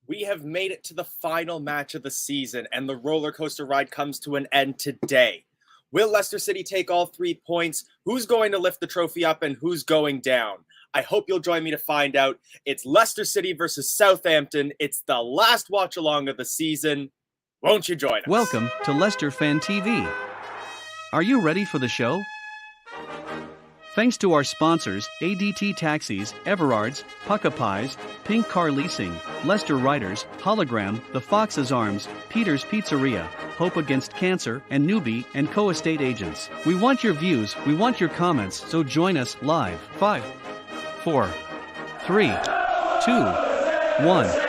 We have made it to the final match of the season, and the roller coaster ride comes to an end today. Will Leicester City take all 3 points? Who's going to lift the trophy up and who's going down? I hope you'll join me to find out. It's Leicester City versus Southampton. It's the last watch-along of the season. Won't you join us? Welcome to Leicester Fan TV. Are you ready for the show? Thanks to our sponsors, ADT Taxis, Everard's, Pucka Pies, Pink Car Leasing, Leicester Riders, Hologram, The Fox's Arms, Peter's Pizzeria, Hope Against Cancer, and Newbie & Co. Estate Agents. We want your views, we want your comments, so join us live. 5, 4, 3, 2, 1.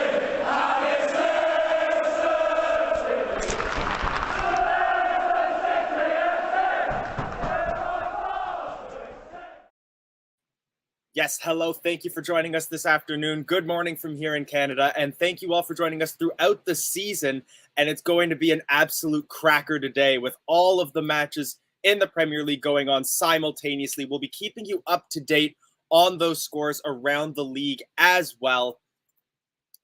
Yes, hello. Thank you for joining us this afternoon. Good morning from here in Canada, and thank you all for joining us throughout the season. And it's going to be an absolute cracker today with all of the matches in the Premier League going on simultaneously. We'll be keeping you up to date on those scores around the league, as well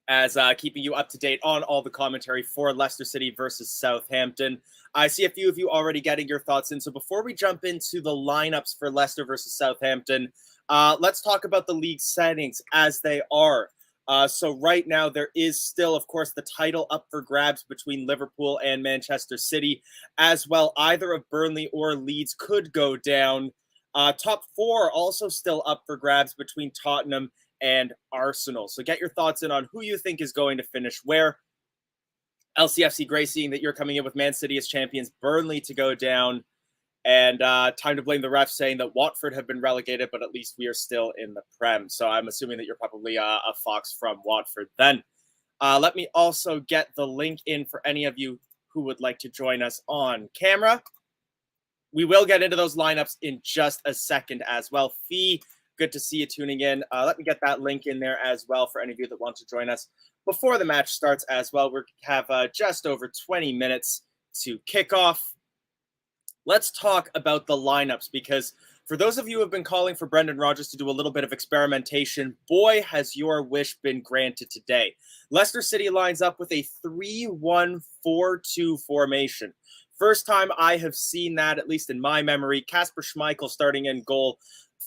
as keeping you up to date on all the commentary for Leicester City versus Southampton. I see a few of you already getting your thoughts in. So before we jump into the lineups for Leicester versus Southampton, let's talk about the league settings as they are. So right now, there is still, of course, the title up for grabs between Liverpool and Manchester City. As well, either of Burnley or Leeds could go down. Top four also still up for grabs between Tottenham and Arsenal. So get your thoughts in on who you think is going to finish where. LCFC Grey, seeing that you're coming in with Man City as champions, Burnley to go down. And time to blame the refs, saying that Watford have been relegated, but at least we are still in the Prem. So I'm assuming that you're probably a Fox from Watford then. Let me also get the link in for any of you who would like to join us on camera. We will get into those lineups in just a second as well. Fee, good to see you tuning in. Let me get that link in there as well for any of you that want to join us before the match starts as well. We have just over 20 minutes to kick off. Let's talk about the lineups, because for those of you who have been calling for Brendan Rodgers to do a little bit of experimentation, boy, has your wish been granted today. Leicester City lines up with a 3-1-4-2 formation. First time I have seen that, at least in my memory. Kasper Schmeichel starting in goal.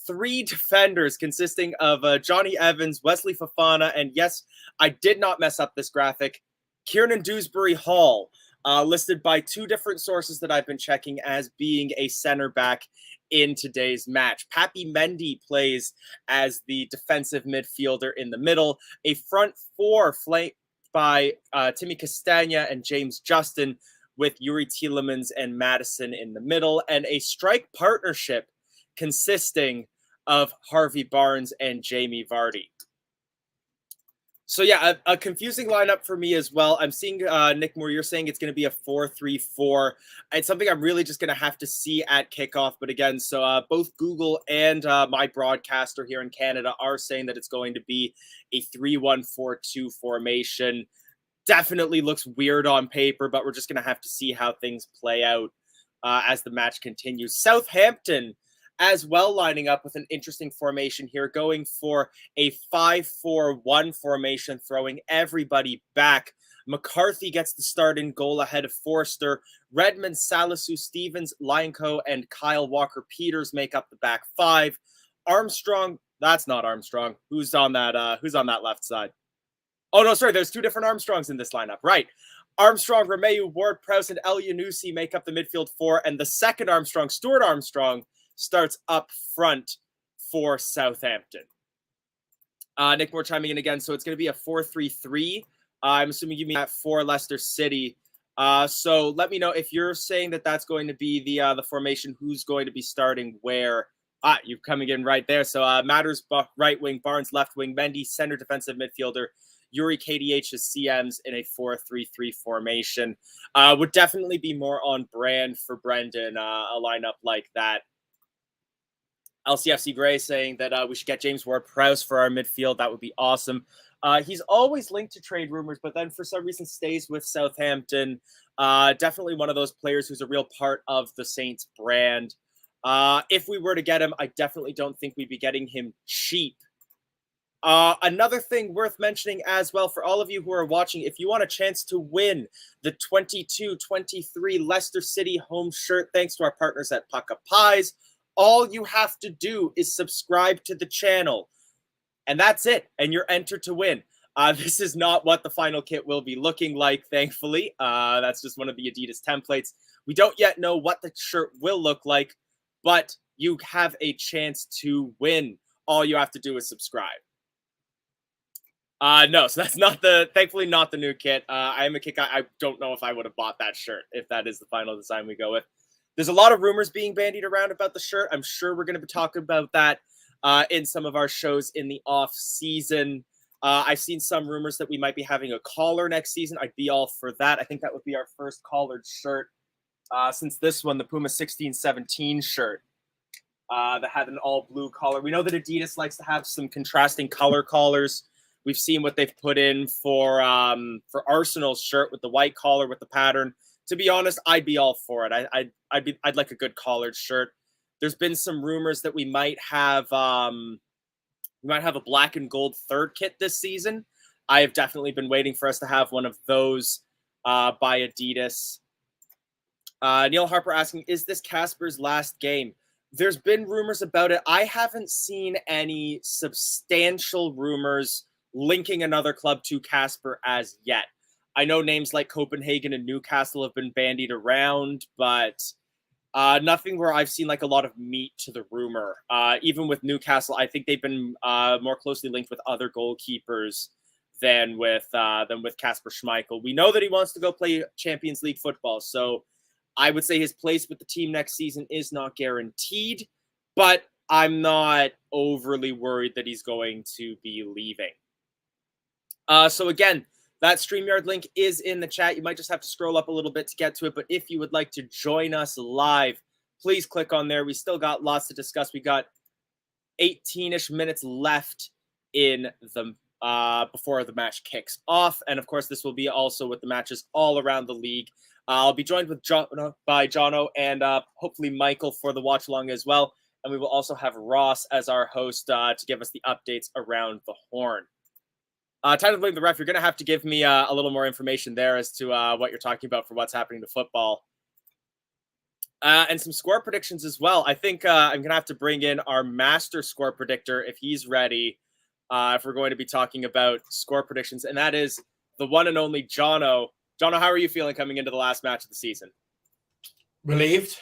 3 defenders consisting of Johnny Evans, Wesley Fofana, and yes, I did not mess up this graphic, Kieran Dewsbury Hall. listed by two different sources that I've been checking as being a center back in today's match. Papi Mendy plays as the defensive midfielder in the middle, a front four flanked by Timmy Castagna and James Justin, with Yuri Tielemans and Madison in the middle, and a strike partnership consisting of Harvey Barnes and Jamie Vardy. So yeah, a confusing lineup for me as well. I'm seeing, Nick Moore, you're saying it's going to be a 4-3-4. It's something I'm really just going to have to see at kickoff. But again, so both Google and my broadcaster here in Canada are saying that it's going to be a 3-1-4-2 formation. Definitely looks weird on paper, but we're just going to have to see how things play out as the match continues. Southampton as well lining up with an interesting formation here, going for a 5-4-1 formation, throwing everybody back. McCarthy gets the start in goal ahead of Forster. Redmond, Salisu, Stevens, Lionco, and Kyle Walker-Peters make up the back five. Armstrong, that's not Armstrong. Who's on that left side? Oh, no, sorry. There's two different Armstrongs in this lineup. Right. Armstrong, Romeu, Ward-Prowse, and El Yunusi make up the midfield four. And the second Armstrong, Stuart Armstrong, starts up front for Southampton. Nick Moore chiming in again. So it's going to be a 4-3-3. I'm assuming you mean that for Leicester City. So let me know if you're saying that that's going to be the formation, who's going to be starting where. You're coming in right there. So Matters, right wing, Barnes, left wing, Mendy, center defensive midfielder, Yuri KDH as CMs in a 4-3-3 formation. Would definitely be more on brand for Brendan, a lineup like that. LCFC Gray saying that we should get James Ward-Prowse for our midfield. That would be awesome. He's always linked to trade rumors, but then for some reason stays with Southampton. Definitely one of those players who's a real part of the Saints brand. If we were to get him, I definitely don't think we'd be getting him cheap. Another thing worth mentioning as well for all of you who are watching, if you want a chance to win the 22-23 Leicester City home shirt, thanks to our partners at Pucka Pies, all you have to do is subscribe to the channel. And that's it. And you're entered to win. This is not what the final kit will be looking like, thankfully. That's just one of the Adidas templates. We don't yet know what the shirt will look like, but you have a chance to win. All you have to do is subscribe. No, so that's thankfully not the new kit. I am a kick guy. I don't know if I would have bought that shirt if that is the final design we go with. There's a lot of rumors being bandied around about the shirt. I'm sure we're going to be talking about that in some of our shows in the off season. I've seen some rumors that we might be having a collar next season. I'd be all for that. I think that would be our first collared shirt since this one, the Puma 16-17 shirt that had an all blue collar. We know that Adidas likes to have some contrasting color collars. We've seen what they've put in for Arsenal's shirt with the white collar with the pattern. To be honest, I'd be all for it. I'd like a good collared shirt. There's been some rumors that we might have a black and gold third kit this season. I have definitely been waiting for us to have one of those by Adidas. Neil Harper asking, is this Casper's last game? There's been rumors about it. I haven't seen any substantial rumors linking another club to Casper as yet. I know names like Copenhagen and Newcastle have been bandied around, but nothing where I've seen like a lot of meat to the rumor. Even with Newcastle, I think they've been more closely linked with other goalkeepers than with Kasper Schmeichel. We know that he wants to go play Champions League football, so I would say his place with the team next season is not guaranteed, but I'm not overly worried that he's going to be leaving. So again, that StreamYard link is in the chat. You might just have to scroll up a little bit to get to it. But if you would like to join us live, please click on there. We still got lots to discuss. We got 18-ish minutes left in the before the match kicks off. And of course, this will be also with the matches all around the league. I'll be joined with by Jono and hopefully Michael for the watch along as well. And we will also have Ross as our host to give us the updates around the horn. Time to blame the ref. You're going to have to give me a little more information there as to what you're talking about for what's happening to football. And some score predictions as well. I think I'm going to have to bring in our master score predictor if he's ready, if we're going to be talking about score predictions. And that is the one and only Jono. John, how are you feeling coming into the last match of the season? Relieved.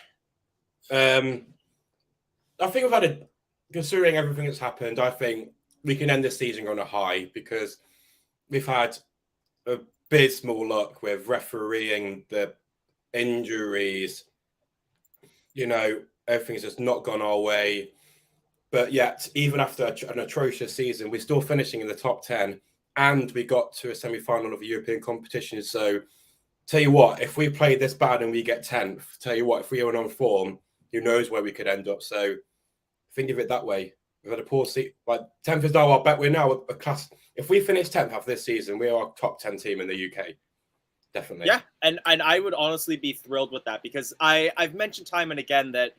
I think we've had considering everything that's happened, I think we can end this season on a high because we've had abysmal luck with refereeing, the injuries. Everything's just not gone our way. But yet, even after an atrocious season, we're still finishing in the top 10 and we got to a semi-final of a European competition. So, tell you what, if we play this bad and we get 10th, tell you what, if we were on form, who knows where we could end up. So, think of it that way. We've had a poor season. Like 10th is now, I bet we're now a class. If we finish 10th after this season, we are a top 10 team in the UK. Definitely. Yeah, and I would honestly be thrilled with that because I've mentioned time and again that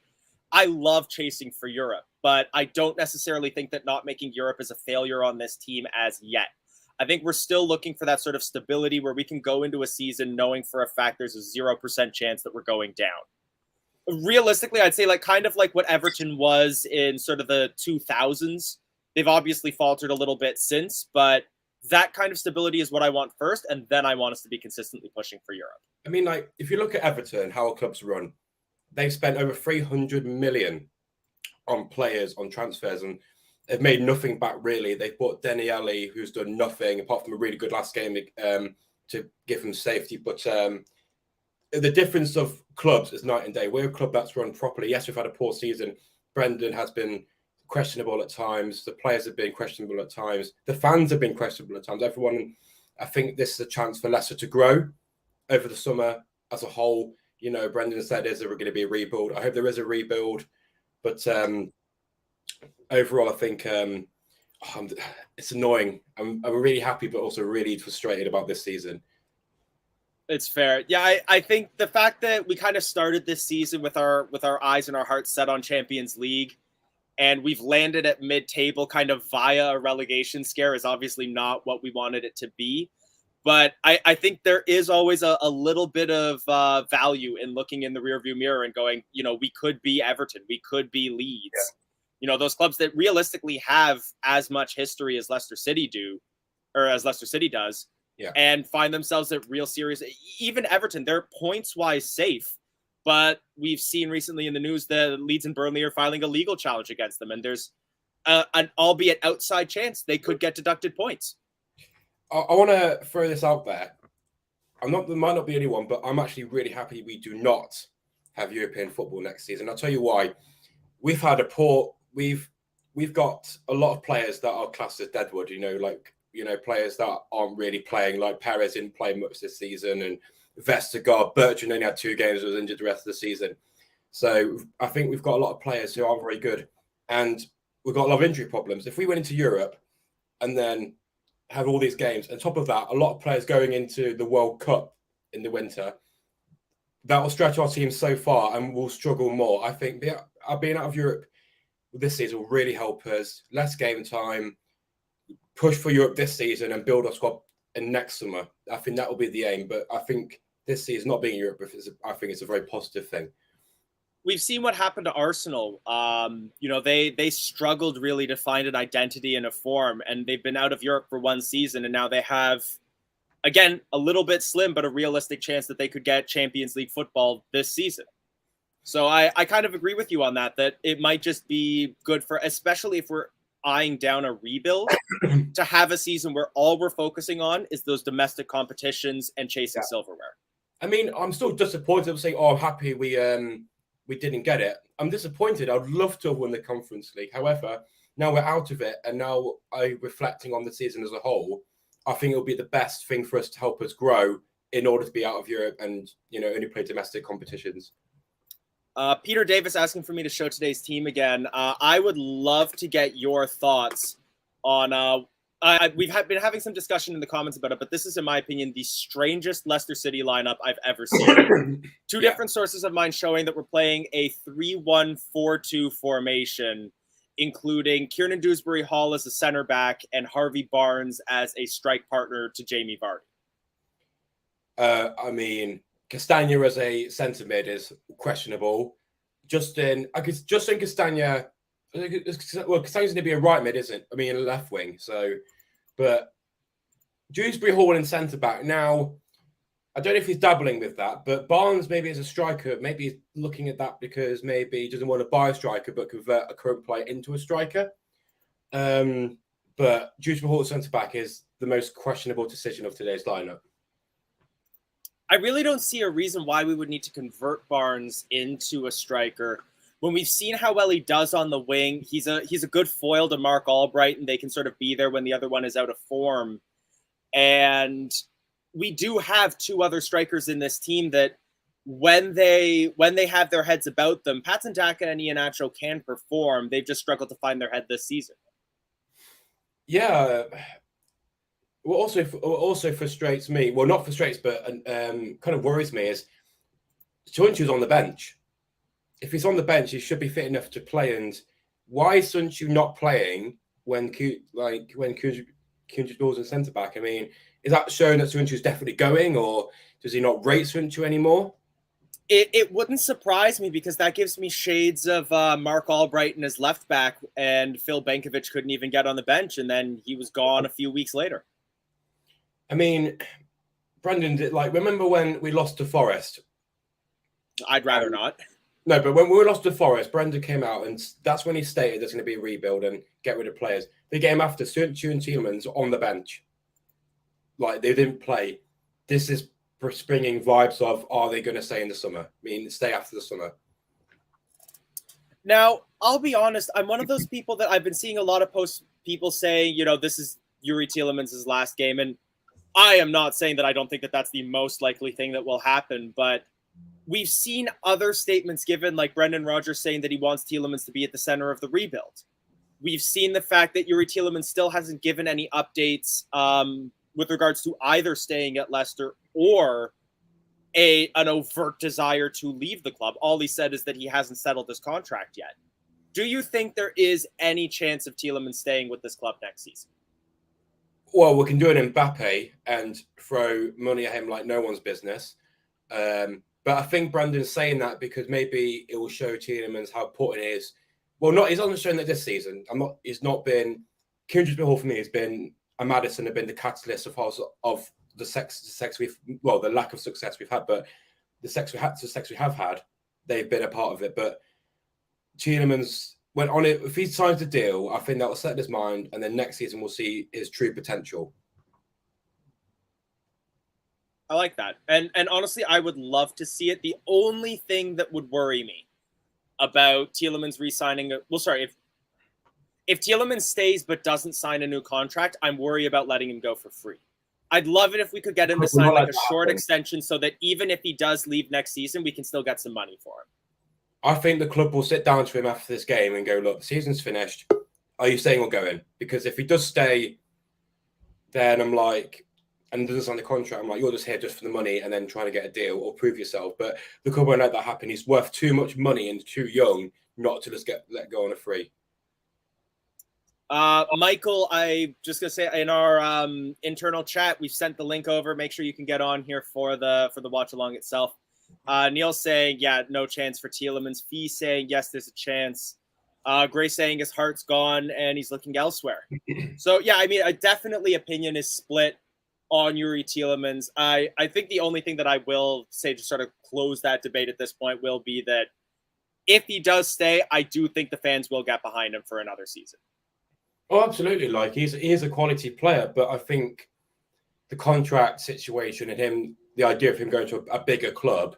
I love chasing for Europe, but I don't necessarily think that not making Europe is a failure on this team as yet. I think we're still looking for that sort of stability where we can go into a season knowing for a fact there's a 0% chance that we're going down. Realistically, I'd say kind of like what Everton was in sort of the 2000s. They've obviously faltered a little bit since, but that kind of stability is what I want first, and then I want us to be consistently pushing for Europe. I mean, if you look at Everton, how our clubs run, they've spent over 300 million on players, on transfers, and they've made nothing back, really. They've bought Daniele, who's done nothing, apart from a really good last game to give him safety. But the difference of clubs is night and day. We're a club that's run properly. Yes, we've had a poor season. Brendan has been questionable at times. The players have been questionable at times. The fans have been questionable at times. Everyone, I think this is a chance for Leicester to grow over the summer as a whole. Brendan said, is there going to be a rebuild? I hope there is a rebuild. But overall, I think it's annoying. I'm really happy, but also really frustrated about this season. It's fair. Yeah, I think the fact that we kind of started this season with our eyes and our hearts set on Champions League, and we've landed at mid-table kind of via a relegation scare is obviously not what we wanted it to be. But I think there is always a little bit of value in looking in the rearview mirror and going, we could be Everton, we could be Leeds. Yeah. Those clubs that realistically have as much history as Leicester City does, yeah, and find themselves at real serious. Even Everton, they're points-wise safe, but we've seen recently in the news that Leeds and Burnley are filing a legal challenge against them, and there's an albeit outside chance they could get deducted points. I want to throw this out there. There might not be anyone, but I'm actually really happy we do not have European football next season. I'll tell you why. We've got a lot of players that are classed as deadwood, players that aren't really playing, like Perez didn't play much this season, and Vestergaard, Bertrand only had 2 games, was injured the rest of the season. So I think we've got a lot of players who aren't very good, and we've got a lot of injury problems. If we went into Europe and then have all these games, on top of that, a lot of players going into the World Cup in the winter, that will stretch our team so far and we'll struggle more. I think being out of Europe this season will really help us. Less game time, push for Europe this season and build our squad in next summer. I think that will be the aim. But I think this season, not being in Europe, I think it's a very positive thing. We've seen what happened to Arsenal. They struggled really to find an identity and a form, and they've been out of Europe for one season, and now they have, again, a little bit slim, but a realistic chance that they could get Champions League football this season. So I kind of agree with you on that it might just be good for, especially if we're eyeing down a rebuild, to have a season where all we're focusing on is those domestic competitions and chasing silverware. I mean, I'm still disappointed. I'm saying, I'm happy we didn't get it. I'm disappointed. I'd love to have won the Conference League. However, now we're out of it, and now reflecting on the season as a whole, I think it'll be the best thing for us to help us grow in order to be out of Europe and only play domestic competitions. Peter Davis asking for me to show today's team again. I would love to get your thoughts on. We've been having some discussion in the comments about it, but this is, in my opinion, the strangest Leicester City lineup I've ever seen. Two different sources of mine showing that we're playing a 3-1-4-2 formation, including Kieran Dewsbury Hall as a center back and Harvey Barnes as a strike partner to Jamie Vardy. I mean, Castagna as a centre mid is questionable. Justin Castagna. Well, Castagna's going to be a right mid, isn't it? I mean, a left wing. So, but Dewsbury Hall in centre back now. I don't know if he's dabbling with that, but Barnes maybe as a striker, maybe he's looking at that because maybe he doesn't want to buy a striker but convert a current player into a striker. But Jude Mahal centre-back is the most questionable decision of today's lineup. I really don't see a reason why we would need to convert Barnes into a striker. When we've seen how well he does on the wing, he's a good foil to Mark Albright, and they can sort of be there when the other one is out of form. And we do have two other strikers in this team that when they have their heads about them, Patson Daka and Iheanacho can perform. They've just struggled to find their head this season. Yeah. What also frustrates me, well, not frustrates, but kind of worries me is Sunchu's on the bench. If he's on the bench, he should be fit enough to play. And why is Sunchu not playing when Kunji's in centre back? I mean, is that showing that Sunchu's definitely going, or does he not rate Sunchu anymore? It wouldn't surprise me, because that gives me shades of Mark Albright and his left back, and Phil Benkovic couldn't even get on the bench, and then he was gone a few weeks later. I mean, Brendan, remember when we lost to Forest? I'd rather not. No, but when we lost to Forest, Brendan came out, and that's when he stated there's going to be a rebuild and get rid of players. The game after, Sunchu and Tielemans on the bench. Like, they didn't play. This is springing vibes of, are they going to stay in the summer? I mean, stay after the summer. Now, I'll be honest, I'm one of those people that I've been seeing a lot of people saying, this is Youri Tielemans' last game, and I am not saying that I don't think that that's the most likely thing that will happen, but we've seen other statements given, like Brendan Rodgers saying that he wants Tielemans to be at the center of the rebuild. We've seen the fact that Youri Tielemans still hasn't given any updates with regards to either staying at Leicester or an overt desire to leave the club. All he said is that he hasn't settled his contract yet. Do you think there is any chance of Tielemans staying with this club next season? Well, we can do an Mbappe and throw money at him like no one's business. But I think Brandon's saying that because maybe it will show Tielemans how important it is. Well, he's not shown that this season. He's not been. Kundra Mahal for me has been, and Maddison have been the catalyst of the lack of success we've had, but the success we have had, they've been a part of it. But Tielemans went on it. If he signs the deal, I think that will set his mind, and then next season we'll see his true potential. I like that. And honestly, I would love to see it. The only thing that would worry me about Tielemans re-signing, if Tielemans stays but doesn't sign a new contract, I'm worried about letting him go for free. I'd love it if we could get him to sign like a short extension so that even if he does leave next season, we can still get some money for him. I think the club will sit down to him after this game and go, look, the season's finished. Are you staying or going? Because if he does stay, then I'm like, and doesn't sign the contract, I'm like, you're just here just for the money and then trying to get a deal or prove yourself. But the club won't let that happen. He's worth too much money and too young not to just let go on a free. Michael, I just gonna say in our internal chat, we've sent the link over. Make sure you can get on here for the Watchalong itself. Neil saying, yeah, no chance for Tielemans. Fee saying, yes, there's a chance. Gray saying his heart's gone and he's looking elsewhere. So, yeah, I mean, definitely opinion is split on Youri Tielemans. I think the only thing that I will say to sort of close that debate at this point will be that if he does stay, I do think the fans will get behind him for another season. Oh, absolutely. Like, he is a quality player, but I think the contract situation and him, the idea of him going to a bigger club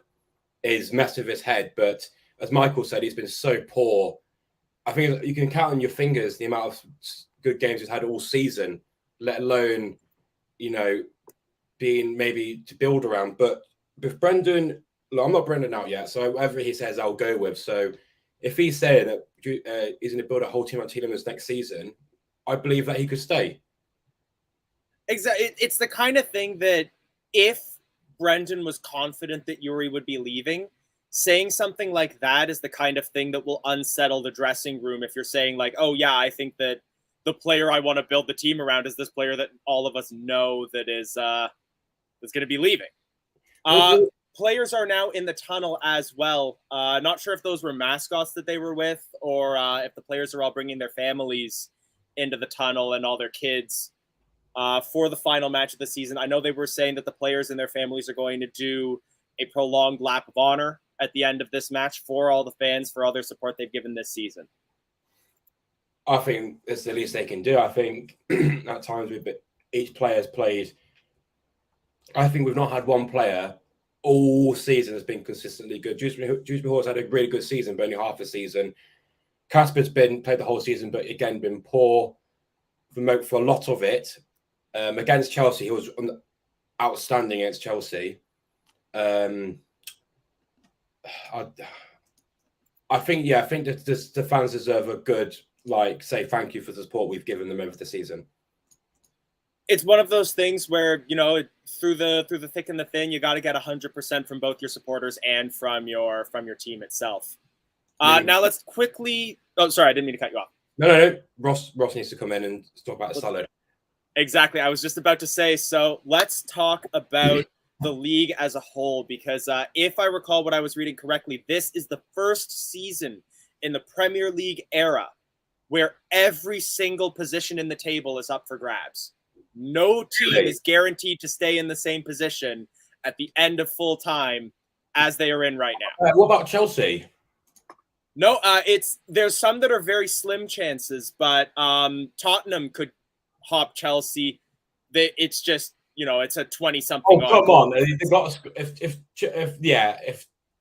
is messing with his head. But as Michael said, he's been so poor. I think you can count on your fingers the amount of good games he's had all season, let alone, being maybe to build around. But with Brendan, I'm not Brendan out yet, so whatever he says, I'll go with. So if he's saying that he's going to build a whole team on Tielemans next season, I believe that he could stay. Exactly. It's the kind of thing that if Brendan was confident that Youri would be leaving, saying something like that is the kind of thing that will unsettle the dressing room. If you're saying like, oh yeah, I think that the player I want to build the team around is this player that all of us know that is that's going to be leaving. Players are now in the tunnel as well. Not sure if those were mascots that they were with or if the players are all bringing their families into the tunnel and all their kids. for the final match of the season. I know they were saying that the players and their families are going to do a prolonged lap of honor at the end of this match for all the fans, for all their support they've given this season. I think it's the least they can do. I think at times each player's played. I think we've not had one player all season has been consistently good. Dewsbury Hall's had a really good season, but only half a season. Casper's played the whole season, but again been poor for a lot of it. Against Chelsea, he was outstanding against Chelsea. I think that the fans deserve a good, say thank you for the support we've given them over the season. It's one of those things where, through the thick and the thin, you got to get 100% from both your supporters and from your team itself. Now let's quickly. Oh, sorry, I didn't mean to cut you off. No. Ross needs to come in and talk about the salad. Exactly. I was just about to say. So let's talk about the league as a whole, because if I recall what I was reading correctly, this is the first season in the Premier League era where every single position in the table is up for grabs. No team is guaranteed to stay in the same position at the end of full time as they are in right now. What about Chelsea? No, there's some that are very slim chances, but Tottenham could hop Chelsea. It's just it's a 20-something. Oh, come on! They've got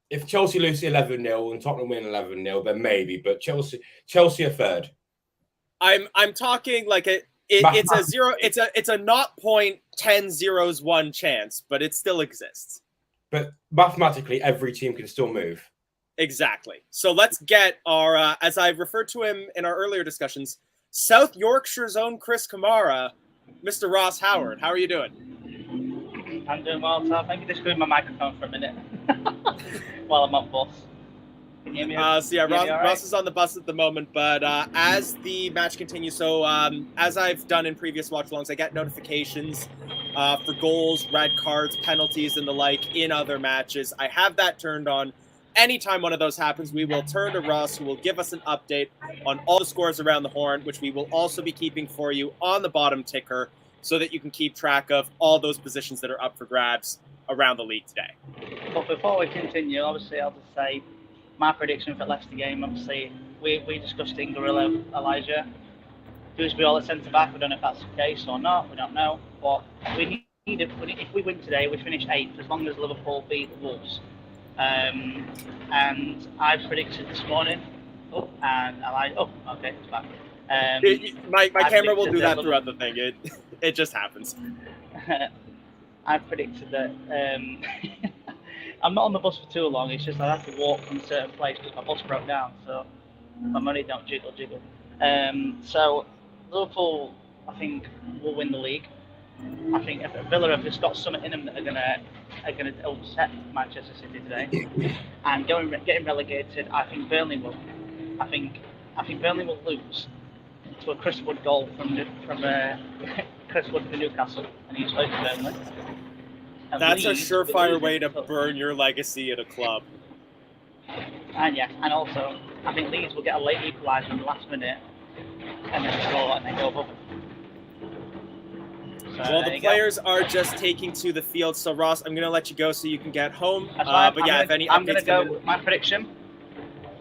if Chelsea lose 11-0 and Tottenham win 11-0, then maybe. But Chelsea are third. I'm talking like it's a zero. It's a 0.1001 chance, but it still exists. But mathematically, every team can still move. Exactly. So let's get our, as I've referred to him in our earlier discussions, South Yorkshire's own Chris Kamara, Mr. Ross Howard. How are you doing? I'm doing well, Tom. Let me just move my microphone for a minute while I'm on bus. Can you hear me? Ross is on the bus at the moment, but as the match continues, so as I've done in previous watch-alongs, I get notifications for goals, red cards, penalties, and the like in other matches. I have that turned on. Anytime one of those happens, we will turn to Ross, who will give us an update on all the scores around the horn, which we will also be keeping for you on the bottom ticker so that you can keep track of all those positions that are up for grabs around the league today. But before we continue, obviously, I'll just say my prediction for the Leicester game. Obviously, we discussed Gorilla, Elijah. Dewsbury all at centre-back. We don't know if that's the case or not. We don't know. But we need it. If we win today, we finish 8th, as long as Liverpool beat the Wolves. And I predicted this morning. Okay, it's back. My camera will do that throughout the thing. It just happens. I predicted that. I'm not on the bus for too long. It's just I have to walk from a certain place because my bus broke down, so my money don't jiggle. So Liverpool, I think, will win the league. I think if Villa have just got something in them that are gonna upset Manchester City today, and getting relegated. I think Burnley will. I think Burnley will lose to a Chris Wood goal from Chris Wood for Newcastle, and he's played for Burnley. And that's a surefire way to burn your legacy at a club. And also I think Leeds will get a late equaliser in the last minute, and then score and then go above. Well, the players are just taking to the field. So, Ross, I'm going to let you go so you can get home. I'm going to go with my prediction,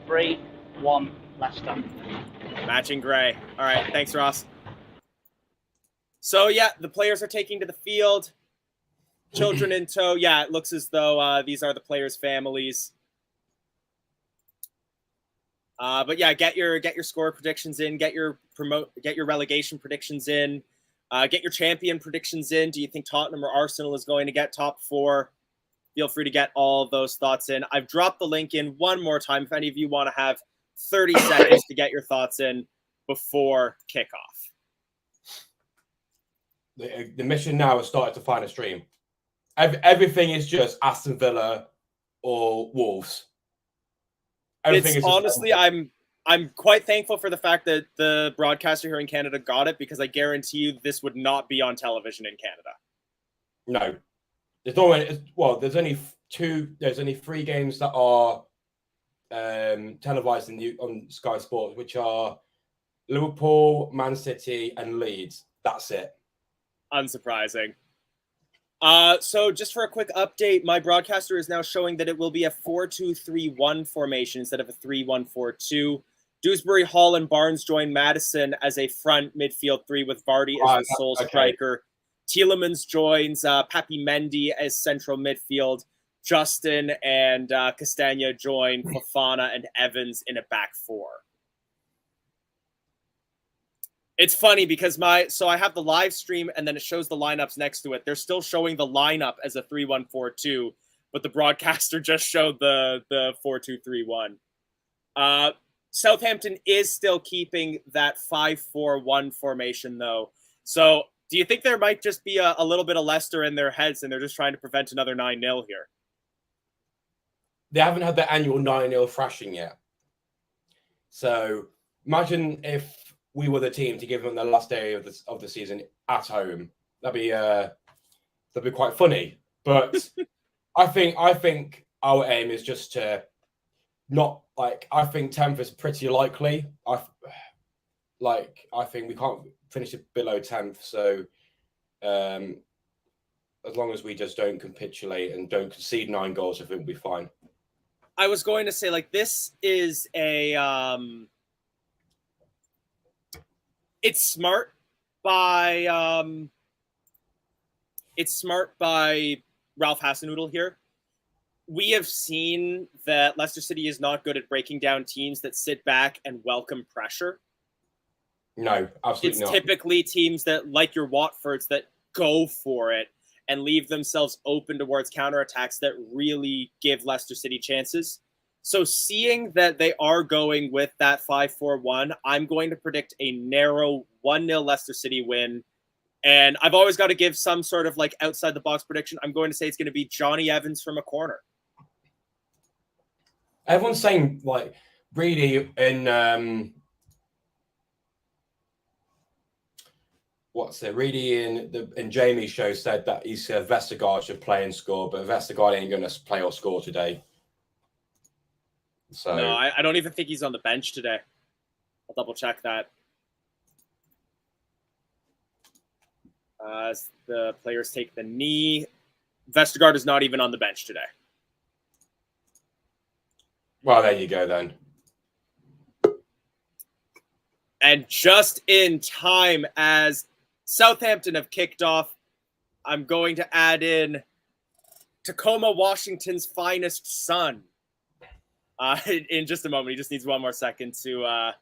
3-1 Leicester. Matching grey. All right, thanks, Ross. So, the players are taking to the field. Children in tow. Yeah, it looks as though these are the players' families. Get your score predictions in. Get your relegation predictions in. Get your champion predictions in. Do you think Tottenham or Arsenal is going to get top 4? Feel free to get all those thoughts in. I've dropped the link in one more time if any of you want to have 30 seconds to get your thoughts in before kickoff. The mission now has started to find a stream. Everything is just Aston Villa or Wolves. Honestly, I'm quite thankful for the fact that the broadcaster here in Canada got it, because I guarantee you this would not be on television in Canada. No. There's only 3 games that are televised on Sky Sports, which are Liverpool, Man City, and Leeds. That's it. Unsurprising. So just for a quick update, my broadcaster is now showing that it will be a 4-2-3-1 formation instead of a 3-1-4-2. Dewsbury, Hall, and Barnes join Madison as a front midfield three with Vardy as the sole striker. Tielemans joins Papi Mendy as central midfield. Justin and Castagna join Fofana and Evans in a back four. It's funny because I have the live stream and then it shows the lineups next to it. They're still showing the lineup as a 3-1-4-2, but the broadcaster just showed the 4-2-3-1. Southampton is still keeping that 5-4-1 formation though. So do you think there might just be a little bit of Leicester in their heads and they're just trying to prevent another 9-0 here? They haven't had their annual 9-0 thrashing yet. So imagine if we were the team to give them the last day of the season at home. That'd be quite funny. But I think our aim is just to not I think 10th is pretty likely. I think we can't finish it below 10th. So as long as we just don't capitulate and don't concede 9 goals, I think we'll be fine. I was going to say this is a it's smart by Ralph Hasenhüttl here. We have seen that Leicester City is not good at breaking down teams that sit back and welcome pressure. No, absolutely not. It's typically teams that, like your Watfords, that go for it and leave themselves open towards counterattacks that really give Leicester City chances. So seeing that they are going with that 5-4-1, I'm going to predict a narrow 1-0 Leicester City win. And I've always got to give some sort of outside the box prediction. I'm going to say it's going to be Johnny Evans from a corner. Everyone's saying Reedy in Reedy in Jamie's show said that he said Vestergaard should play and score, but Vestergaard ain't going to play or score today. So no, I don't even think he's on the bench today. I'll double check that. As the players take the knee, Vestergaard is not even on the bench today. Well, there you go then. And just in time as Southampton have kicked off, I'm going to add in Tacoma, Washington's finest son. In just a moment, he just needs one more second to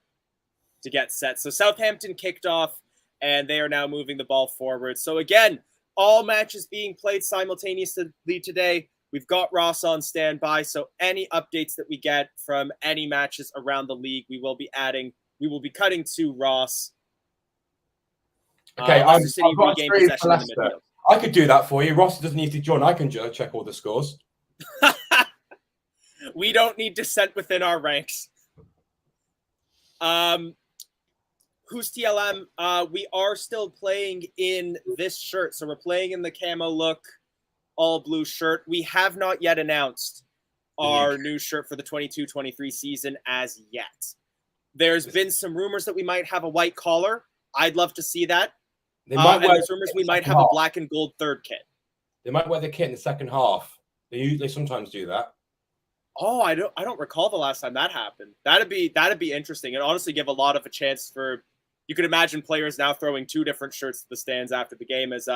get set. So Southampton kicked off, and they are now moving the ball forward. So again, all matches being played simultaneously today. We've got Ross on standby, so any updates that we get from any matches around the league, we will be cutting to Ross. Okay, Leicester City regain possession in the midfield. I could do that for you. Ross doesn't need to join. I can check all the scores. We don't need dissent within our ranks. Who's TLM? We are still playing in this shirt. So we're playing in the camo look, all blue shirt. We have not yet announced our new shirt for the 22-23 season as yet. There's been some rumors that we might have a white collar. I'd love to see that. And there's rumors we might have a black and gold third kit. They might wear the kit in the second half. They sometimes do that. Oh, I don't recall the last time that happened. That'd be interesting, and honestly give a lot of a chance for. You could imagine players now throwing 2 different shirts to the stands after the game as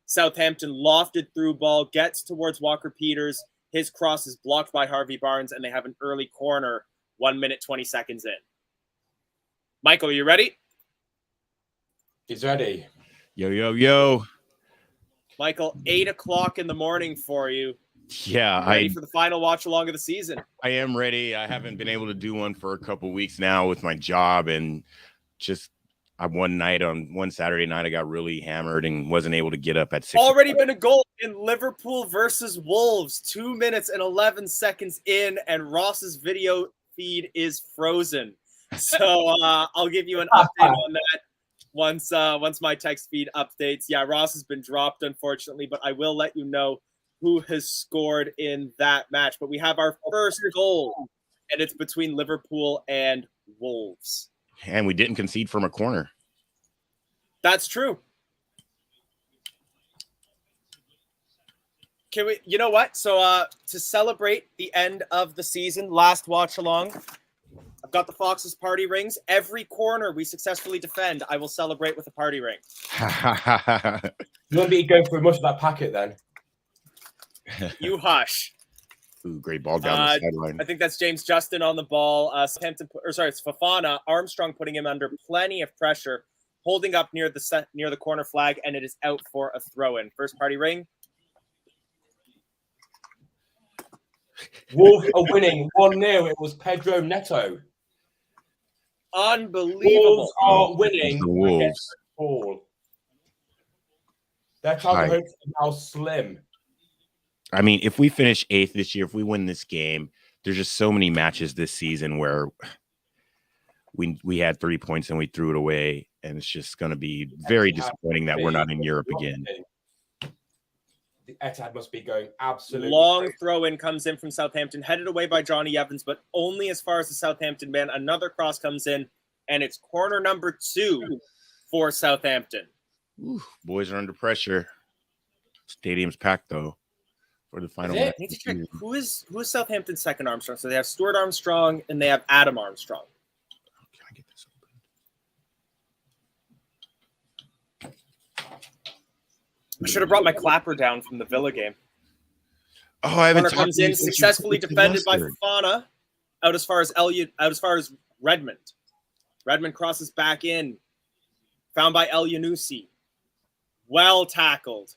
Southampton lofted through ball, gets towards Walker Peters. His cross is blocked by Harvey Barnes, and they have an early corner 1 minute, 20 seconds in. Michael, are you ready? He's ready. Yo. Michael, 8 o'clock in the morning for you. Yeah, ready for the final watch along of the season. I am ready. I haven't been able to do one for a couple weeks now with my job, and just one Saturday night I got really hammered and wasn't able to get up at 6. Already been a goal in Liverpool versus Wolves, 2 minutes and 11 seconds in, and Ross's video feed is frozen. So I'll give you an update on that once my text feed updates. Yeah, Ross has been dropped, unfortunately, but I will let you know who has scored in that match. But we have our first goal, and it's between Liverpool and Wolves. And we didn't concede from a corner. That's true. Can we? You know what? So to celebrate the end of the season, last watch along, I've got the Foxes party rings. Every corner we successfully defend, I will celebrate with a party ring. You won't be going through much of that packet then. You hush. Ooh, great ball down the sideline. I think that's James Justin on the ball. It's Fofana. Armstrong putting him under plenty of pressure, holding up near the corner flag, and it is out for a throw-in. First party ring. Wolves are winning 1-0. It was Pedro Neto. Unbelievable. Wolves are winning. The Wolves. Ball. Their chance of hopes is now slim. I mean, if we finish 8th this year, if we win this game, there's just so many matches this season where we had 3 points and we threw it away, and it's just going to be very disappointing that we're not in Europe again. The Etihad must be going absolutely Long crazy. throw-in comes in from Southampton, headed away by Johnny Evans, but only as far as the Southampton man. Another cross comes in, and it's corner number 2 for Southampton. Ooh, boys are under pressure. Stadium's packed, though, for the final Is it? match. I need to check who is Southampton's second Armstrong. So they have Stuart Armstrong and they have Adam Armstrong. Can I get this open? I should have brought my clapper down from the Villa game. Oh, I haven't Corner comes in, successfully defended by Fofana, out as far as Redmond. Redmond crosses back in, found by El Yunusi. Well tackled.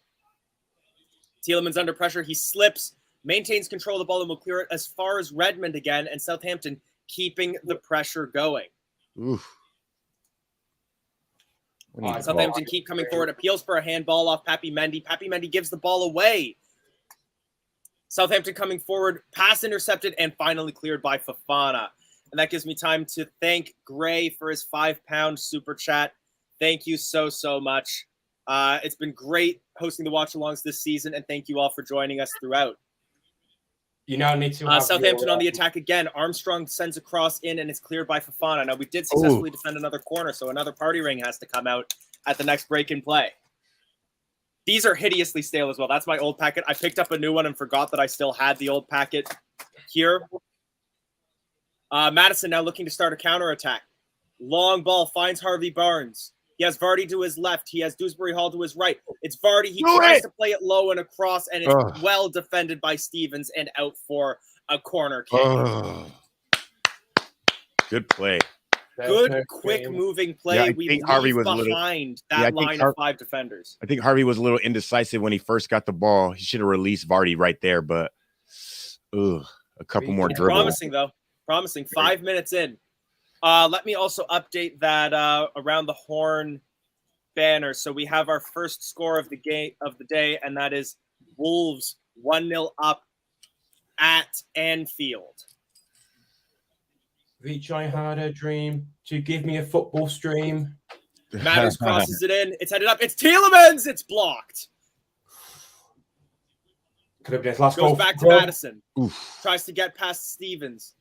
Tielemans under pressure. He slips, maintains control of the ball, and will clear it as far as Redmond again. And Southampton keeping the pressure going. Oof. Southampton keep coming forward. Appeals for a handball off Papi Mendy. Papi Mendy gives the ball away. Southampton coming forward. Pass intercepted and finally cleared by Fofana. And that gives me time to thank Gray for his £5 super chat. Thank you so much. It's been great hosting the watch-alongs this season, and thank you all for joining us throughout. You now need to have Southampton on the attack again. Armstrong sends a cross in, and it's cleared by Fofana. Now, we did successfully defend another corner, so another party ring has to come out at the next break in play. These are hideously stale as well. That's my old packet. I picked up a new one and forgot that I still had the old packet here. Madison now looking to start a counterattack. Long ball finds Harvey Barnes. He has Vardy to his left. He has Dewsbury Hall to his right. It's Vardy. He tries to play it low and across, and it's well defended by Stevens and out for a corner kick. Good play. Good, quick-moving play. Yeah, I we think Harvey was behind that line of 5 defenders. I think Harvey was a little indecisive when he first got the ball. He should have released Vardy right there, but a couple more dribbles. Promising, though. Promising. 5 minutes in. Let me also update that around the horn banner. So we have our first score of the day, and that is Wolves 1-0 up at Anfield. Reach, I had a dream to give me a football stream. Matters crosses it in. It's headed up. It's Tielemans. It's blocked. Could have been his last goal. Goes back to Madison. Tries to get past Stevens.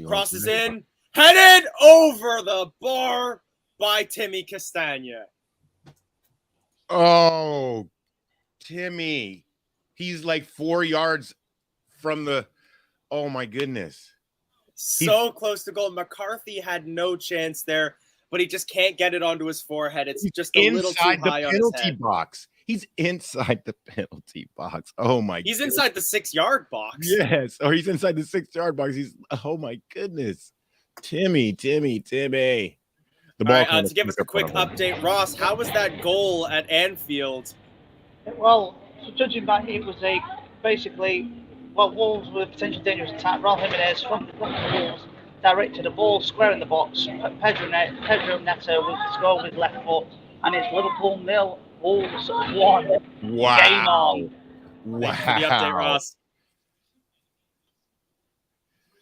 Crosses in. Headed over the bar by Timmy Castagna. Oh, Timmy. He's like 4 yards from the... Oh, my goodness. So close to goal. McCarthy had no chance there, but he just can't get it onto his forehead. It's just a little too high on his head. Box. He's inside the penalty box. Oh, my He's inside the 6-yard box. Yes. Or he's inside the 6-yard box. Oh, my goodness. Timmy. The ball. All right, to give us a quick update, Ross, how was that goal at Anfield? Well, judging by it was Wolves were potentially dangerous attack. Raul Jimenez from the Wolves directed a ball square in the box. Pedro Neto with the score with his left foot, and it's Liverpool 0, Wolves 1. Wow. Game on. Wow. Thanks for the update, Ross.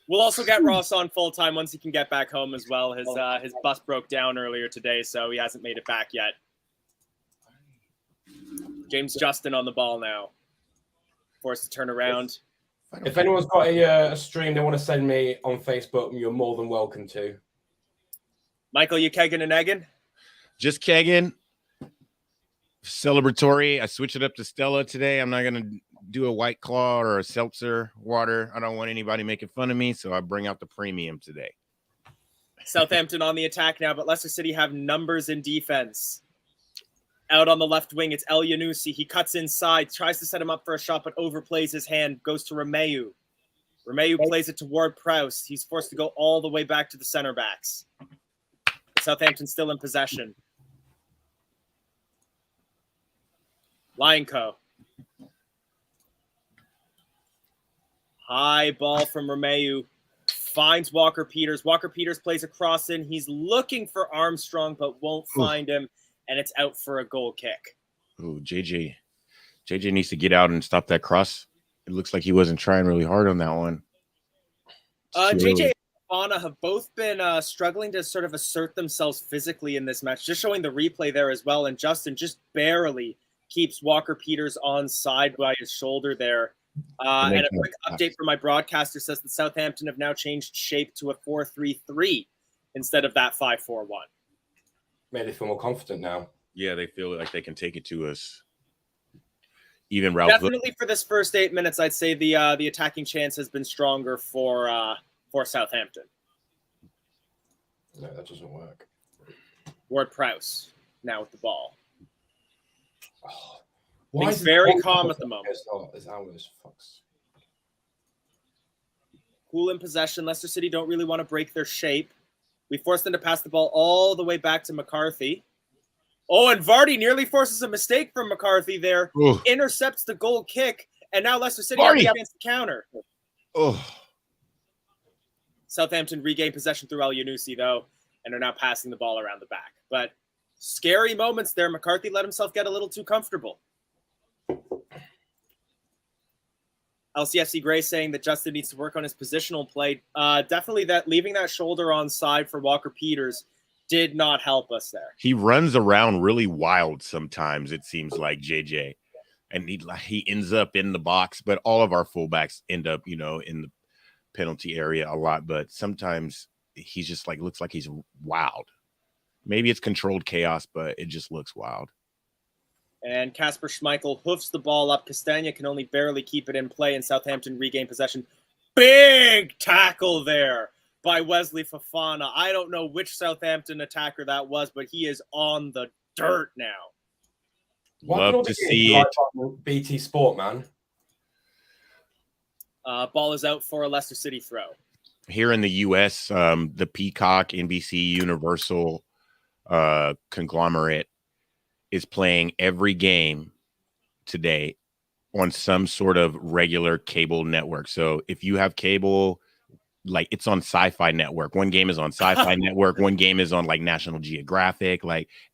We'll also get Ross on full time once he can get back home as well. His bus broke down earlier today, so he hasn't made it back yet. James Justin on the ball now. Forced to turn around. If anyone's got a stream they want to send me on Facebook, you're more than welcome to. Michael, you kegging and egging? Just kegging. Celebratory. I switched it up to Stella today. I'm not going to do a White Claw or a seltzer water. I don't want anybody making fun of me, so I bring out the premium today. Southampton on the attack now, but Leicester City have numbers in defense. Out on the left wing, it's El Yunusi. He cuts inside, tries to set him up for a shot, but overplays his hand, goes to Romeu. Romeu plays it to Ward-Prowse. He's forced to go all the way back to the center backs. Southampton still in possession. Lionco. High ball from Romeu. Finds Walker Peters. Walker Peters plays a cross in. He's looking for Armstrong, but won't find him. And it's out for a goal kick. Oh, JJ needs to get out and stop that cross. It looks like he wasn't trying really hard on that one. JJ and Fofana have both been struggling to sort of assert themselves physically in this match. Just showing the replay there as well. And Justin just barely keeps Walker Peters on side by his shoulder there. And a quick update from my broadcaster says that Southampton have now changed shape to a 4-3-3 instead of that 5-4-1. Made it feel more confident now. Yeah, they feel like they can take it to us. Even Ralph. Definitely for this first 8 minutes, I'd say the attacking chance has been stronger for Southampton. No, that doesn't work. Ward-Prowse now with the ball. Oh, He's very calm at the moment. It's hours. Fucks. Cool in possession. Leicester City don't really want to break their shape. We forced them to pass the ball all the way back to McCarthy. Oh, and Vardy nearly forces a mistake from McCarthy there. Ooh. Intercepts the goal kick, and now Leicester City have the chance to counter. Oh. Southampton regain possession through El Yunusi, though, and are now passing the ball around the back. But scary moments there. McCarthy let himself get a little too comfortable. LCFC Gray saying that Justin needs to work on his positional play. Definitely that leaving that shoulder on side for Walker Peters did not help us there. He runs around really wild sometimes, it seems like, JJ. And he ends up in the box, but all of our fullbacks end up, in the penalty area a lot. But sometimes he's just looks like he's wild. Maybe it's controlled chaos, but it just looks wild. And Kasper Schmeichel hoofs the ball up. Castagna can only barely keep it in play, and Southampton regain possession. Big tackle there by Wesley Fofana. I don't know which Southampton attacker that was, but he is on the dirt now. Love to see it. BT Sport, man. Ball is out for a Leicester City throw. Here in the U.S., the Peacock, NBC, Universal conglomerate is playing every game today on some sort of regular cable network. So if you have cable, it's on Sci-Fi Network. One game is on Sci-Fi Network. One game is on National Geographic.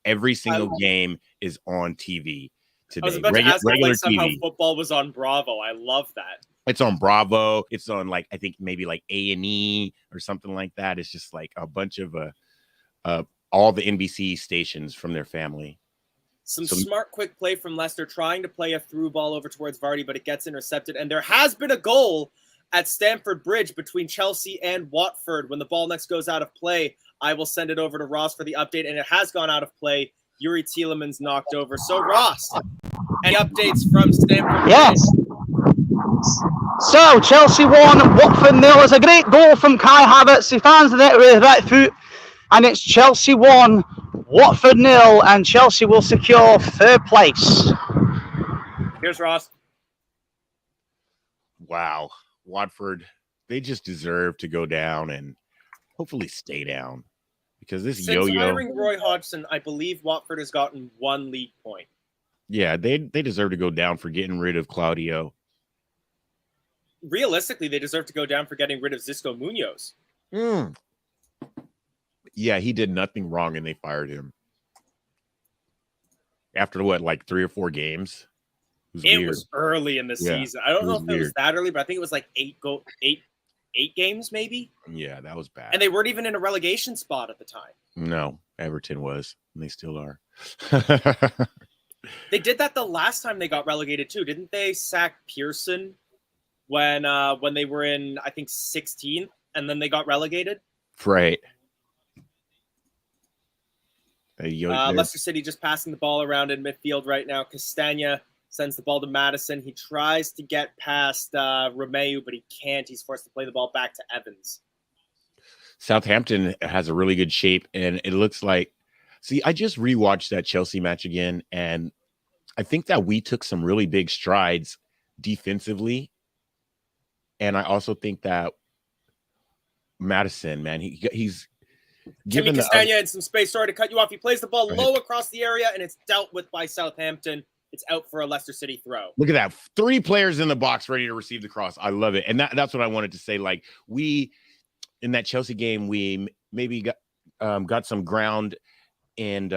Every single game is on TV today. I was about to ask if somehow football was on Bravo. I love that. It's on Bravo. It's on I think maybe A&E or something like that. It's just a bunch of all the NBC stations from their family. Some smart, quick play from Leicester, trying to play a through ball over towards Vardy, but it gets intercepted. And there has been a goal at Stamford Bridge between Chelsea and Watford. When the ball next goes out of play, I will send it over to Ross for the update. And it has gone out of play. Yuri Tielemans knocked over. So, Ross, any updates from Stamford Bridge? Yes. So, Chelsea won, Watford 0. It's a great goal from Kai Havertz. He finds the net with his right foot. And it's Chelsea 1, Watford 0, and Chelsea will secure third place. Here's Ross. Wow. Watford, they just deserve to go down and hopefully stay down. Because this Since yo-yo... hiring Roy Hodgson, I believe Watford has gotten 1 league point. Yeah, they deserve to go down for getting rid of Claudio. Realistically, they deserve to go down for getting rid of Xisco Munoz. Yeah, he did nothing wrong and they fired him. After what, 3 or 4 games? It was early in the season. I don't know if it was that early, but I think it was 8 games maybe. Yeah, that was bad. And they weren't even in a relegation spot at the time. No, Everton was, and they still are. They did that the last time they got relegated too. Didn't they sack Pearson when they were in, I think, 16th, and then they got relegated? Right. Leicester City just passing the ball around in midfield right now. Castagna Sends the ball to Madison. He tries to get past Romeu, but he can't. He's forced to play the ball back to Evans. Southampton has a really good shape, and it looks like. See, I just rewatched that Chelsea match again, and I think that we took some really big strides defensively, and I also think that Madison, man, he's given Castagna in some space. Sorry to cut you off. He plays the ball low across the area, and it's dealt with by Southampton. It's out for a Leicester City throw. Look at that. 3 players in the box ready to receive the cross. I love it. And that's what I wanted to say. Like, we, in that Chelsea game, we maybe got some ground. And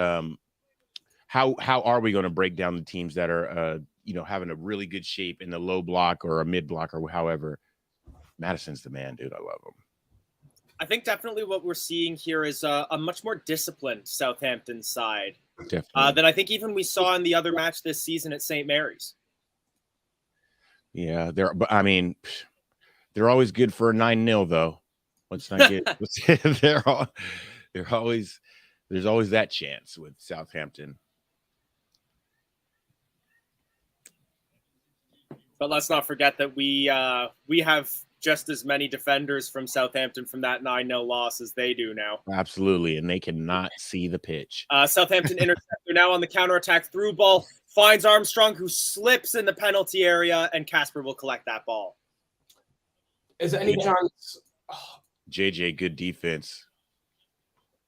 how are we going to break down the teams that are, having a really good shape in the low block or a mid block or however? Madison's the man, dude. I love him. I think definitely what we're seeing here is a much more disciplined Southampton side. Than I think even we saw in the other match this season at St. Mary's. Yeah, they're always good for a 9-0 though. Let's not get there's always that chance with Southampton. But let's not forget that we have just as many defenders from Southampton from that 9-0 loss as they do now. Absolutely, and they cannot see the pitch. Southampton interceptor now on the counterattack. Through ball, finds Armstrong, who slips in the penalty area, and Casper will collect that ball. Is there any chance? JJ, good defense.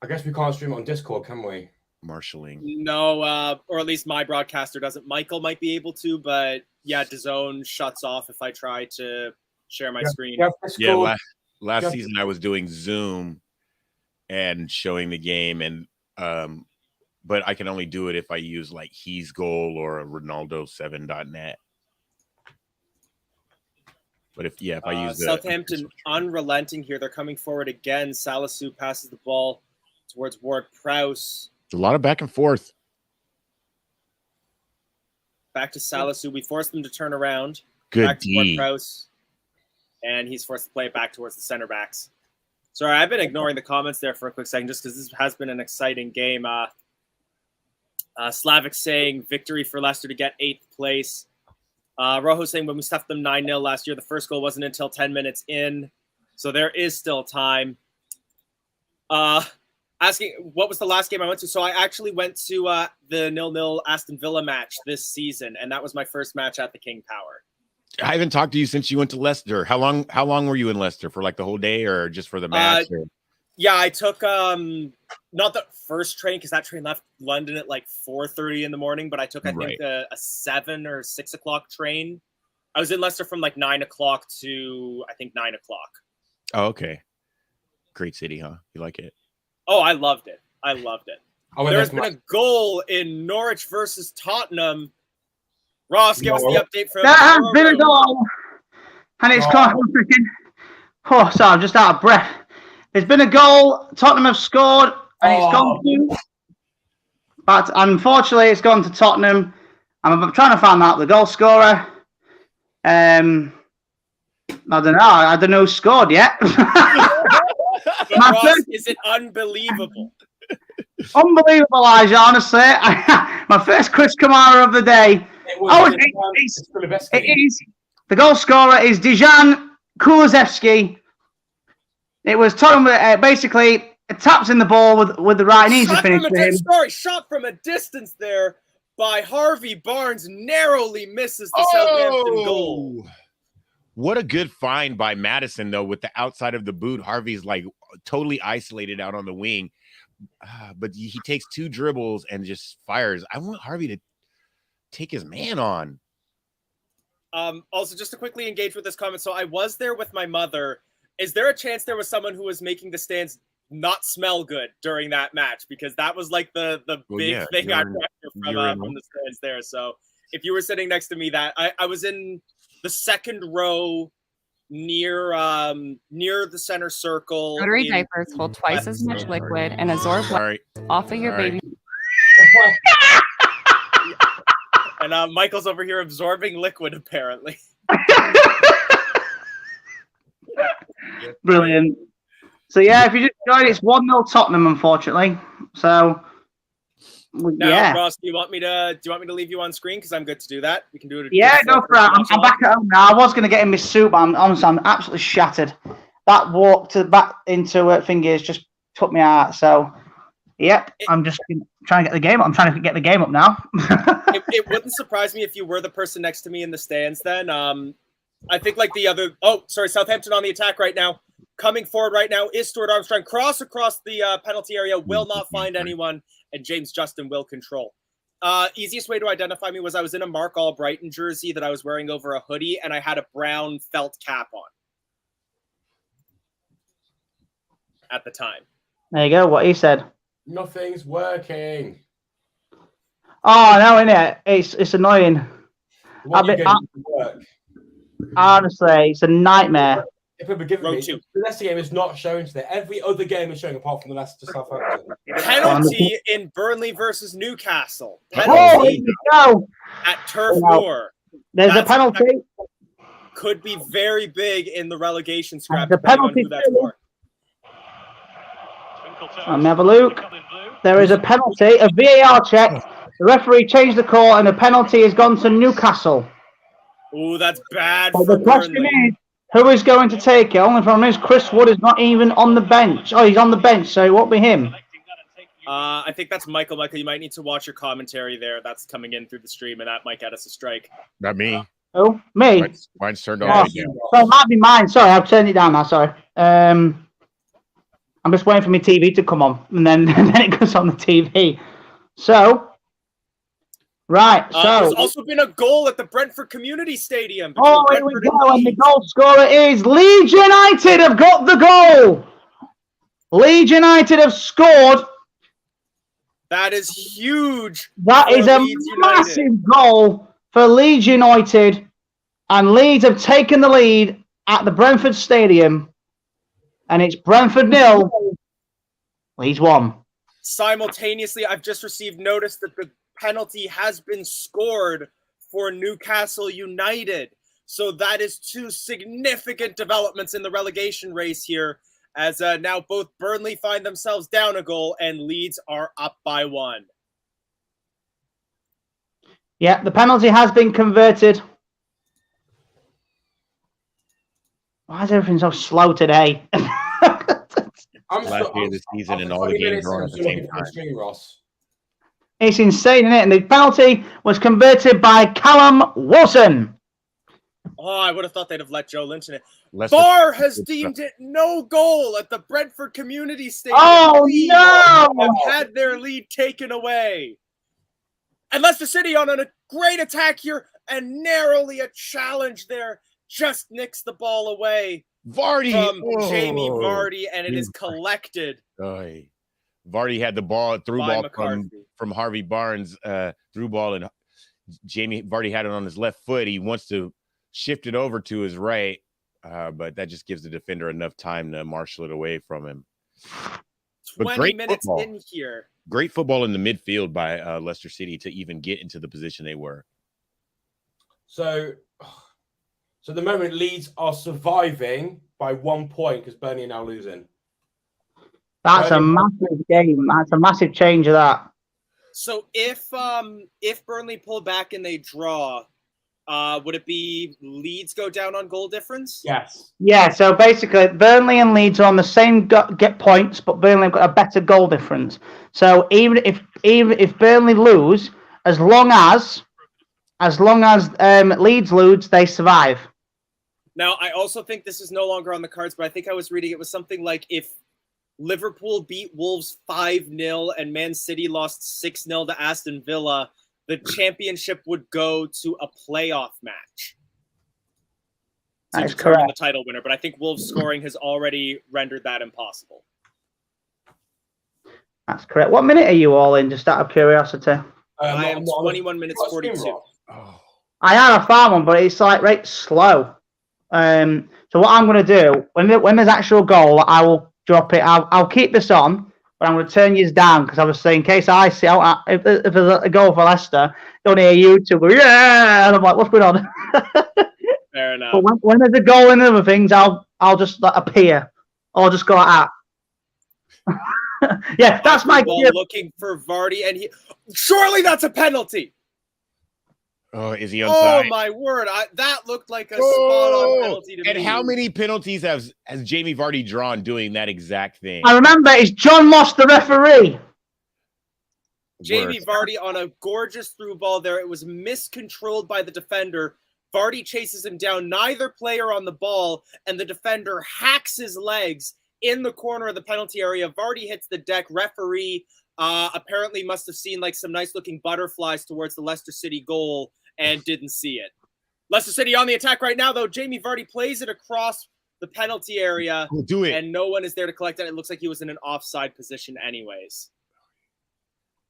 I guess we can't stream it on Discord, can we? Marshalling. No, or at least my broadcaster doesn't. Michael might be able to, but yeah, DAZN shuts off if I try to share my screen. Yeah, last season I was doing Zoom and showing the game, and but I can only do it if I use like He's Goal or a Ronaldo7.net. But if I use Southampton unrelenting here, they're coming forward again. Salisu passes the ball towards Ward-Prowse. A lot of back and forth. Back to Salisu. We forced them to turn around. Good back to Ward-Prowse. And he's forced to play it back towards the center backs. Sorry, I've been ignoring the comments there for a quick second just because this has been an exciting game. Slavic saying victory for Leicester to get 8th place. Rojo saying when we stuffed them 9-0 last year, the first goal wasn't until 10 minutes in. So there is still time. Asking what was the last game I went to. So I actually went to the 0-0 Aston Villa match this season, and that was my first match at the King Power. I haven't talked to you since you went to Leicester. How long were you in Leicester? For like the whole day or just for the match? Yeah, I took not the first train because that train left London at like 4:30 in the morning, but I took I think a 7 or 6 o'clock train. I was in Leicester from like 9 o'clock to I think 9 o'clock. Oh, okay. Great city, huh? You like it? Oh, I loved it. There's been a goal in Norwich versus Tottenham. Ross, give us the update from that has been a goal, and it's gone. Oh, sorry, I'm just out of breath. There's been a goal. Tottenham have scored, and it's gone to. But unfortunately, it's gone to Tottenham. I'm trying to find out the goal scorer. I don't know. I don't know who scored yet. Ross, is it unbelievable? Unbelievable, Elijah, honestly. My first Chris Kamara of the day. It is. The goal scorer is Dejan Kulusevski. It was Tottenham basically taps in the ball with the right, and easy finish for him. Shot from a distance there by Harvey Barnes, narrowly misses the Southampton goal. What a good find by Madison, though, with the outside of the boot. Harvey's like totally isolated out on the wing. But he takes 2 dribbles and just fires. I want Harvey to take his man on. Also, just to quickly engage with this comment. So I was there with my mother. Is there a chance there was someone who was making the stands not smell good during that match? Because that was like the big thing I remember from the stands there. So if you were sitting next to me, that I was in the second row near the center circle. Rotary diapers hold twice as much liquid and absorb off of your baby. And Michael's over here absorbing liquid, apparently. Brilliant. So, yeah, if you just joined, it's 1-0 Tottenham, unfortunately. So, Now, Yeah. Ross, do you want me to leave you on screen? Because I'm good to do that. We can do it. Yeah, go for it. I'm back at home now. I was going to get in my suit, but I'm absolutely shattered. That walk back into thingy just took me out. So, yep, I'm just trying to get the game up. I'm trying to get the game up now. it wouldn't surprise me if you were the person next to me in the stands then. I think like the other... Oh, sorry, Southampton on the attack right now. Coming forward right now is Stuart Armstrong. Cross across the penalty area. Will not find anyone. And James Justin will control. Easiest way to identify me was I was in a Mark Albrighton jersey that I was wearing over a hoodie, and I had a brown felt cap on at the time. There you go, what he said. Nothing's working. Oh, no, innit? It's annoying. Honestly, it's a nightmare. If it were given me, the Leicester game is not showing today. Every other game is showing apart from the Leicester Southampton. Penalty in Burnley versus Newcastle. Oh, there you go. At Turf Moor. There's a penalty. Could be very big in the relegation scrap. The penalty. Let me have a look. There is a penalty, a VAR check. The referee changed the call, and the penalty has gone to Newcastle. Oh, that's bad. But the question is, who is going to take it? Only problem is Chris Wood is not even on the bench. Oh, he's on the bench, so it won't be him. I think that's Michael. Michael, you might need to watch your commentary there. That's coming in through the stream, and that might get us a strike. Not me. Oh, me? Mine's turned off. So it might be mine. Sorry, I've turned it down now. Sorry. I'm just waiting for my TV to come on, and then it goes on the TV. So, right. So there's also been a goal at the Brentford Community Stadium. Oh, here we go, and the goal scorer is Leeds United. Have got the goal. Leeds United have scored. That is huge. That is a massive goal for Leeds United, and Leeds have taken the lead at the Brentford Stadium. And it's Brentford 0, Leeds 1. Simultaneously, I've just received notice that the penalty has been scored for Newcastle United. So that is two significant developments in the relegation race here, as now both Burnley find themselves down a goal and Leeds are up by 1. Yeah, the penalty has been converted. Why is everything so slow today? Last day of the season and all the games are on at the same time. It's insane, isn't it? And the penalty was converted by Callum Wilson. Oh, I would have thought they'd have let Joe Lynch in it. Leicester VAR has deemed it no goal at the Brentford Community Stadium. Oh, Leeds no! have had their lead taken away. And Leicester City on a great attack here, and narrowly a challenge there. Just nicks the ball away Vardy from Jamie Vardy, and it is collected. Vardy had the ball, through ball from Harvey Barnes, through ball, and Jamie Vardy had it on his left foot. He wants to shift it over to his right, but that just gives the defender enough time to marshal it away from him. 20 minutes in here. Great football in the midfield by Leicester City to even get into the position they were. So at the moment, Leeds are surviving by 1 point because Burnley are now losing. That's a massive game. That's a massive change of that. So if Burnley pull back and they draw, would it be Leeds go down on goal difference? Yes. Yeah, so basically Burnley and Leeds are on the same get points, but Burnley have got a better goal difference. So even if Burnley lose, as long as Leeds lose, they survive. Now, I also think this is no longer on the cards, but I think I was reading it was something like if Liverpool beat Wolves 5-0 and Man City lost 6-0 to Aston Villa, the championship would go to a playoff match. That's correct. The title winner, but I think Wolves scoring has already rendered that impossible. That's correct. What minute are you all in, just out of curiosity? I am 21 minutes 42. I had a farm one, but it's like right slow. So what I'm going to do, when there's actual goal, I will drop it. I'll keep this on, but I'm going to turn you down because obviously in case I see out if there's a goal for Leicester, don't hear you two go, yeah, and I'm like, what's going on? Fair enough. But when there's a goal and other things, I'll just like, appear or just go like that. Yeah, that's my ball looking for Vardy, and surely that's a penalty. Oh, is he onside? Oh my word! That looked like a spot-on penalty to me. And how many penalties has Jamie Vardy drawn doing that exact thing? I remember it's John Moss, the referee. Jamie Vardy on a gorgeous through ball there. It was miscontrolled by the defender. Vardy chases him down. Neither player on the ball, and the defender hacks his legs in the corner of the penalty area. Vardy hits the deck. Referee apparently must have seen like some nice-looking butterflies towards the Leicester City goal and didn't see it. Leicester City on the attack right now, though. Jamie Vardy plays it across the penalty area, and no one is there to collect it. It looks like he was in an offside position anyways.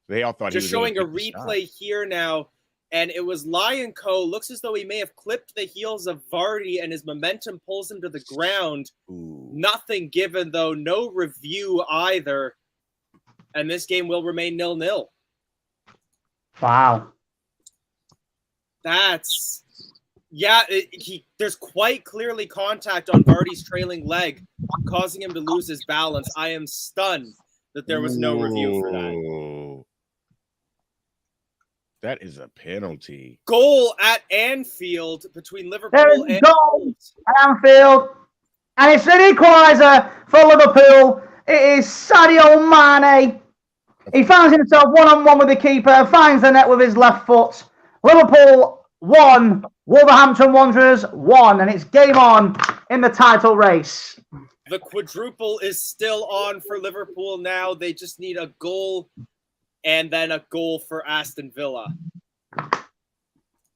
They all thought just showing a replay here now, and it was Lion Co. Looks as though he may have clipped the heels of Vardy, and his momentum pulls him to the ground. Ooh. Nothing given, though. No review either. And this game will remain 0-0. Wow. That's... Yeah, there's quite clearly contact on Vardy's trailing leg, causing him to lose his balance. I am stunned that there was no review for that. That is a penalty. Goal at Anfield between Liverpool and goal at Anfield. And it's an equaliser for Liverpool. It is Sadio Mane. He finds himself one-on-one with the keeper, finds the net with his left foot. Liverpool 1, Wolverhampton Wanderers 1, and it's game on in the title race. The quadruple is still on for Liverpool now. They just need a goal and then a goal for Aston Villa.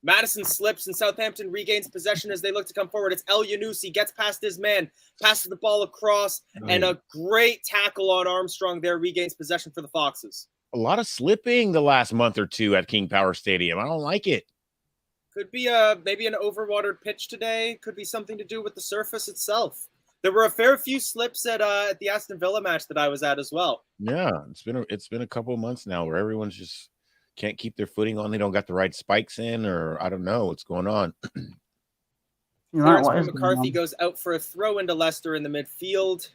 Maddison slips and Southampton regains possession as they look to come forward. It's El Yunusi, gets past his man, passes the ball across, and a great tackle on Armstrong there, regains possession for the Foxes. A lot of slipping the last month or two at King Power Stadium. I don't like it. Could be maybe an overwatered pitch today. Could be something to do with the surface itself. There were a fair few slips at the Aston Villa match that I was at as well. Yeah, it's been a couple of months now where everyone's just can't keep their footing on. They don't got the right spikes in, or I don't know what's going on. McCarthy goes out for a throw into Leicester in the midfield.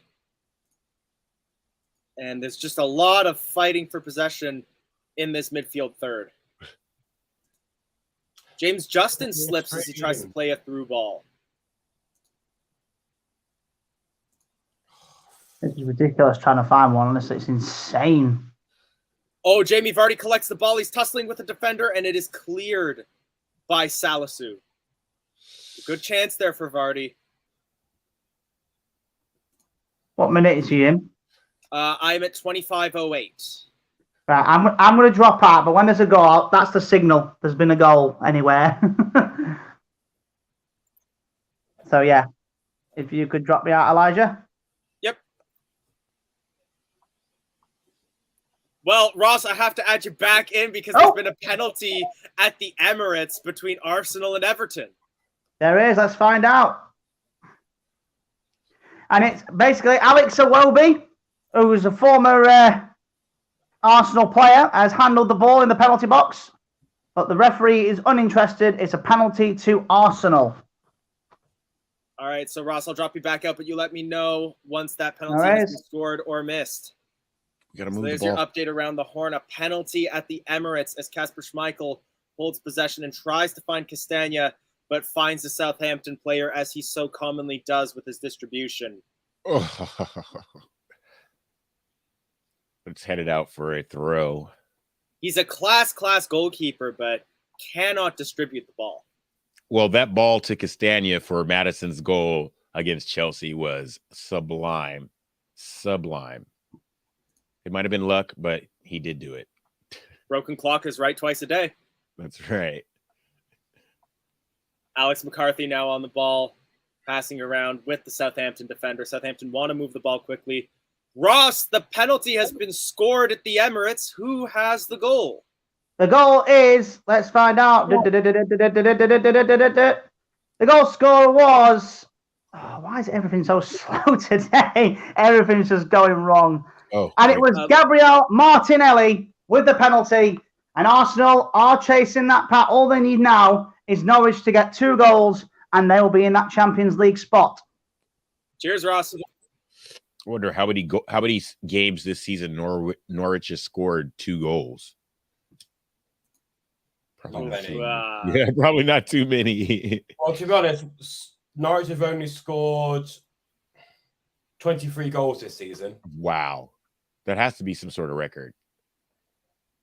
And there's just a lot of fighting for possession in this midfield third. James Justin slips as he tries to play a through ball. This is ridiculous trying to find one. Honestly, it's insane. Oh, Jamie Vardy collects the ball. He's tussling with the defender, and it is cleared by Salisu. Good chance there for Vardy. What minute is he in? I'm at 25:08. Right, I'm going to drop out, but when there's a goal, that's the signal. There's been a goal anywhere. So, yeah. If you could drop me out, Elijah. Yep. Well, Ross, I have to add you back in because there's been a penalty at the Emirates between Arsenal and Everton. There is. Let's find out. And it's basically Alex Iwobi, who's a former Arsenal player, has handled the ball in the penalty box. But the referee is uninterested. It's a penalty to Arsenal. All right, so Ross, I'll drop you back out, but you let me know once that penalty has been scored or missed. You got to move there's the ball. Your update around the horn. A penalty at the Emirates as Kasper Schmeichel holds possession and tries to find Castagna, but finds the Southampton player as he so commonly does with his distribution. It's headed out for a throw. He's a class goalkeeper, but cannot distribute the ball. Well, that ball to Castagna for Maddison's goal against Chelsea was sublime. Sublime. It might have been luck, but he did do it. Broken clock is right twice a day. That's right. Alex McCarthy now on the ball, passing around with the Southampton defender. Southampton want to move the ball quickly. Ross, the penalty has been scored at the Emirates. Who has the goal? The goal is, let's find out. The goal scorer was, why is everything so slow today? Everything's just going wrong. And it was Gabriel Martinelli with the penalty. And Arsenal are chasing that path. All they need now is Norwich to get 2 goals, and they'll be in that Champions League spot. Cheers, Ross. I wonder how many games this season Norwich has scored 2 goals. Not many. Yeah, probably not too many. Well, to be honest, Norwich have only scored 23 goals this season. Wow. That has to be some sort of record.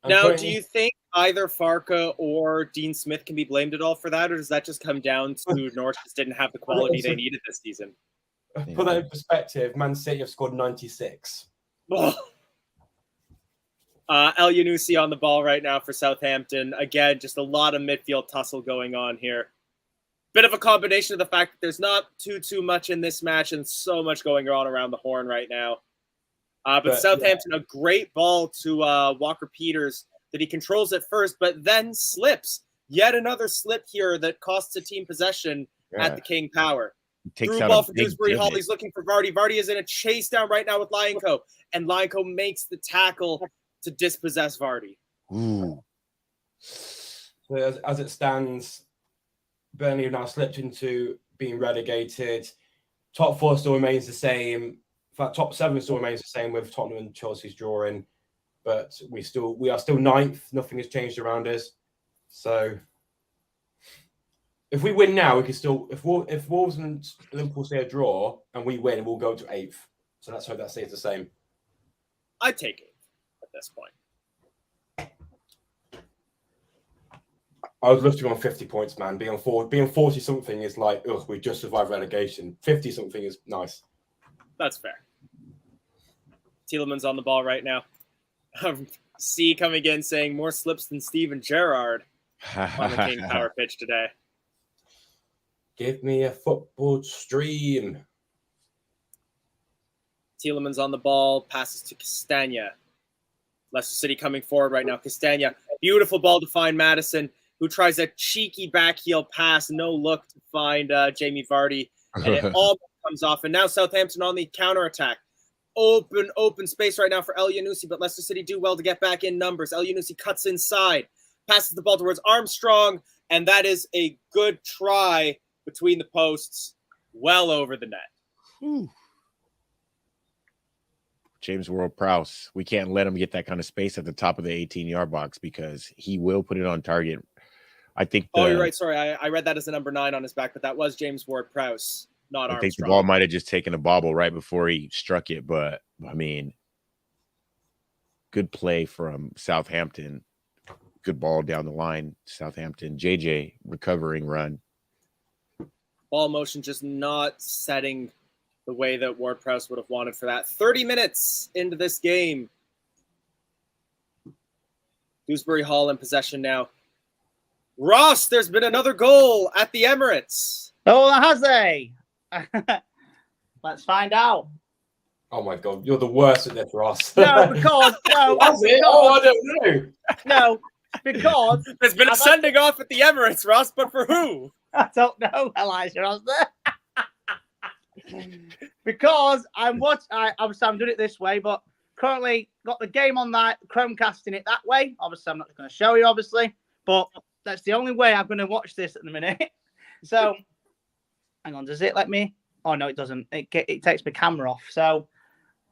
Now, do you think either Farke or Dean Smith can be blamed at all for that, or does that just come down to Norwich just didn't have the quality they needed this season? Put that in perspective, Man City have scored 96. El Yunusi on the ball right now for Southampton. Again, just a lot of midfield tussle going on here. Bit of a combination of the fact that there's not too much in this match and so much going on around the horn right now. But Southampton, a great ball to Walker Peters that he controls at first, but then slips. Yet another slip here that costs a team possession at the King Power. Through ball for Dewsbury Hall. He's looking for Vardy. Vardy is in a chase down right now with Lionco. And Lionco makes the tackle to dispossess Vardy. Ooh. So as it stands, Burnley have now slipped into being relegated. Top 4 still remains the same. In fact, top 7 still remains the same with Tottenham and Chelsea's drawing. But we are still 9th. Nothing has changed around us. So if we win now, we can still. If Wolves and Liverpool say a draw and we win, we'll go to 8th. So let's hope that stays the same. I'd take it at this point. I would love to be on 50 points, man. Being 40 something is like, ugh, we just survived relegation. 50 something is nice. That's fair. Tielemans on the ball right now. C coming in saying more slips than Steven Gerrard on the King Power pitch today. Give me a football stream. Tielemans on the ball, passes to Castagna. Leicester City coming forward right now. Castagna, beautiful ball to find Maddison, who tries a cheeky backheel pass, no look to find Jamie Vardy, and it almost comes off. And now Southampton on the counterattack. Open space right now for El Yunusi, but Leicester City do well to get back in numbers. El Yunusi cuts inside, passes the ball towards Armstrong, and that is a good try between the posts, well over the net. Whew. James Ward-Prowse, we can't let him get that kind of space at the top of the 18-yard box because he will put it on target. I think. You're right. Sorry, I read that as a number 9 on his back, but that was James Ward-Prowse, not Armstrong. I think the ball might have just taken a bobble right before he struck it, but I mean, good play from Southampton. Good ball down the line. Southampton. JJ recovering run. Ball motion just not setting the way that Ward-Prowse would have wanted for that. 30 minutes into this game. Dewsbury Hall in possession now. Ross, there's been another goal at the Emirates. Oh, has they? Let's find out. Oh my God, you're the worst at this, Ross. No, because no. I don't know. No, because there's been a sending off at the Emirates, Ross, but for who? I don't know, Elijah. Because I'm doing it this way, but currently got the game on that Chromecasting it that way. Obviously, I'm not going to show you, obviously, but that's the only way I'm going to watch this at the minute. So, hang on, does it let me? Oh no, it doesn't. It takes my camera off. So,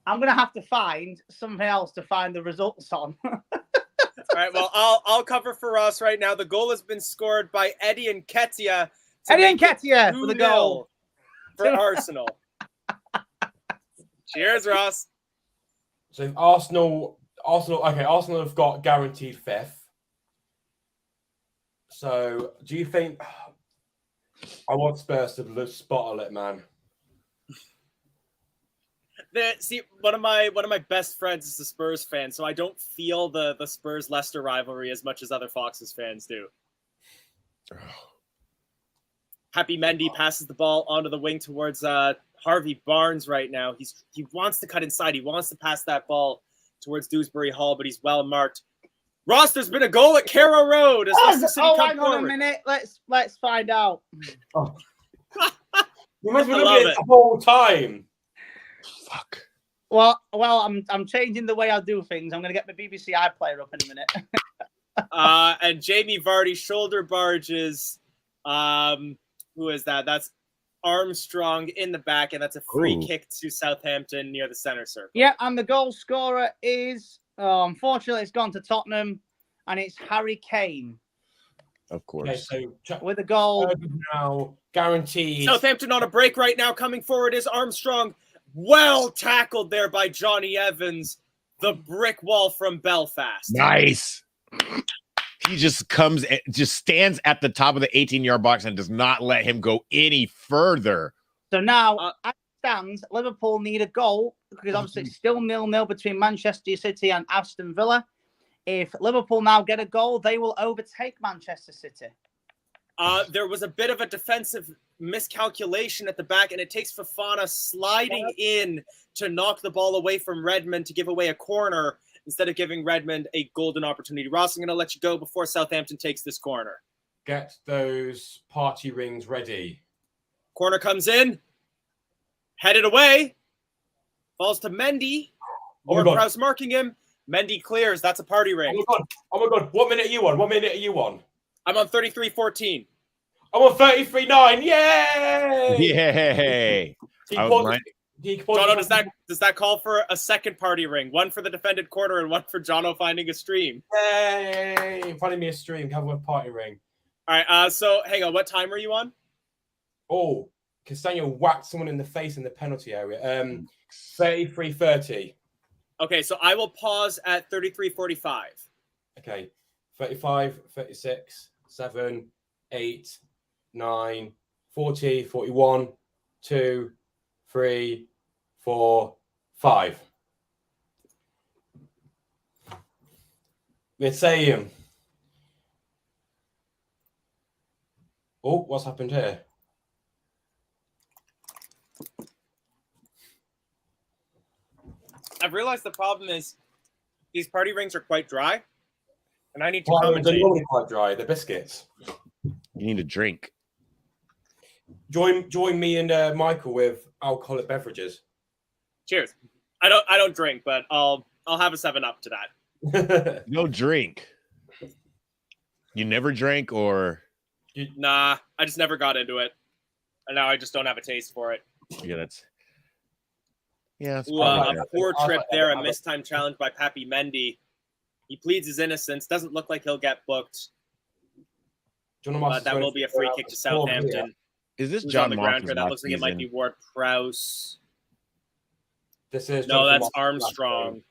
I'm going to have to find something else to find the results on. All right, well, I'll cover for us right now. The goal has been scored by Eddie Nketiah. Eddie Nketiah for the goal for Arsenal. Cheers, Ross. So Arsenal have got guaranteed 5th. So do you think I want Spurs to spot it, man? See, one of my best friends is a Spurs fan, so I don't feel the Spurs Leicester rivalry as much as other Foxes fans do. Happy Mendy passes the ball onto the wing towards Harvey Barnes right now. He wants to cut inside. He wants to pass that ball towards Dewsbury Hall, but he's well marked. Ross, there's been a goal at Carrow Road. Hang on a minute. Let's find out. Oh. You must be looking at the whole time. Fuck. Well, I'm changing the way I do things. I'm going to get my BBC iPlayer up in a minute. And Jamie Vardy shoulder barges. Who is that? That's Armstrong in the back, and that's a free Ooh. kick to Southampton near the center circle. Yeah, and the goal scorer is, unfortunately, it's gone to Tottenham, and it's Harry Kane Of course. Okay, so with a goal. now guaranteed. Southampton on a break right now. Coming forward is Armstrong. Well tackled there by Johnny Evans. The brick wall from Belfast. Nice. He just stands at the top of the 18-yard box and does not let him go any further. So now, as it stands, Liverpool need a goal because obviously it's still 0-0 between Manchester City and Aston Villa. If Liverpool now get a goal, they will overtake Manchester City. There was a bit of a defensive miscalculation at the back, and it takes Fofana sliding in to knock the ball away from Redmond to give away a corner instead of giving Redmond a golden opportunity. Ross, I'm going to let you go before Southampton takes this corner. Get those party rings ready. Corner comes in, headed away, falls to Mendy. Oh my Or God. Prowse marking him. Mendy clears. That's a party ring. Oh my God. What minute are you on? I'm on 33-14. I'm on 33-9. Yay! Yay! Jono, does that call for a second party ring? One for the defended corner and one for Jono finding a stream. Yay! Finding me a stream. Have a party ring. All right. So hang on. What time are you on? Oh, Castagno whacked someone in the face in the penalty area. 33-30. Okay. So I will pause at 33-45. Okay. 35, 36, 7, 8, 9, 40, 41, 2, 3, 4, 5. Let's say him. Oh, what's happened here? I've realized the problem is these party rings are quite dry, and I need to They're commentate. normally quite dry. They're biscuits. You need a drink. Join me and Michael with alcoholic beverages. Cheers. I don't drink, but I'll have a 7-Up to that. No drink. You never drank, or Nah, I just never got into it, and now I just don't have a taste for it. that's Ooh, a poor trip there, a missed time challenge by Papi Mendy. He pleads his innocence. Doesn't look like he'll get booked, but that will be a free kick to Southampton. Is this Who's John on the ground here? Moss's That looks like it might be Ward-Prowse. This is No, Jonathan that's Moss's Armstrong.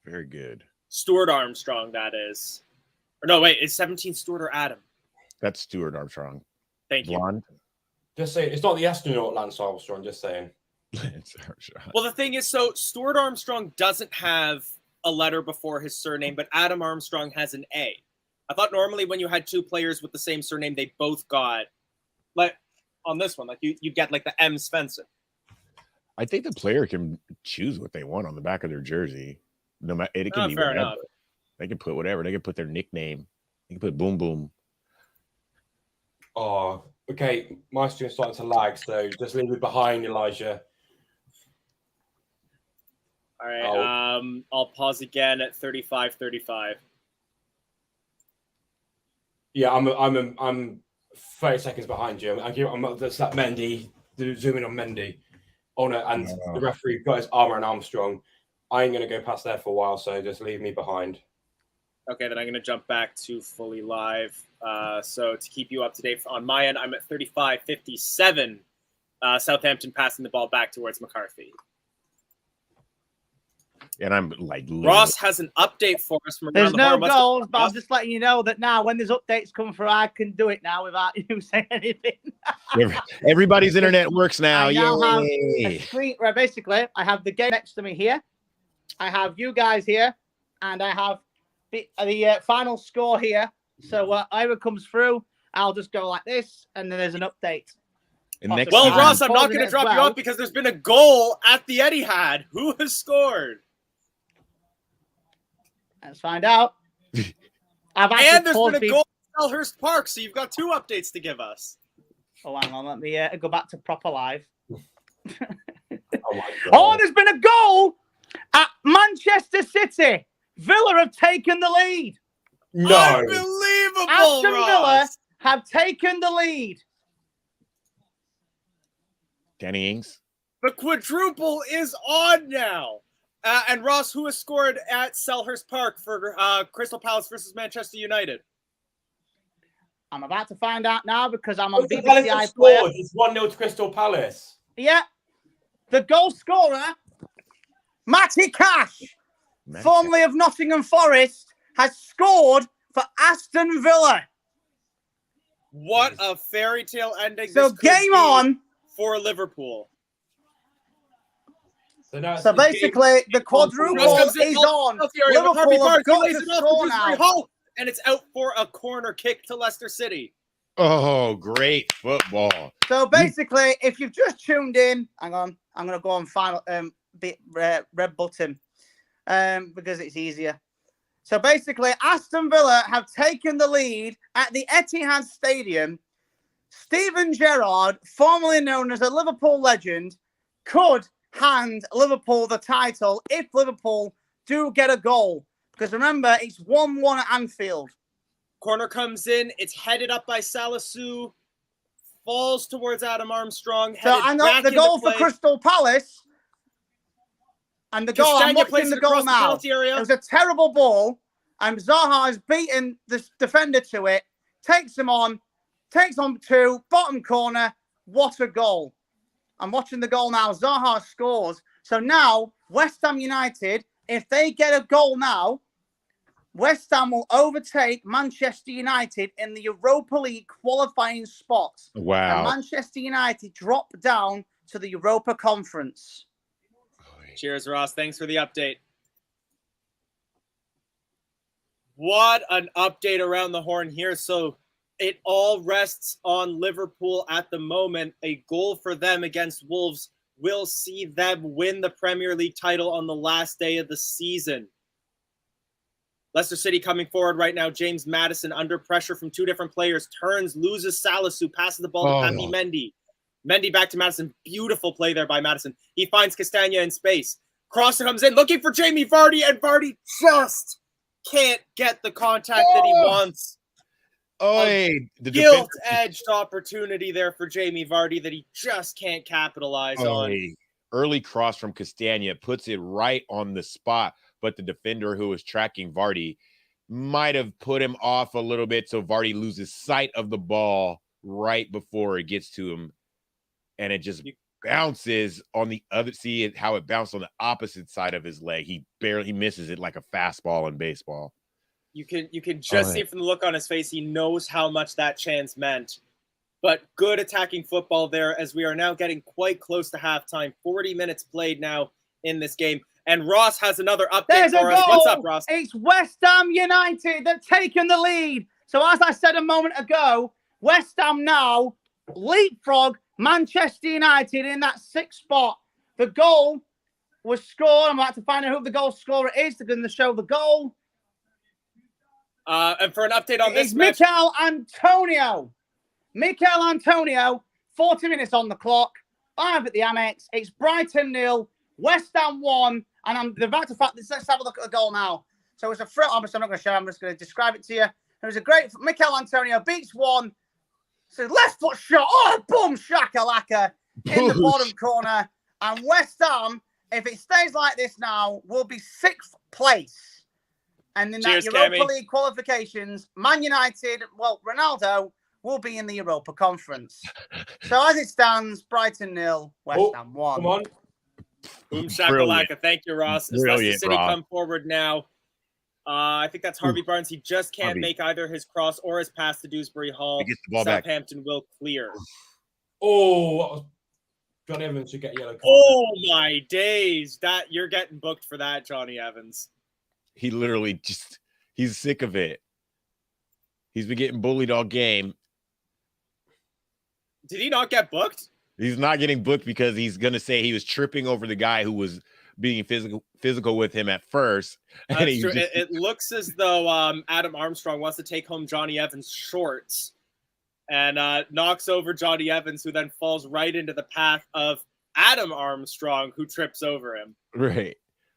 Very good. Stuart Armstrong, that is. Or no, wait, is 17 Stuart or Adam? That's Stuart Armstrong. Thank you. Blonde. Just saying, it's not the astronaut Lance Armstrong. Just saying. It's Armstrong. Well, the thing is, so Stuart Armstrong doesn't have a letter before his surname, but Adam Armstrong has an A. I thought normally when you had two players with the same surname, they both got, like, on this one, like you get like the M. Svensson. I think the player can choose what they want on the back of their jersey. No matter, it can be Fair whatever. enough. They can put whatever. They can put their nickname. They can put boom boom. Oh, okay. My stream's starting to lag, so just leave it behind, Elijah. All right, I'll pause again at 35-35. Yeah, I'm 30 seconds behind you. I'm that's that Mendy. Zoom in on Mendy. Oh no, and the referee got his armor and Armstrong. I ain't gonna go past there for a while, so just leave me behind. Okay, then I'm going to jump back to fully live. So to keep you up to date on my end, I'm at 35-57. Southampton passing the ball back towards McCarthy. And I'm like, Ross has an update for us from around There's the no horn. What's goals, but I'm just letting you know that now when there's updates come through, I can do it now without you saying anything. everybody's internet works now. I now have a Yay! screen where basically I have the game next to me here. I have you guys here, and I have the final score here. So whoever comes through, I'll just go like this, and then there's an update. And next Well, time- Ross, I'm not pausing going it to as drop you well. off because there's been a goal at the Etihad. Who has scored? Let's find out. I've actually And there's paused been a the- goal at Selhurst Park, so you've got two updates to give us. Oh, hang on. Let me go back to proper live. Oh my god! Oh, there's been a goal at Manchester City. Villa have taken the lead. No, Unbelievable, Aston Villa Ross. have taken the lead. Danny Ings. The quadruple is on now. And Ross, who has scored at Selhurst Park for Crystal Palace versus Manchester United? I'm about to find out now because I'm on Crystal Palace BBC have iPlayer. scored. It's 1-0 to Crystal Palace. Yeah. The goal scorer, Matty Cash, formerly of Nottingham Forest, has scored for Aston Villa. What a fairy tale ending. So this could game be on. for Liverpool. So basically, the quadruple is on. Liverpool have got to score now. And it's out for a corner kick to Leicester City. Oh, great football. So basically, if you've just tuned in, hang on, I'm going to go on final red button because it's easier. So basically, Aston Villa have taken the lead at the Etihad Stadium. Steven Gerrard, formerly known as a Liverpool legend, could hand Liverpool the title if Liverpool do get a goal. Because remember, it's 1-1 at Anfield. Corner comes in. It's headed up by Salisu. Falls towards Adam Armstrong. So I know the goal for Crystal Palace. And the goal, I'm watching the goal now. It was a terrible ball. And Zaha has beaten the defender to it. Takes him on. Takes on two. Bottom corner. What a goal. I'm watching the goal now. Zaha scores. So now, West Ham United, if they get a goal now, West Ham will overtake Manchester United in the Europa League qualifying spots. Wow. And Manchester United drop down to the Europa Conference. Cheers, Ross. Thanks for the update. What an update around the horn here. So it all rests on Liverpool at the moment. A goal for them against Wolves will see them win the Premier League title on the last day of the season. Leicester City coming forward right now. James Maddison under pressure from two different players. Turns, loses Salisu, passes the ball to Pambi Mendy. Mendy back to Maddison. Beautiful play there by Maddison. He finds Castagna in space. Cross comes in, looking for Jamie Vardy, and Vardy just can't get the contact that he wants. The Guilt-edged opportunity there for Jamie Vardy that he just can't capitalize on. Early cross from Castagna puts it right on the spot, but the defender who was tracking Vardy might have put him off a little bit, so Vardy loses sight of the ball right before it gets to him, and it just bounces on the other. See it how it bounced on the opposite side of his leg. He barely misses it like a fastball in baseball. You can just see from the look on his face, he knows how much that chance meant. But good attacking football there as we are now getting quite close to halftime. 40 minutes played now in this game. And Ross has another update for us. What's up, Ross? It's West Ham United that taken the lead. So as I said a moment ago, West Ham now leapfrog Manchester United in that sixth spot. The goal was scored. I'm about to find out who the goal scorer is. They're going to show the goal. And for an update on this match, Mikel Antonio. Mikel Antonio, 40 minutes on the clock. 5 at the Amex. It's Brighton 0, West Ham 1. And I'm about to let's have a look at the goal now. So it's a front. Obviously, I'm not going to show. I'm just going to describe it to you. It was a great Mikel Antonio beats one. So left foot shot. Oh, boom, shakalaka in the bottom corner. And West Ham, if it stays like this now, will be 6th place. And in that Europa League qualifications, Man United, well, Ronaldo will be in the Europa Conference. So as it stands, Brighton 0, West Ham 1. Come on. Boom shakalaka. Thank you, Ross. As Leicester City come forward now. I think that's Harvey Barnes. He just can't make either his cross or his pass to Dewsbury Hall. Southampton will clear. Oh, Johnny Evans should get a yellow card. Oh my days. That you're getting booked for that, Johnny Evans. He literally he's sick of it. He's been getting bullied all game. Did he not get booked? He's not getting booked because he's going to say he was tripping over the guy who was being physical with him at first. And true. It looks as though Adam Armstrong wants to take home Johnny Evans' shorts and knocks over Johnny Evans, who then falls right into the path of Adam Armstrong, who trips over him. Right.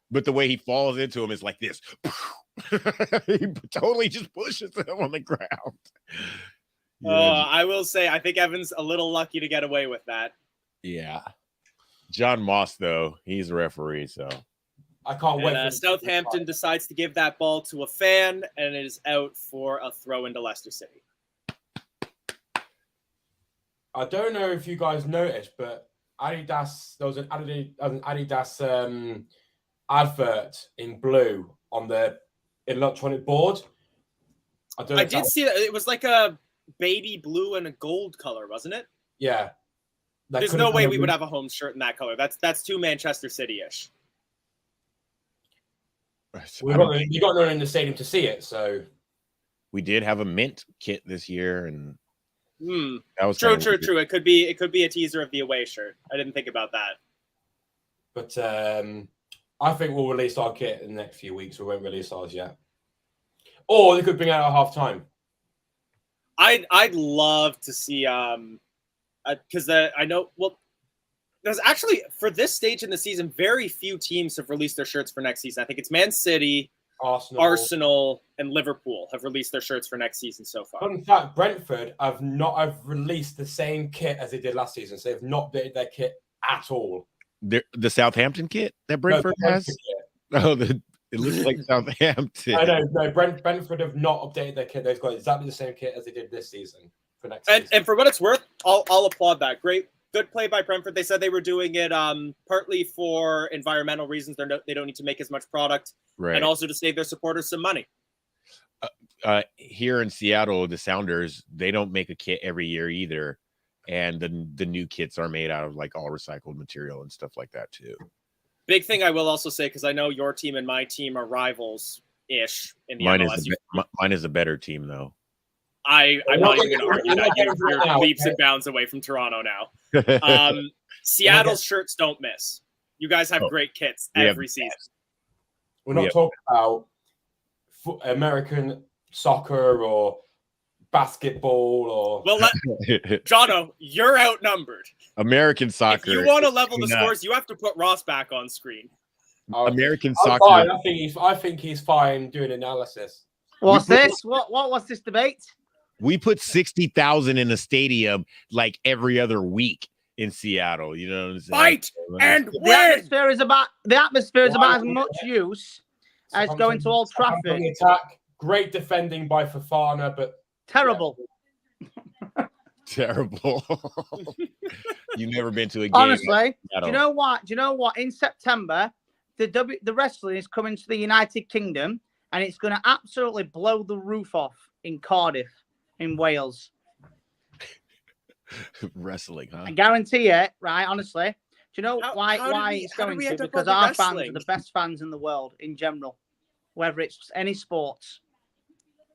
But the way he falls into him is like this. He totally just pushes him on the ground. Yeah. I will say, I think Evans a little lucky to get away with that. Yeah. John Moss, though, he's a referee, so I can't wait. And, Southampton decides to give that ball to a fan, and it is out for a throw into Leicester City. I don't know if you guys noticed, but Adidas, there was an Adidas advert in blue on the electronic board. I did see that. It was like a baby blue and a gold color, wasn't it? Yeah. There's no way we would have a home shirt in that color. That's too Manchester City-ish. You got no one in the stadium to see it, so we did have a mint kit this year, and that was true. It could be a teaser of the away shirt. I didn't think about that. But I think we'll release our kit in the next few weeks. We won't release ours yet, or they could bring out at half time. I'd love to see because I know there's actually, for this stage in the season, very few teams have released their shirts for next season. I think it's Man City, Arsenal, and Liverpool have released their shirts for next season so far. But in fact, Brentford have released the same kit as they did last season, so they've not updated their kit at all. The Southampton kit that Brentford has? Oh, it looks like Southampton. I know. No, Brentford have not updated their kit. They've got exactly the same kit as they did this season for next season. And for what it's worth, I'll applaud that. Good play by Brentford. They said they were doing it partly for environmental reasons. They don't need to make as much product, right, and also to save their supporters some money. Here in Seattle, the Sounders, they don't make a kit every year either, and the new kits are made out of like all recycled material and stuff like that too. Big thing I will also say, because I know your team and my team are rivals-ish in the MLS. Mine is a better team, though. I'm not even going to argue that. You're leaps and bounds away from Toronto now. Seattle's shirts don't miss. You guys have great kits every season. We're not talking about American soccer or basketball or... Well, Jono, you're outnumbered. American soccer. If you want to level the scores, you have to put Ross back on screen. American soccer. Fine. I think he's fine doing analysis. What's this? What was this debate? We put 60,000 in a stadium like every other week in Seattle. You know what I'm saying? Fight and win. The atmosphere is about as much use as going to Old Trafford. Attack. Great defending by Fofana, but terrible. Yeah. Terrible. You've never been to a game. Honestly, do you know what? In September, the wrestling is coming to the United Kingdom, and it's going to absolutely blow the roof off in Cardiff, in Wales. Wrestling, huh? I guarantee it, right? Honestly. Do you know why it's going to? Because our fans are the best fans in the world in general, whether it's any sports.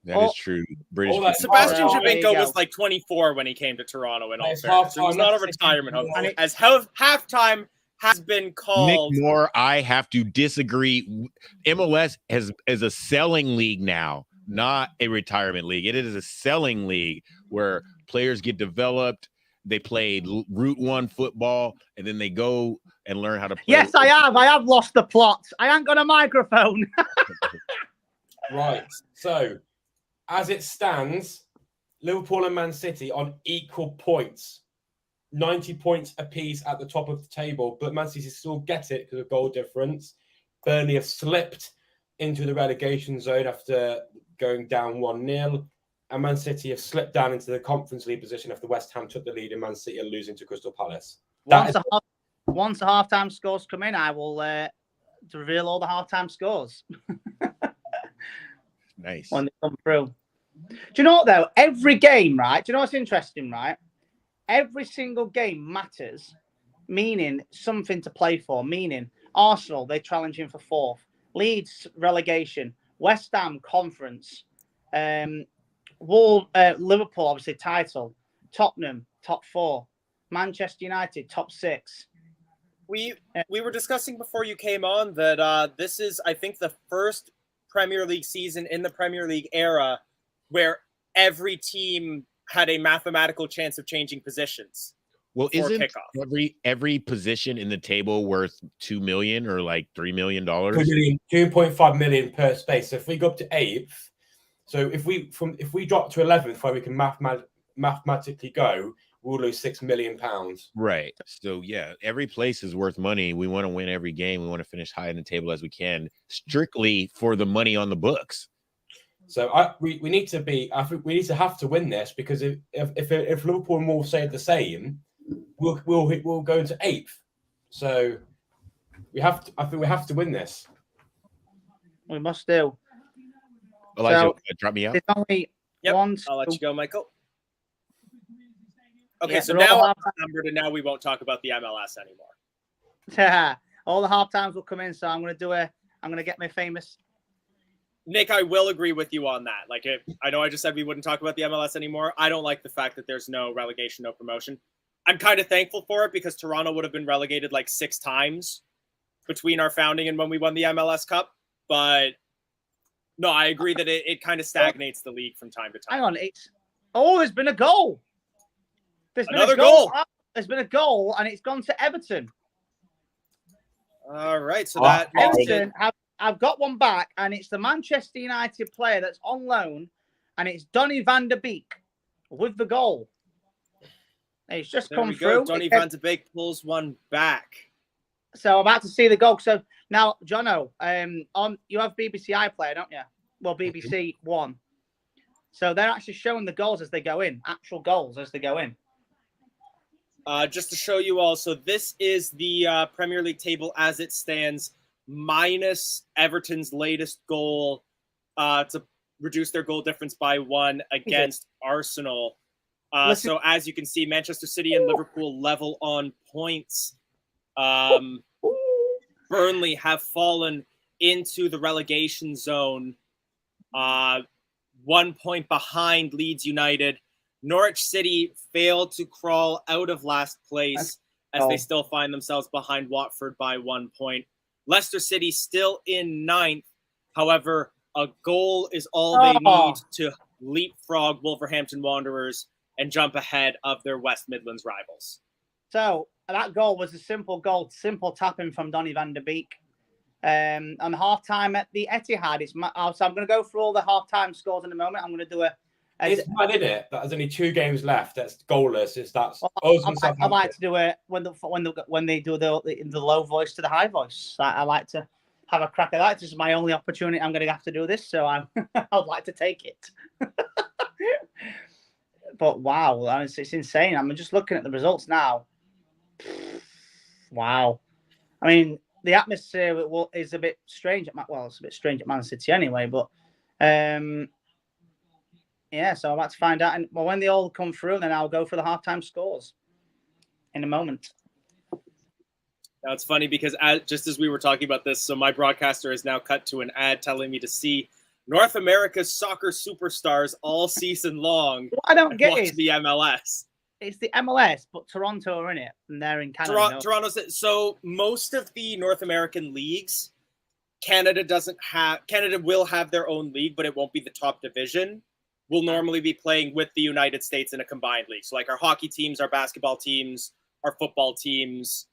That is true. British Sebastian Giovinco was like 24 when he came to Toronto. In all fairness, it was not a retirement home. As halftime has been called. Nick Moore, I have to disagree. MLS is a selling league now, not a retirement league. It is a selling league where players get developed. They play Route 1 football, and then they go and learn how to play. Yes, I have lost the plot. I ain't got a microphone. Right. So, as it stands, Liverpool and Man City on equal points. 90 points apiece at the top of the table, but Man City still get it because of goal difference. Burnley have slipped into the relegation zone after going down 1-0. And Man City have slipped down into the Conference League position after West Ham took the lead and Man City are losing to Crystal Palace. Once the halftime scores come in, I will reveal all the halftime scores. Nice. When they come through. Do you know what, though? Every game, right? Do you know what's interesting, right? Every single game matters, meaning something to play for, meaning Arsenal, they're challenging for fourth. Leeds, relegation. West Ham, conference. Liverpool, obviously, title. Tottenham, top 4. Manchester United, top 6. We were discussing before you came on that this is, I think, the first Premier League season in the Premier League era where every team had a mathematical chance of changing positions. Well, isn't Kickoff. every position in the table worth $2 million or like $3 million? 2.5 million per space. So if we go up to 8th, so if we drop to 11th, where we can mathematically go, we'll lose £6 million. Right. So yeah, every place is worth money. We want to win every game. We want to finish high in the table as we can, strictly for the money on the books. So we need to be. I think we need to have to win this, because if Liverpool and Wolves say the same, we'll go into 8th. So we have to. I think we have to win this. We must do. Elijah, drop me out. There's only Yep, one. I'll let you go, Michael. Okay, Yeah, so they're now all I'm numbered, and now we won't talk about the MLS anymore. All the half times will come in, so I'm gonna get my famous. Nick, I will agree with you on that. Like, I know I just said we wouldn't talk about the MLS anymore. I don't like the fact that there's no relegation, no promotion. I'm kind of thankful for it, because Toronto would have been relegated like 6 times between our founding and when we won the MLS Cup. But no, I agree that it kind of stagnates the league from time to time. Hang on, there's been a goal. There's been Another a goal. goal. There's been a goal, and it's gone to Everton. All right, so that Everton I've got one back, and it's the Manchester United player that's on loan, and it's Donny van de Beek with the goal. It's just there come we through. go. Donny van de Beek pulls one back. So I'm about to see the goal. So now, Jono, you have BBC iPlayer, don't you? Well, BBC One. So they're actually showing the goals as they go in, actual goals as they go in. Just to show you all, so this is the Premier League table as it stands, minus Everton's latest goal to reduce their goal difference by 1 against Arsenal. So as you can see, Manchester City and Liverpool level on points. Burnley have fallen into the relegation zone, 1 point behind Leeds United. Norwich City failed to crawl out of last place as they still find themselves behind Watford by 1 point. Leicester City still in 9th. However, a goal is all they need to leapfrog Wolverhampton Wanderers and jump ahead of their West Midlands rivals. So that goal was a simple goal, simple tapping from Donny van de Beek. On half-time at the Etihad. So I'm going to go through all the half-time scores in a moment. I'm going to do It's mad, isn't it? That there's only 2 games left. That's goalless. I like to do it when they do the low voice to the high voice. I like to have a crack at that. This is my only opportunity. I'm going to have to do this, so I'd like to take it. But wow, it's insane. I'm just looking at the results now. Wow. I mean, the atmosphere is a bit strange it's a bit strange at Man City anyway, but yeah, so I'm about to find out. And when they all come through, then I'll go for the halftime scores in a moment. Now, it's funny because just as we were talking about this, so my broadcaster has now cut to an ad telling me to see North America's soccer superstars all season long. What I don't get is the MLS. It's the MLS, but Toronto are in it, and they're in Canada. Toronto's so most of the North American leagues, Canada will have their own league, but it won't be the top division. We'll normally be playing with the United States in a combined league. So like our hockey teams, our basketball teams, our football teams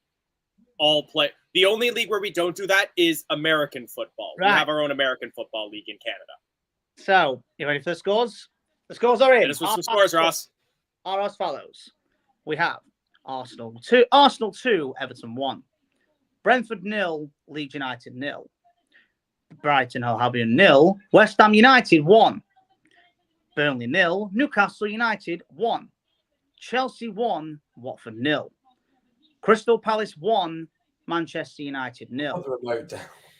all play. The only league where we don't do that is American football. Right. We have our own American football league in Canada. So, you ready for the scores? The scores are in. Hit us with some scores, Ross. Are as follows. We have Arsenal 2, Everton 1. Brentford 0, Leeds United 0. Brighton Hove Albion 0. West Ham United 1. Burnley 0. Newcastle United 1. Chelsea 1. Watford 0. Crystal Palace 1. Manchester United 0.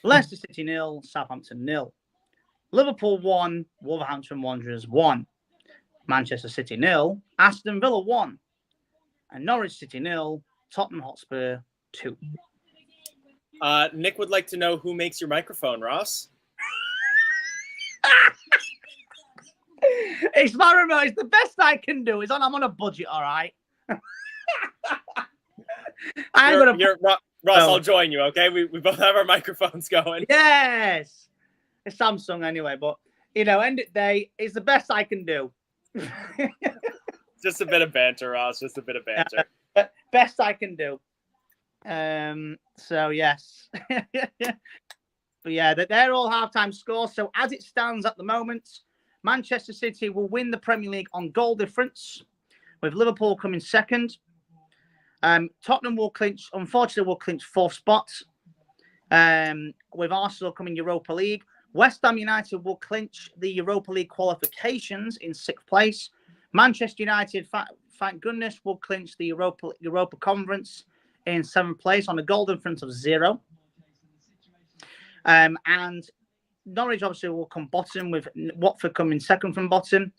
Leicester City 0. Southampton 0. Liverpool 1. Wolverhampton Wanderers 1. Manchester City 0. Aston Villa 1. And Norwich City 0. Tottenham Hotspur 2. Nick would like to know who makes your microphone, Ross. It's my remote. It's the best I can do. I'm on a budget, all right. Ross, I'll join you, okay? We both have our microphones going. Yes. It's Samsung anyway, but, end of the day, it's the best I can do. Just a bit of banter, Ross. Just a bit of banter. Best I can do. So, yes. But, yeah, they're all halftime scores. So, as it stands at the moment, Manchester City will win the Premier League on goal difference, with Liverpool coming second. Tottenham will clinch, unfortunately, will clinch 4th spot, with Arsenal coming Europa League. West Ham United will clinch the Europa League qualifications in 6th place. Manchester United, thank goodness, will clinch the Europa Conference in 7th place on a goal difference of 0. And Norwich obviously will come bottom, with Watford coming second from bottom.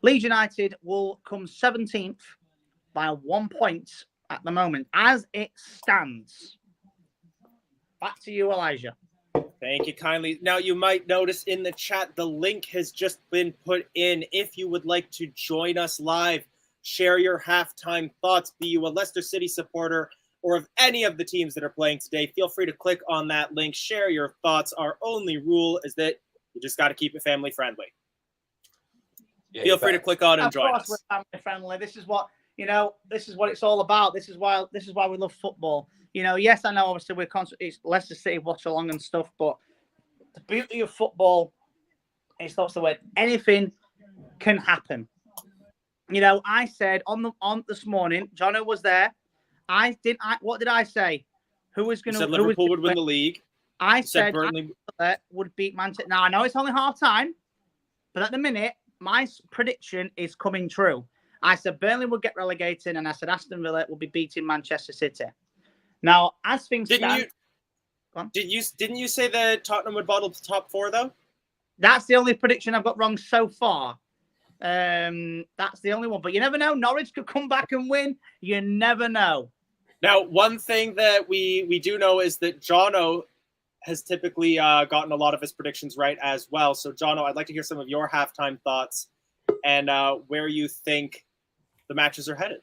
Leeds United will come 17th by 1 point at the moment, as it stands. Back to you, Elijah. Thank you kindly. Now, you might notice in the chat, the link has just been put in. If you would like to join us live, share your halftime thoughts, be you a Leicester City supporter or of any of the teams that are playing today, feel free to click on that link, share your thoughts. Our only rule is that you just got to keep it family friendly. Yeah, feel free to click on and join us. We're family friendly. This is what, this is what it's all about. This is why we love football. Yes, I know obviously it's Leicester City Watchalong and stuff, but the beauty of football is that's the way anything can happen. I said on this morning, Jono was there. What did I say? Who was going to? Liverpool would win the league. I said Burnley would beat Manchester. Now I know it's only half time, but at the minute my prediction is coming true. I said Burnley would get relegated, and I said Aston Villa will be beating Manchester City. Now, as things stand, didn't you say that Tottenham would bottle the top 4 though? That's the only prediction I've got wrong so far. That's the only one, but you never know. Norwich could come back and win. You never know. Now, one thing that we do know is that Jono has typically gotten a lot of his predictions right as well. So, Jono, I'd like to hear some of your halftime thoughts and where you think the matches are headed.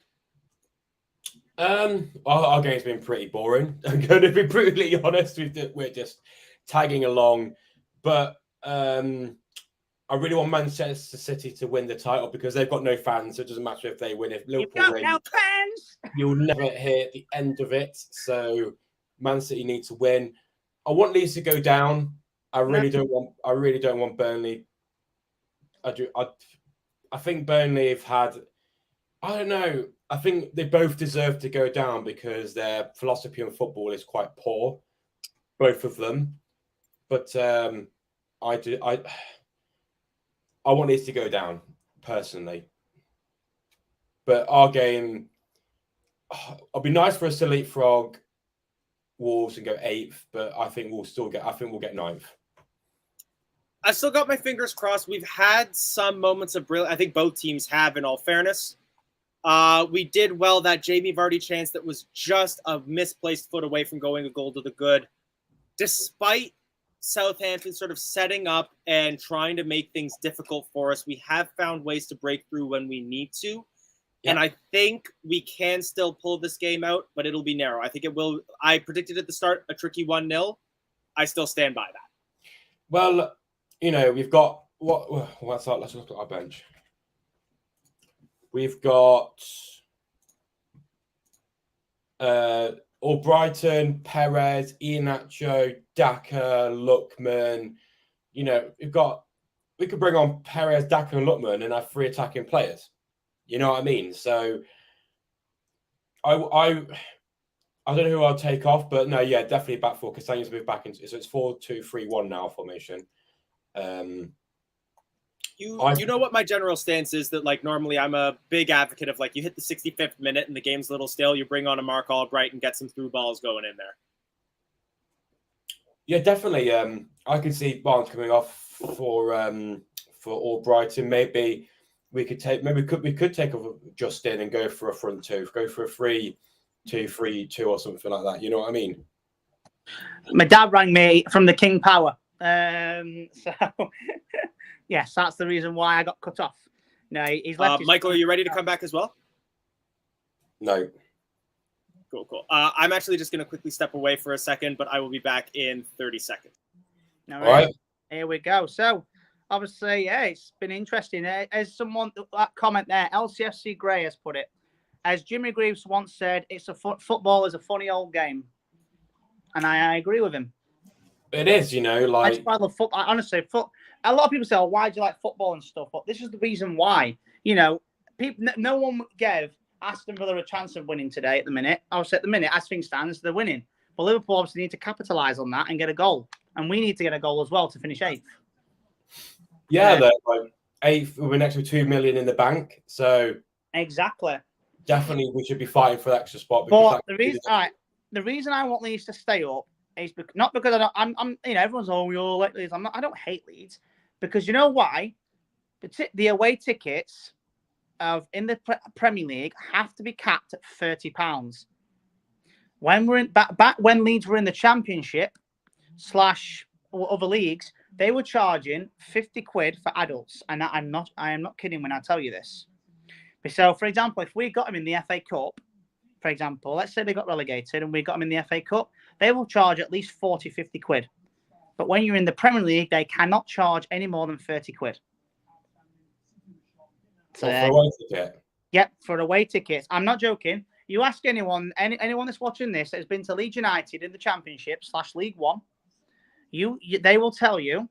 Our game's been pretty boring. I'm going to be brutally honest. We're just tagging along, but I really want Manchester City to win the title because they've got no fans. So it doesn't matter if they win. If Liverpool win, no fans, you'll never hear the end of it. So Man City need to win. I want Leeds to go down. I really don't want Burnley. I do. I think Burnley have had. I don't know. I think they both deserve to go down because their philosophy on football is quite poor, both of them. But I want these to go down personally. But our game, it'll be nice for us to leapfrog Wolves and go 8th, but I think we'll get 9th. I've still got my fingers crossed. We've had some moments of brilliance. I think both teams have, in all fairness. We did well that Jamie Vardy chance that was just a misplaced foot away from going a goal to the good. Despite Southampton sort of setting up and trying to make things difficult for us, we have found ways to break through when we need to. Yeah. And I think we can still pull this game out, but it'll be narrow. I think it will. I predicted at the start a tricky 1-0. I still stand by that. Well, we've got let's look at our bench. We've got Albrighton, Perez, Iheanacho, Daka, Lookman. We could bring on Perez, Daka, and Lookman and have 3 attacking players. You know what I mean? So I don't know who I'll take off, but no, yeah, definitely back 4. Castagnet's moved back into, so it's 4-2-3-1 now formation. You know what my general stance is, that normally I'm a big advocate of you hit the 65th minute and the game's a little stale, you bring on a Mark Albright and get some through balls going in there. Yeah, definitely. I can see Barnes coming off for Albrighton. Maybe we could take off Justin and go for a front 2, go for a 3-2-3-2 or something like that. You know what I mean? My dad rang me from the King Power. So yes, that's the reason why I got cut off. No, he's left. Michael, are you ready to come back as well? No. Cool. I'm actually just going to quickly step away for a second, but I will be back in 30 seconds. All right. Here we go. So, obviously, yeah, it's been interesting. As someone, that comment there, LCFC Gray has put it. As Jimmy Greaves once said, football is a funny old game. And I agree with him. It is, That's why I love football. Honestly, a lot of people say, "Oh, why do you like football and stuff?" But this is the reason why. no one gave Aston Villa a chance of winning today at the minute. Obviously, at the minute, as things stands, they're winning. But Liverpool obviously need to capitalise on that and get a goal. And we need to get a goal as well to finish 8th. Yeah, they're like 8th with an extra 2 million in the bank. So exactly. Definitely we should be fighting for the extra spot. But the reason I want Leeds to stay up is not because I'm everyone's we all like Leeds. I don't hate Leeds because you know why? The away tickets in the Premier League have to be capped at £30. When we're in back when Leeds were in the Championship / other leagues, they were charging £50 for adults, and I am not kidding when I tell you this. So, for example, if we got them in the FA Cup, for example, let's say they got relegated and we got them in the FA Cup, they will charge at least £40-50. But when you're in the Premier League, they cannot charge any more than £30. So, for away ticket? Yep, for away tickets. I'm not joking. You ask anyone that's watching this that has been to Leeds United in the Championship / League One, they will tell you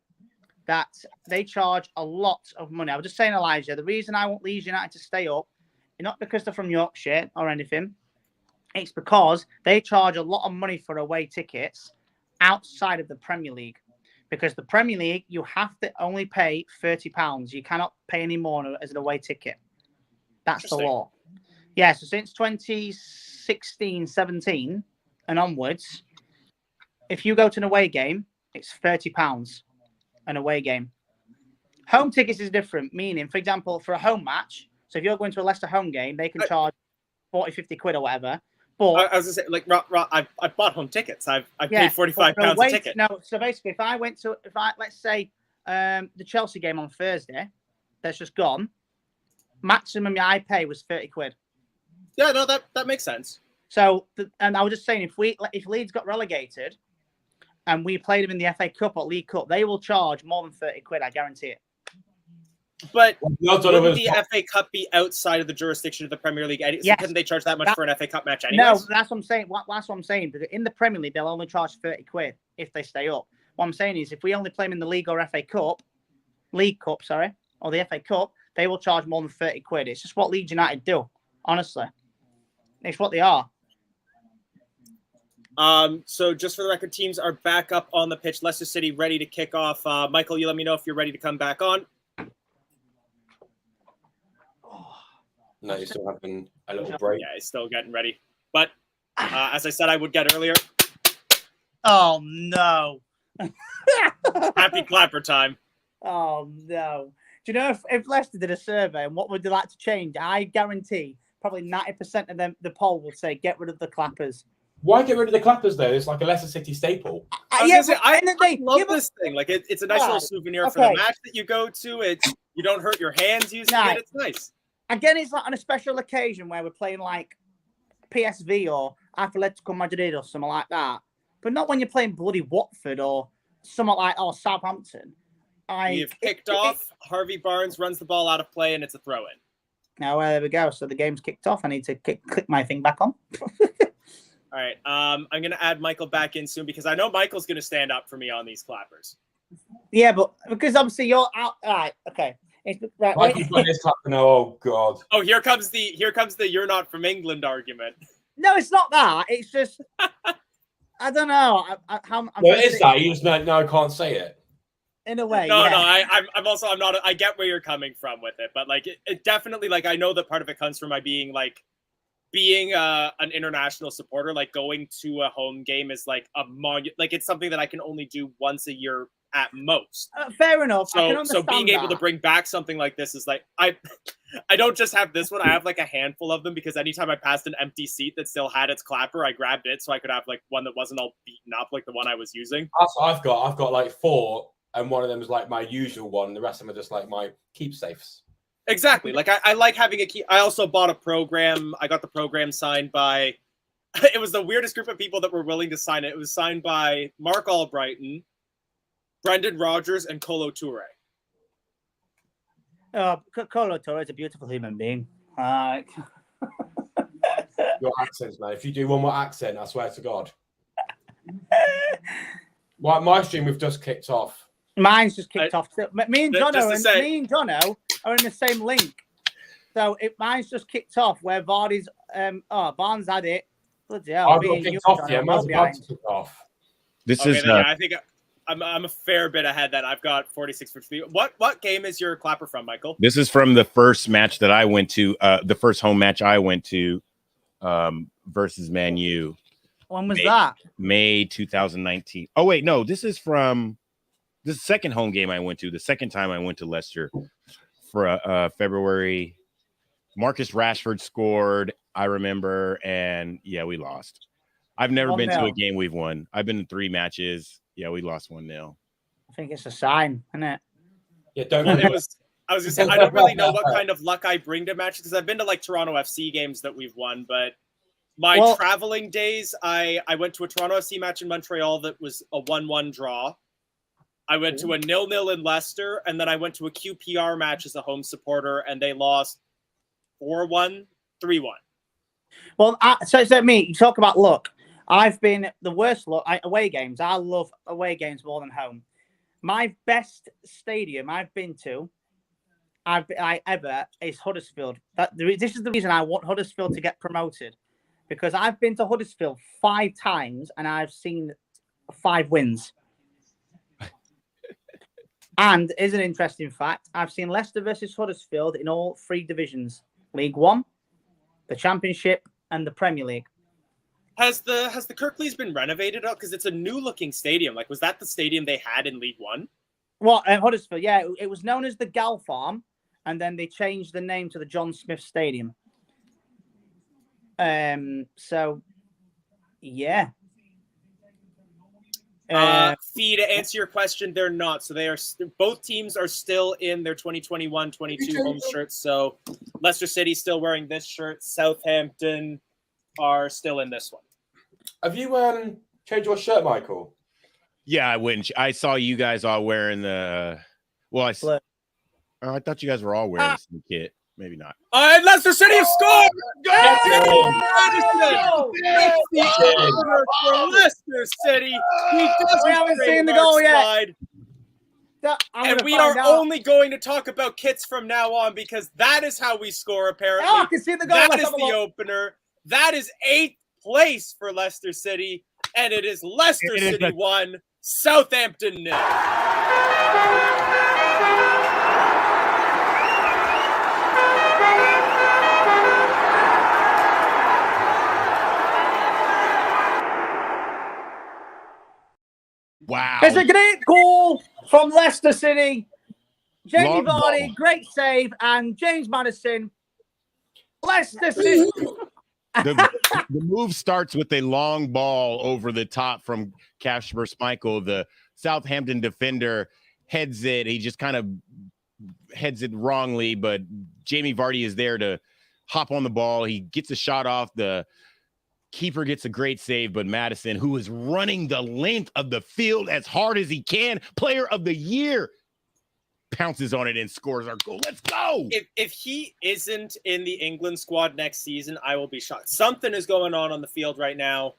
that they charge a lot of money. I was just saying, Elijah, the reason I want Leeds United to stay up, not because they're from Yorkshire or anything, it's because they charge a lot of money for away tickets outside of the Premier League. Because the Premier League, you have to only pay £30. You cannot pay any more as an away ticket. That's the law. Yeah, so since 2016-17 and onwards, if you go to an away game, it's £30 an away game. Home tickets is different, meaning, for example, for a home match, so if you're going to a Leicester home game, they can charge £40-50 or whatever. But I was going to say, like, I bought home tickets. I paid £45 a ticket. No, so basically, let's say the Chelsea game on Thursday, that's just gone, maximum I pay was £30. Yeah, no, that makes sense. So, and I was just saying, if Leeds got relegated and we played them in the FA Cup or League Cup, they will charge more than £30. I guarantee it. But wouldn't the FA Cup be outside of the jurisdiction of the Premier League? So yes. Couldn't they charge that much for an FA Cup match anyways? No, that's what I'm saying. That's what I'm saying. Because in the Premier League, they'll only charge £30 if they stay up. What I'm saying is, if we only play them in the League or FA Cup, or the FA Cup, they will charge more than £30. It's just what Leeds United do. Honestly, it's what they are. So just for the record, teams are back up on the pitch. Leicester City ready to kick off. Michael, you let me know if you're ready to come back on. No, you're still having a little break. Yeah, he's still getting ready. But as I said I would get earlier. Oh, no. Happy clapper time. Oh, no. Do you know if Leicester did a survey and what would they like to change? I guarantee probably 90% of them, the poll will say get rid of the clappers. Why get rid of the clappers, though? It's like a Leicester City staple. I love this thing. Like, it's a nice little souvenir for the match that you go to. You don't hurt your hands using it. It's nice. Again, it's like on a special occasion where we're playing like PSV or Atletico Madrid or something like that. But not when you're playing bloody Watford or something like Southampton. We've kicked off. Harvey Barnes runs the ball out of play and it's a throw-in. Now, there we go. So the game's kicked off. I need to click my thing back on. All right. I'm going to add Michael back in soon because I know Michael's going to stand up for me on these clappers. Yeah, but because obviously you're out. All right. Okay. Michael's got his clapper now. Oh, God. Oh, here comes the you're not from England argument. No, it's not that. It's just, I don't know. It is that. You just know, no, I can't say it. In a way, no, yeah. No, I'm not. I get where you're coming from with it, but like, it definitely, like, I know that part of it comes from my being an international supporter. Like, going to a home game is like like it's something that I can only do once a year at most. Fair enough. So being able to bring back something like this is like, I don't just have this one. I have like a handful of them because anytime I passed an empty seat that still had its clapper, I grabbed it so I could have like one that wasn't all beaten up like the one I was using. That's what I've got. I've got like 4, and one of them is like my usual one. The rest of them are just like my keepsafes. Exactly. Like I like having a key. I also bought a program. I got the program signed by. It was the weirdest group of people that were willing to sign it. It was signed by Mark Albrighton, Brendan Rodgers, and Kolo Toure. Kolo Toure is a beautiful human being. Your accents, man. If you do one more accent, I swear to God. Well, my stream we've just kicked off. Mine's just kicked off. Me and Jono are in the same link. So mine's just kicked off where Vardy's Barnes had it. Bloody hell, I've me got and you kicked off. are Yeah, well mine's about behind. to kick off. This Okay, is then, I think I'm a fair bit ahead. Then I've got 46 for 3. What game is your clapper from, Michael? this is from the first match that I went to, the first home match I went to, versus Man U. When was that? May 2019. Oh wait, no, this is from the second home game I went to. The second time I went to Leicester for February. Marcus Rashford scored, I remember, and yeah, we lost. I've never been to a game we've won. I've been to 3 matches. Yeah, we lost 1-0. I think it's a sign, isn't it? Yeah, don't. Well, I was gonna say I don't really know what kind of luck I bring to matches because I've been to like Toronto FC games that we've won, but my traveling days, I went to a Toronto FC match in Montreal that was a 1-1 draw. I went to a 0-0 in Leicester, and then I went to a QPR match as a home supporter, and they lost 4-1, 3-1. Well, so it's like me. You talk about luck. I've been the worst luck. Away games. I love away games more than home. My best stadium I've been to, ever is Huddersfield. This is the reason I want Huddersfield to get promoted, because I've been to Huddersfield 5 times and I've seen 5 wins. And is an interesting fact, I've seen Leicester versus Huddersfield in all 3 divisions: League One, the Championship, and the Premier League. Has the Kirklees been renovated up? Because it's a new looking stadium. Like, was that the stadium they had in League One? Well, Huddersfield, yeah, it was known as the Gal Farm, and then they changed the name to the John Smith Stadium. So, yeah. Fee, to answer your question, they're not. So they are. Both teams are still in their 2021-22 home shirts. So Leicester City still wearing this shirt. Southampton are still in this one. Have you changed your shirt, Michael? Yeah, I went. I saw you guys all wearing the. Well, I thought you guys were all wearing the same kit. Maybe not. Leicester City have scored! For Leicester City. We haven't seen the goal yet. And we are only going to talk about kits from now on because that is how we score, apparently. Oh, I can see the goal. That is the opener. That is 8th place for Leicester City. And it is Leicester City 1, Southampton 0. Wow. It's a great goal from Leicester City. Jamie Vardy, great save, and James Maddison. Leicester City. The move starts with a long ball over the top from Kasper Schmeichel. The Southampton defender heads it. He just kind of heads it wrongly, but Jamie Vardy is there to hop on the ball. He gets a shot off. The keeper gets a great save, but Maddison, who is running the length of the field as hard as he can, player of the year, pounces on it and scores our goal. Let's go. If he isn't in the England squad next season, I will be shocked. Something is going on the field right now.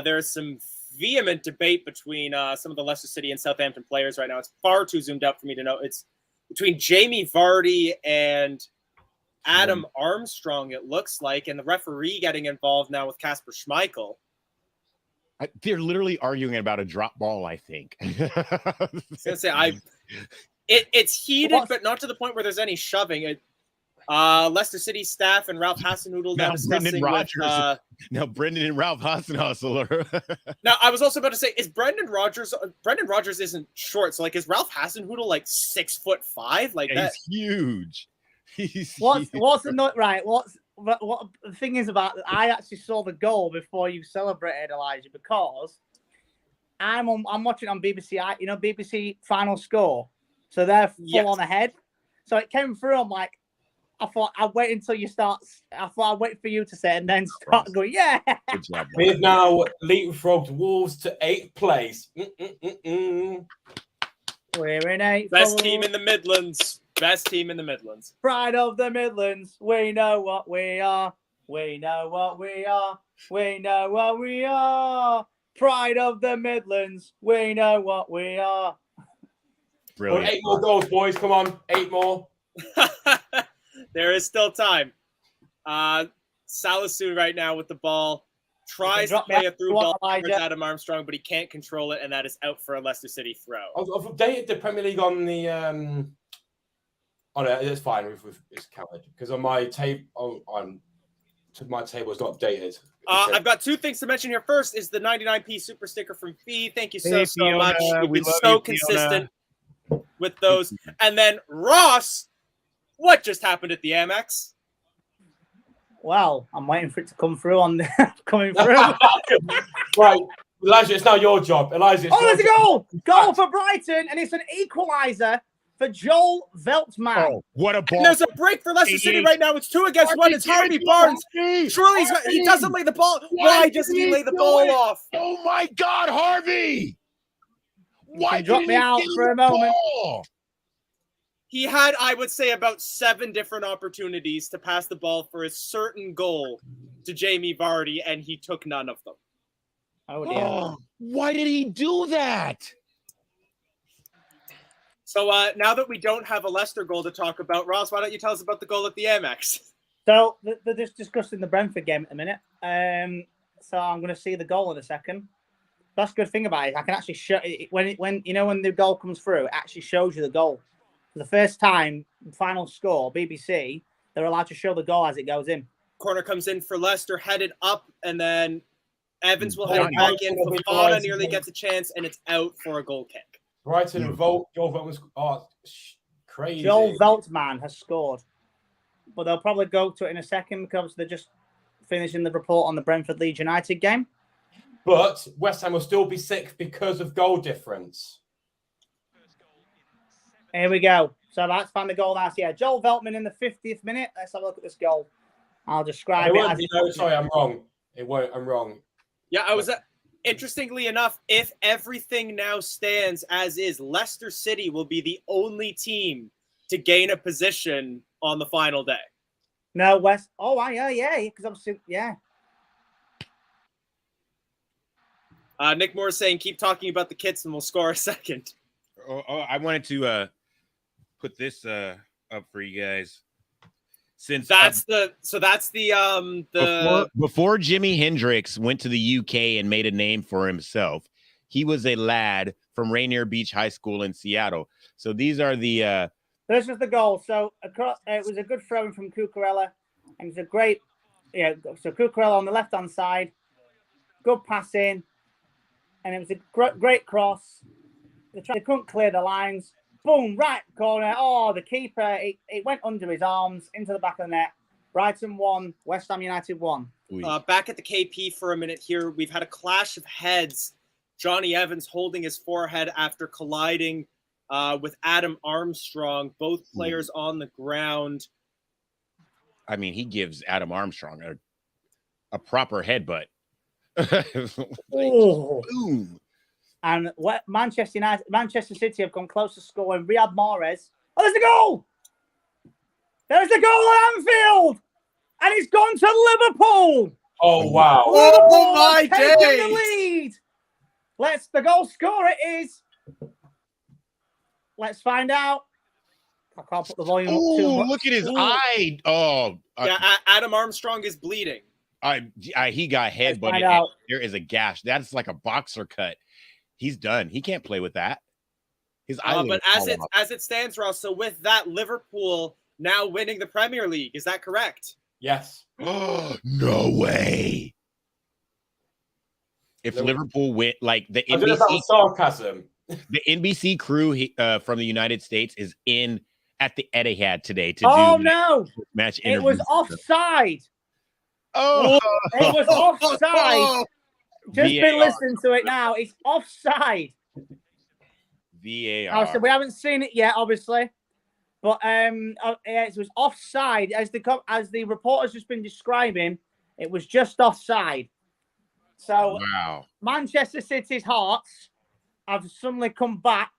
There's some vehement debate between some of the Leicester City and Southampton players right now. It's far too zoomed out for me to know. It's between Jamie Vardy and Adam Armstrong, it looks like, and the referee getting involved now with Kasper Schmeichel. They're literally arguing about a drop ball, I think. I was gonna say, it's heated, but not to the point where there's any shoving. Leicester City staff and Ralph Hasenhüttl now discussing now Brendan and Ralph Hasenhüttl. Now, I was also about to say, is Brendan Rodgers isn't short, so like, is Ralph Hasenhüttl like 6'5"? Like, yeah, he's huge. What's the note? Right. What the thing is about, I actually saw the goal before you celebrated, Elijah, because I'm watching on BBC. BBC Final Score, so they're full on ahead. So it came through. I'm like, I thought I'd wait until you start. I thought I'd wait for you to say it and then start going. Yeah. Good job, we've now leapfrogged Wolves to 8th place. We're in 8th. Best team in the Midlands. Best team in the Midlands. Pride of the Midlands. We know what we are. We know what we are. We know what we are. Pride of the Midlands. We know what we are. Brilliant. 8 more goals, boys. Come on. 8 more. There is still time. Salisu right now with the ball. Tries to play a through ball towards Adam Armstrong, but he can't control it, and that is out for a Leicester City throw. I've updated the Premier League on the... Oh, no, it's fine. It's counted. Because on my table... my table is not updated. I've got 2 things to mention here. First is the 99p super sticker from Fee. Thank you so much. You've been so consistent with those. And then Ross, what just happened at the Amex? Well, I'm waiting for it to come through on coming through. Right, Elijah, it's now your job. Elijah, there's a goal! Goal for Brighton, and it's an equaliser for Joel Veltman. Oh, what a ball! And there's a break for Leicester City right now. It's 2 against 1. It's Harvey Barnes. Surely he doesn't lay the ball. Why doesn't he lay the ball off? Oh my God, Harvey! Why drop me out for a moment? He had, I would say, about 7 different opportunities to pass the ball for a certain goal to Jamie Vardy, and he took none of them. Oh, dear. Why did he do that? So now that we don't have a Leicester goal to talk about, Ross, why don't you tell us about the goal at the Amex? So they're just discussing the Brentford game at the minute. So I'm going to see the goal in a second. That's a good thing about it. I can actually show it when the goal comes through, it actually shows you the goal. For the first time, final score, BBC, they're allowed to show the goal as it goes in. Corner comes in for Leicester, headed up, and then Evans will head it back in. Fofana nearly gets a chance, and it's out for a goal kick. Brighton and Joel Veltman was crazy. Joel Veltman has scored. But they'll probably go to it in a second because they're just finishing the report on the Brentford Leeds United game. But West Ham will still be 6th because of goal difference. Here we go. So let's find the goal. That's Joel Veltman in the 50th minute. Let's have a look at this goal. I'll describe it. Sorry, I'm wrong. I'm wrong. Yeah, I was. Interestingly enough, if everything now stands as is, Leicester City will be the only team to gain a position on the final day. No, West. Oh, yeah. Because obviously, yeah. Nick Moore is saying, keep talking about the kits and we'll score a second. I wanted to put this up for you guys. Since before Jimi Hendrix went to the UK and made a name for himself, he was a lad from Rainier Beach High School in Seattle. So these are the this was the goal. So across, it was a good throw from Cucurella, and it's a great so Cucurella on the left hand side, good passing, and it was a great cross. They couldn't clear the lines. Boom, right corner. Oh, the keeper, it went under his arms into the back of the net. Brighton 1, West Ham United 1. Back at the KP for a minute here. We've had a clash of heads. Johnny Evans holding his forehead after colliding with Adam Armstrong. Both players on the ground. I mean, he gives Adam Armstrong a proper headbutt. Boom. And Manchester City have come close to scoring. Riyad Mahrez. Oh, there's the goal! There's the goal at Anfield! And it's gone to Liverpool! Oh, wow. Oh, my days! The lead! The goal scorer is... Let's find out. I can't put the volume up too much. Look at his eye. Oh. Adam Armstrong is bleeding. He got headbutted. There is a gash. That's like a boxer cut. He's done. He can't play with that. His eye. But as it stands, Ross, so with that, Liverpool now winning the Premier League. Is that correct? Yes. No way. If Liverpool win, like the NBC sarcasm, the NBC crew from the United States is at the Etihad today to do match interviews. It was offside. It was offside. Just been listening to it now. It's offside. VAR. So we haven't seen it yet, obviously, but it was offside as the reporter's just been describing. It was just offside. So Manchester City's hearts have suddenly come back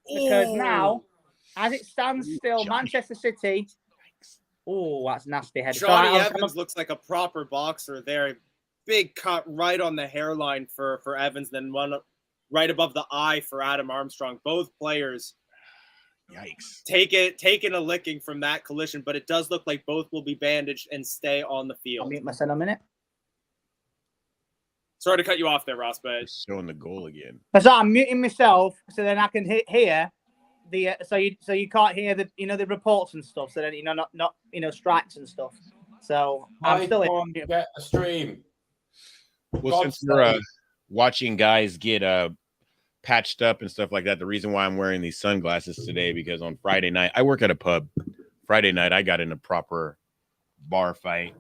because now, as it stands still, Manchester City. Oh, that's nasty head. Johnny Evans looks like a proper boxer there. Big cut right on the hairline for Evans, then one right above the eye for Adam Armstrong. Both players Yikes. taking a licking from that collision, but it does look like both will be bandaged and stay on the I'll field. mute myself in a minute. Sorry to cut you off there, Ross, but Showing the goal again. So I'm muting myself so then I can hear the so you can't hear the the reports and stuff. So then not strikes and stuff. So I'm still in. Get a stream. Well, since we're watching guys get patched up and stuff like that, the reason why I'm wearing these sunglasses today, because on Friday night, I work at a pub. Friday night, I got in a proper bar fight.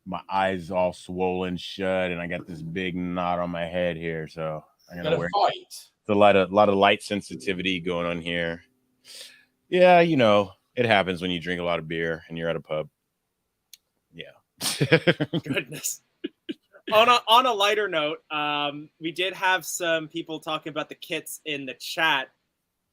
My eyes all swollen shut, and I got this big knot on my head here. So I'm gonna wear fight. a lot of light sensitivity going on here. Yeah, it happens when you drink a lot of beer and you're at a pub. Yeah. goodness. On a lighter note, we did have some people talking about the kits in the chat.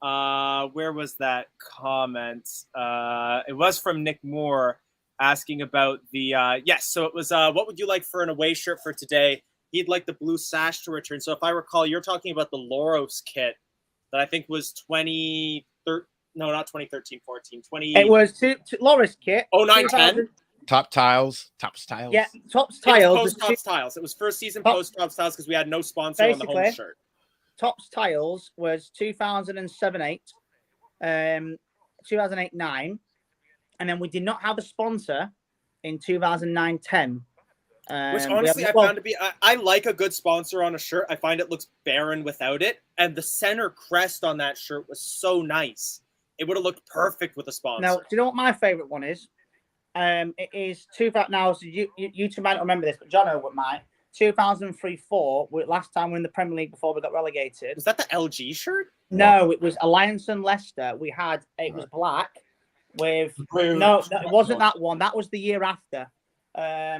Where was that comment? It was from Nick Moore asking about the yes. So it was what would you like for an away shirt for today? He'd like the blue sash to return. So if I recall, you're talking about the Loros kit that I think was 2013. No, not 2013, 14. It was Loris kit. 09, 10. Tops tiles. Yeah, Tops Tiles. Post Tops Tiles. It was first season Post Tops Tiles because we had no sponsor on the home shirt. Tops Tiles was 2007-8, 2008-9, and then we did not have a sponsor in 2009-10. Which honestly I found to be, I like a good sponsor on a shirt. I find it looks barren without it. And the center crest on that shirt was so nice. It would have looked perfect with a sponsor. Now, do you know what my favorite one is? It is 2000. Now, so you two might not remember this, but John Owen might. 2003-4, last time we were in the Premier League before we got relegated. Was that the LG shirt? No, it was Alliance and Leicester. It was black with no, it wasn't that one. That was the year after.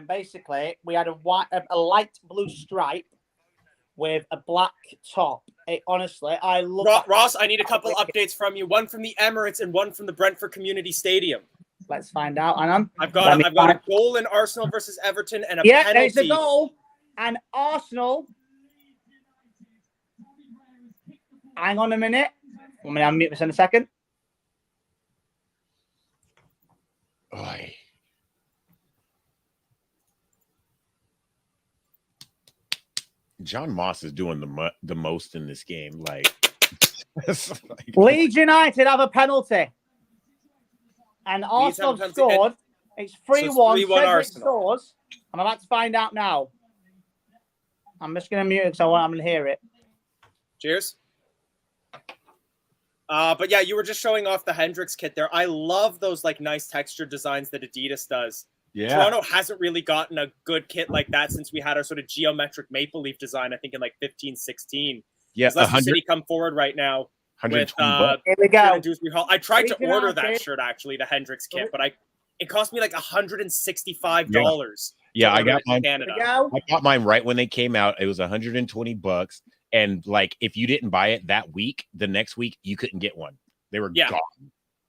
Basically, we had a light blue stripe with a black top. Honestly, I love Ross, I need a couple updates from you. One from the Emirates and one from the Brentford Community Stadium. Let's find out. Hang on. I've got a goal in Arsenal versus Everton and a penalty. There's a goal. And Arsenal. Hang on a minute. I'm going to unmute this in a second. Oy. John Moss is doing the most in this game. Leeds United have a penalty. And Arsenal have scored. It's 3-1. So Arsenal. I'm about to find out now. I'm just going to mute it so I'm going to hear it. Cheers. But yeah, you were just showing off the Hendrix kit there. I love those nice texture designs that Adidas does. Yeah. Toronto hasn't really gotten a good kit like that since we had our sort of geometric maple leaf design, I think in 15, 16. Yeah. Leicester City come forward right now. With, here we go. I tried to order that shirt, actually, the Hendrix kit, but it cost me $165. Yeah, I got mine. Canada. I got mine right when they came out. It was $120, and if you didn't buy it that week, the next week you couldn't get one. They were gone.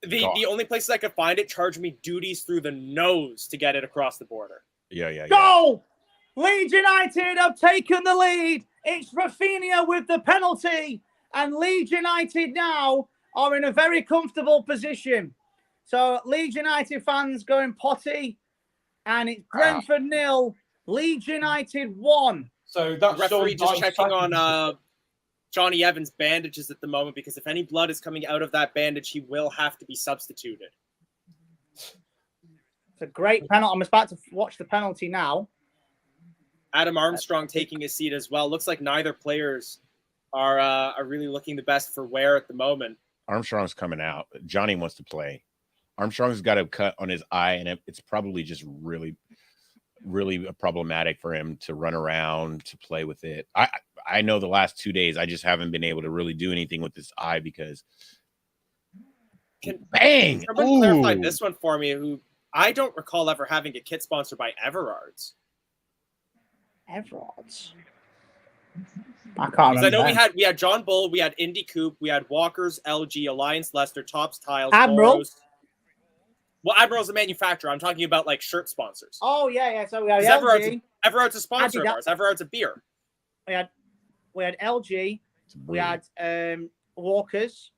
The only places I could find it charged me duties through the nose to get it across the border. Yeah. Goal! Leeds United have taken the lead. It's Rafinha with the penalty. And Leeds United now are in a very comfortable position. So Leeds United fans going potty. And it's Brentford 0, Leeds United 1. So that referee just checking on Johnny Evans' bandages at the moment, because if any blood is coming out of that bandage, he will have to be substituted. It's a great penalty. I'm about to watch the penalty now. Adam Armstrong taking his seat as well. Looks like neither players are really looking the best for wear at the moment. Armstrong's coming out. Johnny wants to play. Armstrong's got a cut on his eye, and it's probably just really, really problematic for him to run around to play with it. I know the last 2 days I just haven't been able to really do anything with this eye because bang! Can someone clarify this one for me? Who I don't recall ever having a kit sponsored by Everard's. Everard's. I can't remember. I know we had John Bull, we had Indy Coupe, we had Walker's, LG, Alliance, Leicester, Tops Tiles, Admiral. Loros. Well, Admiral's a manufacturer. I'm talking about shirt sponsors. Oh yeah. So we had LG. Everard's a sponsor of ours. Everard's a beer. We had LG. We had Walker's.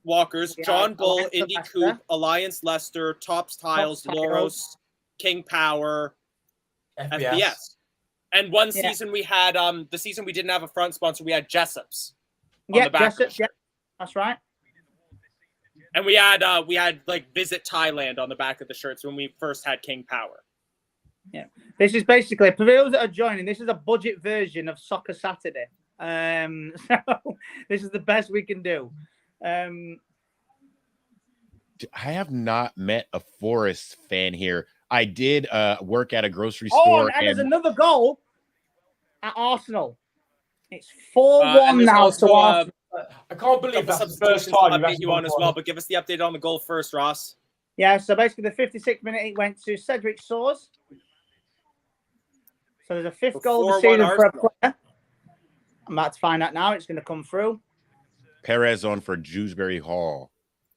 Walkers, Yeah, John Bull, Alliance Indy Leicester. Coop, Alliance Leicester, Tops Tiles, Tiles. Loros, King Power, FBS. FBS. And one Yeah. season we had, the season we didn't have a front sponsor, we had Jessup's on Yeah, the back of the Jessup, shirt. that's right. And we had like Visit Thailand on the back of the shirts when we first had King Power. This is basically, for those that are joining, this is a budget version of Soccer Saturday. So this is the best we can do. I have not met a Forest fan here. I did work at a grocery store. And there's another goal at Arsenal. It's 4-1 now also, to Arsenal. I can't believe that's the first Substitutions time to you've update actually you on as gone well, for but give us the update on the goal first, Ross. Yeah, so basically the 56th minute it went to Cedric Soares. So there's a fifth goal of the 4-1 season for a Arsenal. player. I'm about to find out now. It's going to come through. Perez on for Dewsbury Hall.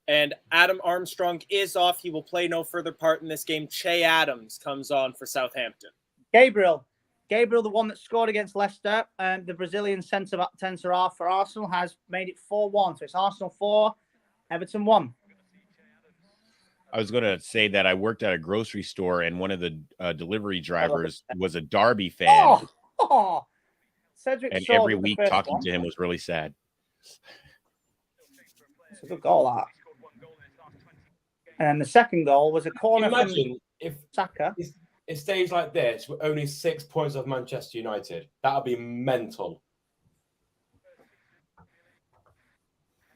And Adam Armstrong is off. He will play no further part in this game. Che Adams comes on for Southampton. Gabriel, the one that scored against Leicester, the Brazilian centre half for Arsenal, has made it 4-1. So it's Arsenal 4, Everton 1. I was going to say that I worked at a grocery store, and one of the delivery drivers was a Derby fan. Cedric And Soares every with the week first talking one. to him was really sad. It's a good goal, that. And the second goal was a corner from Imagine if Saka. it stays like this, we're only 6 points off Manchester United. That would be mental.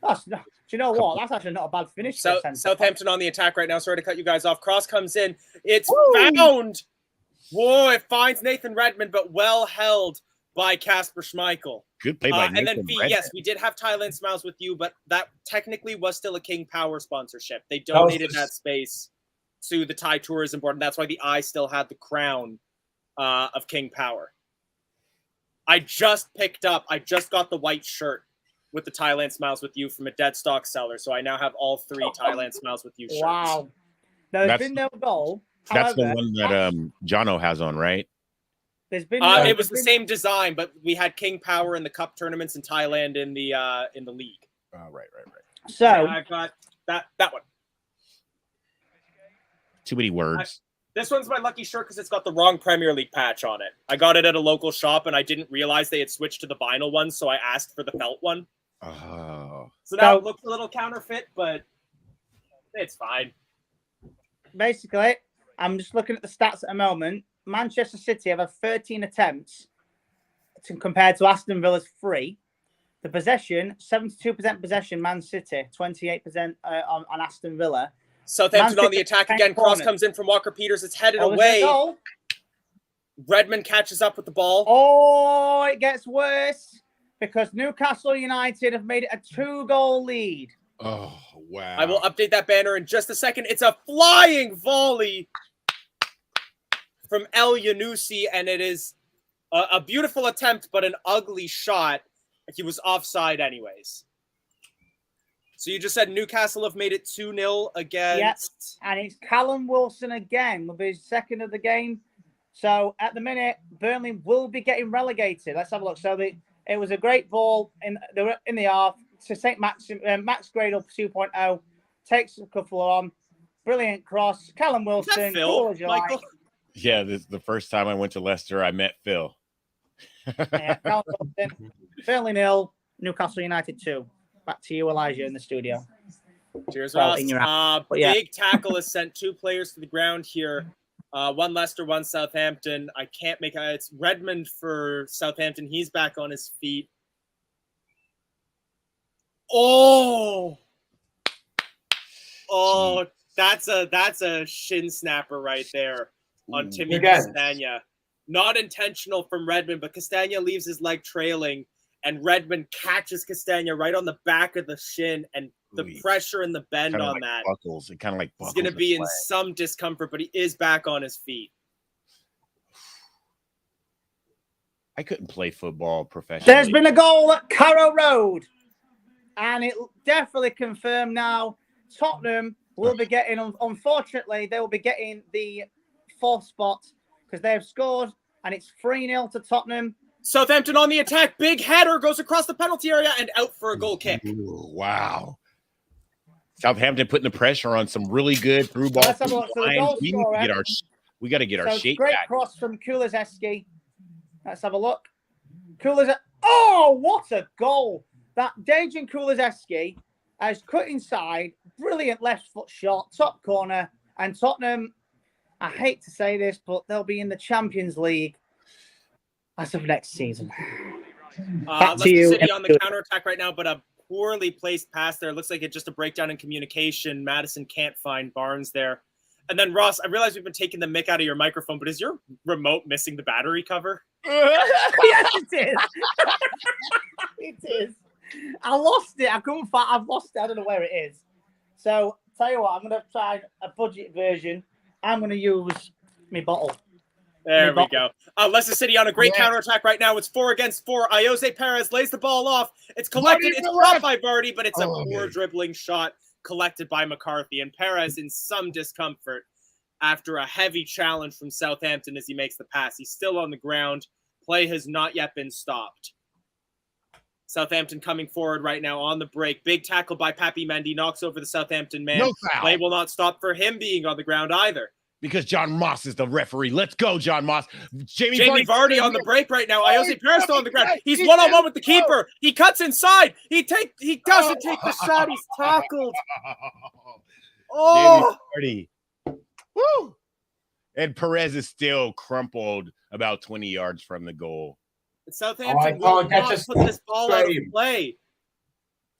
Do you know what? That's actually not a bad finish. for centre. Southampton on the attack right now. Sorry to cut you guys off. Cross comes in. It's Woo! found. Whoa, it finds Nathan Redmond, but well held by Kasper Schmeichel. Good play by And then Nathan Fee, Redmond. yes, we did have Thailand Smiles with you, but that technically was still a King Power sponsorship. They donated that space to the Thai Tourism Board, and that's why the eye still had the crown of King Power. I just got the white shirt with the Thailand Smiles with you from a dead stock seller, so I now have all 3 Thailand Smiles with you shirts. Wow. There's been no goal. That's However, the one that Jono has on, right? There's been It was the same design, but we had King Power in the cup tournaments in Thailand in the league. Right. So I've got that one. Too many words. This one's my lucky shirt because it's got the wrong Premier League patch on it. I got it at a local shop and I didn't realize they had switched to the vinyl one, so I asked for the felt one. Oh. So now it looks a little counterfeit, but it's fine. basically, I'm just looking at the stats at the moment. Manchester City have 13 attempts compared to Aston Villa's 3. The possession, 72% possession, Man City, 28% on Aston Villa. Southampton on the attack again. Cross comes in from Walker Peters. It's headed away. Redmond catches up with the ball. Oh, it gets worse because Newcastle United have made it a 2-goal lead. Oh, wow. I will update that banner in just a second. It's a flying volley from El Yunusi, and it is a beautiful attempt, but an ugly shot. He was offside anyways. So you just said Newcastle have made it 2-0 against... Yes, and it's Callum Wilson again. Will be his second of the game. So at the minute, Burnley will be getting relegated. Let's have a look. So it was a great ball in the half to St. Max Gradle 2.0. Takes a couple on. Brilliant cross. Callum Wilson. Is that Phil, Michael? Yeah, this is the first time I went to Leicester. I met Phil. Yeah, Callum Wilson. Burnley 0, Newcastle United 2. Back to you, Elijah, in the studio. Cheers, Well, Ross. in your app. But yeah. Big tackle has sent 2 players to the ground here. One Leicester, one Southampton. I can't make it. It's Redmond for Southampton. He's back on his feet. Oh, that's a shin snapper right there on Timmy Castagna. Not intentional from Redmond, but Castagna leaves his leg trailing, and Redmond catches Castagna right on the back of the shin, and the pressure and the bend Kinda on like that. buckles. It kind of like buckles. He's going to be in leg. some discomfort, but he is back on his feet. I couldn't play football professionally. There's been a goal at Carrow Road, and it definitely confirmed now. Tottenham will be getting, unfortunately, they will be getting the 4th spot because they have scored, and it's 3-0 to Tottenham. Southampton on the attack. Big header goes across the penalty area and out for a goal kick. Ooh, wow. Southampton putting the pressure on some really good through ball. Let's have a look. So the goal scorer. We got to get our shape great back. Cross from Kulizeski. Let's have a look. Oh, what a goal! That Dejan Kulizeski has cut inside. Brilliant left foot shot, top corner, and Tottenham. I hate to say this, but they'll be in the Champions League as of next season. Leicester City on the counter-attack right now, but a poorly placed pass there. Looks like it's just a breakdown in communication. Madison can't find Barnes there. And then, Ross, I realize we've been taking the mick out of your microphone, but is your remote missing the battery cover? Yes, it is. It is. I lost it. I couldn't find. I've lost it. I don't know where it is. So, tell you what, I'm going to try a budget version. I'm going to use my bottle. There we go. Leicester City on a great counterattack right now. It's 4 against 4. Jose Perez lays the ball off. It's collected. It's caught by Vardy, but it's a poor dribbling shot collected by McCarthy. And Perez in some discomfort after a heavy challenge from Southampton as he makes the pass. He's still on the ground. Play has not yet been stopped. Southampton coming forward right now on the break. Big tackle by Papi Mendy knocks over the Southampton man. No foul. Play will not stop for him being on the ground either. Because John Moss is the referee. Let's go, John Moss. Jamie Vardy on the break right now. Jose Perez still on the ground. He's one-on-one with the keeper. He cuts inside. He doesn't take the shot. He's tackled. Oh, Jamie Vardy. Woo! And Perez is still crumpled about 20 yards from the goal. Southampton will not put this ball out of play.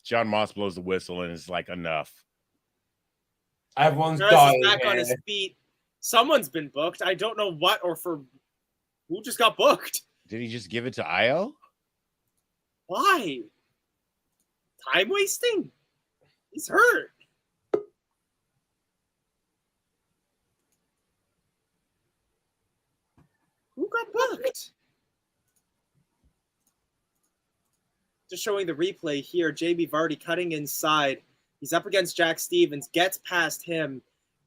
John Moss blows the whistle and it's like enough. Everyone's dying. Back on his feet. Someone's been booked. I don't know what or for who just got booked. Did he just give it to Io? Why? Time wasting? He's hurt. Who got booked? Just showing the replay here. Jamie Vardy cutting inside. He's up against Jack Stevens, gets past him.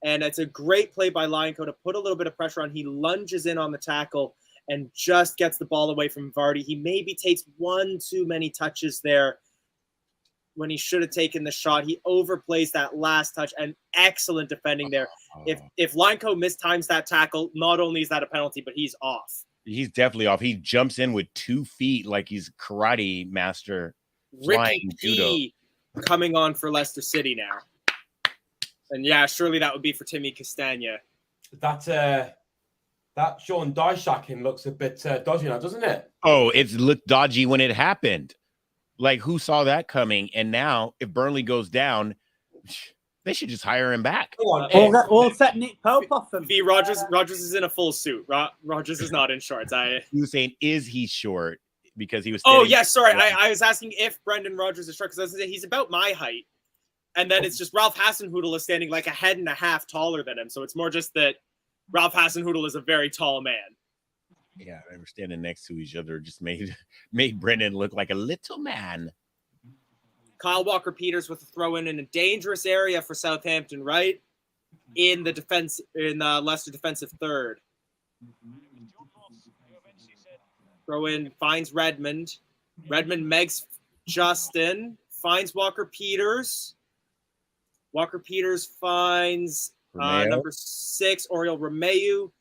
And it's a great play by Lionco to put a little bit of pressure on. He lunges in on the tackle and just gets the ball away from Vardy. He maybe takes one too many touches there when he should have taken the shot. He overplays that last touch, and excellent defending there. If Lionco mistimes that tackle, not only is that a penalty, but he's off. He's definitely off. He jumps in with 2 feet like he's karate master. Ricky P coming on for Leicester City now. And yeah, surely that would be for Timmy Castagna. That Sean Dyshacking looks a bit dodgy now, doesn't it? Oh, it looked dodgy when it happened. Like, who saw that coming? And now, if Burnley goes down, they should just hire him back. We'll set Nick Pope off him. Rogers is in a full suit. Rogers is not in shorts. He was saying, is he short? Because he was. Oh, yeah, sorry. I was asking if Brendan Rodgers is short, because I was going to say he's about my height. And then it's just Ralph Hasenhüttl is standing like a head and a half taller than him. So it's more just that Ralph Hasenhüttl is a very tall man. Yeah, they were standing next to each other. Just made Brendan look like a little man. Kyle Walker-Peters with a throw-in a dangerous area for Southampton, right? In the defense, in Leicester defensive third. Throw-in finds Redmond. Redmond megs Justin. Finds Walker-Peters. Walker-Peters finds number 6, Oriol Romeu.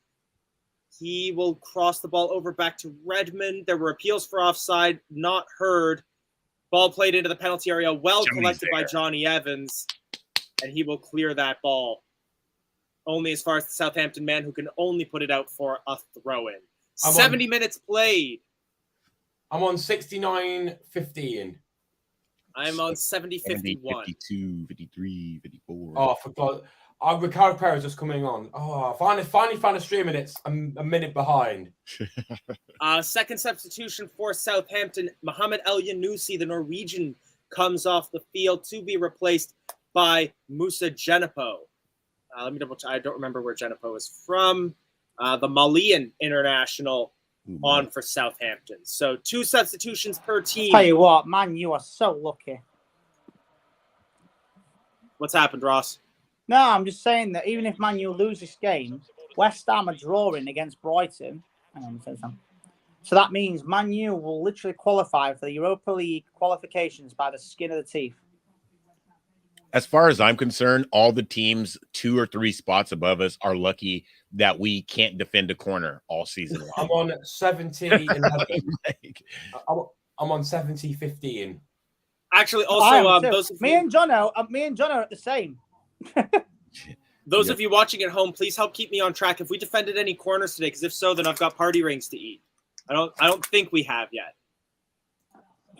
He will cross the ball over back to Redmond. There were appeals for offside, not heard. Ball played into the penalty area, well collected by Johnny Evans, and he will clear that ball. Only as far as the Southampton man who can only put it out for a throw-in. 70 minutes played. I'm on 69-15. I'm on 70-51. 52, 53, 54. Oh, for God. Ricardo Perez just coming on. Oh, finally found a stream and it's a minute behind. Second substitution for Southampton. Mohamed El Yunusi, the Norwegian, comes off the field to be replaced by Musa Genepo. Let me double check. I don't remember where Genepo is from. The Malian international on for Southampton. So 2 substitutions per team. Tell you what, man, you are so lucky. What's happened, Ross? No, I'm just saying that even if Man U lose this game, West Ham are drawing against Brighton. Hang on, say something. So that means Man U will literally qualify for the Europa League qualifications by the skin of the teeth. as far as I'm concerned, all the teams 2 or 3 spots above us are lucky that we can't defend a corner all season long. I'm on 70-11. Like, I'm on 70-15. Actually, also, me and Jono are the same. Those of you watching at home, please help keep me on track. If we defended any corners today, because if so, then I've got party rings to eat. I don't think we have yet.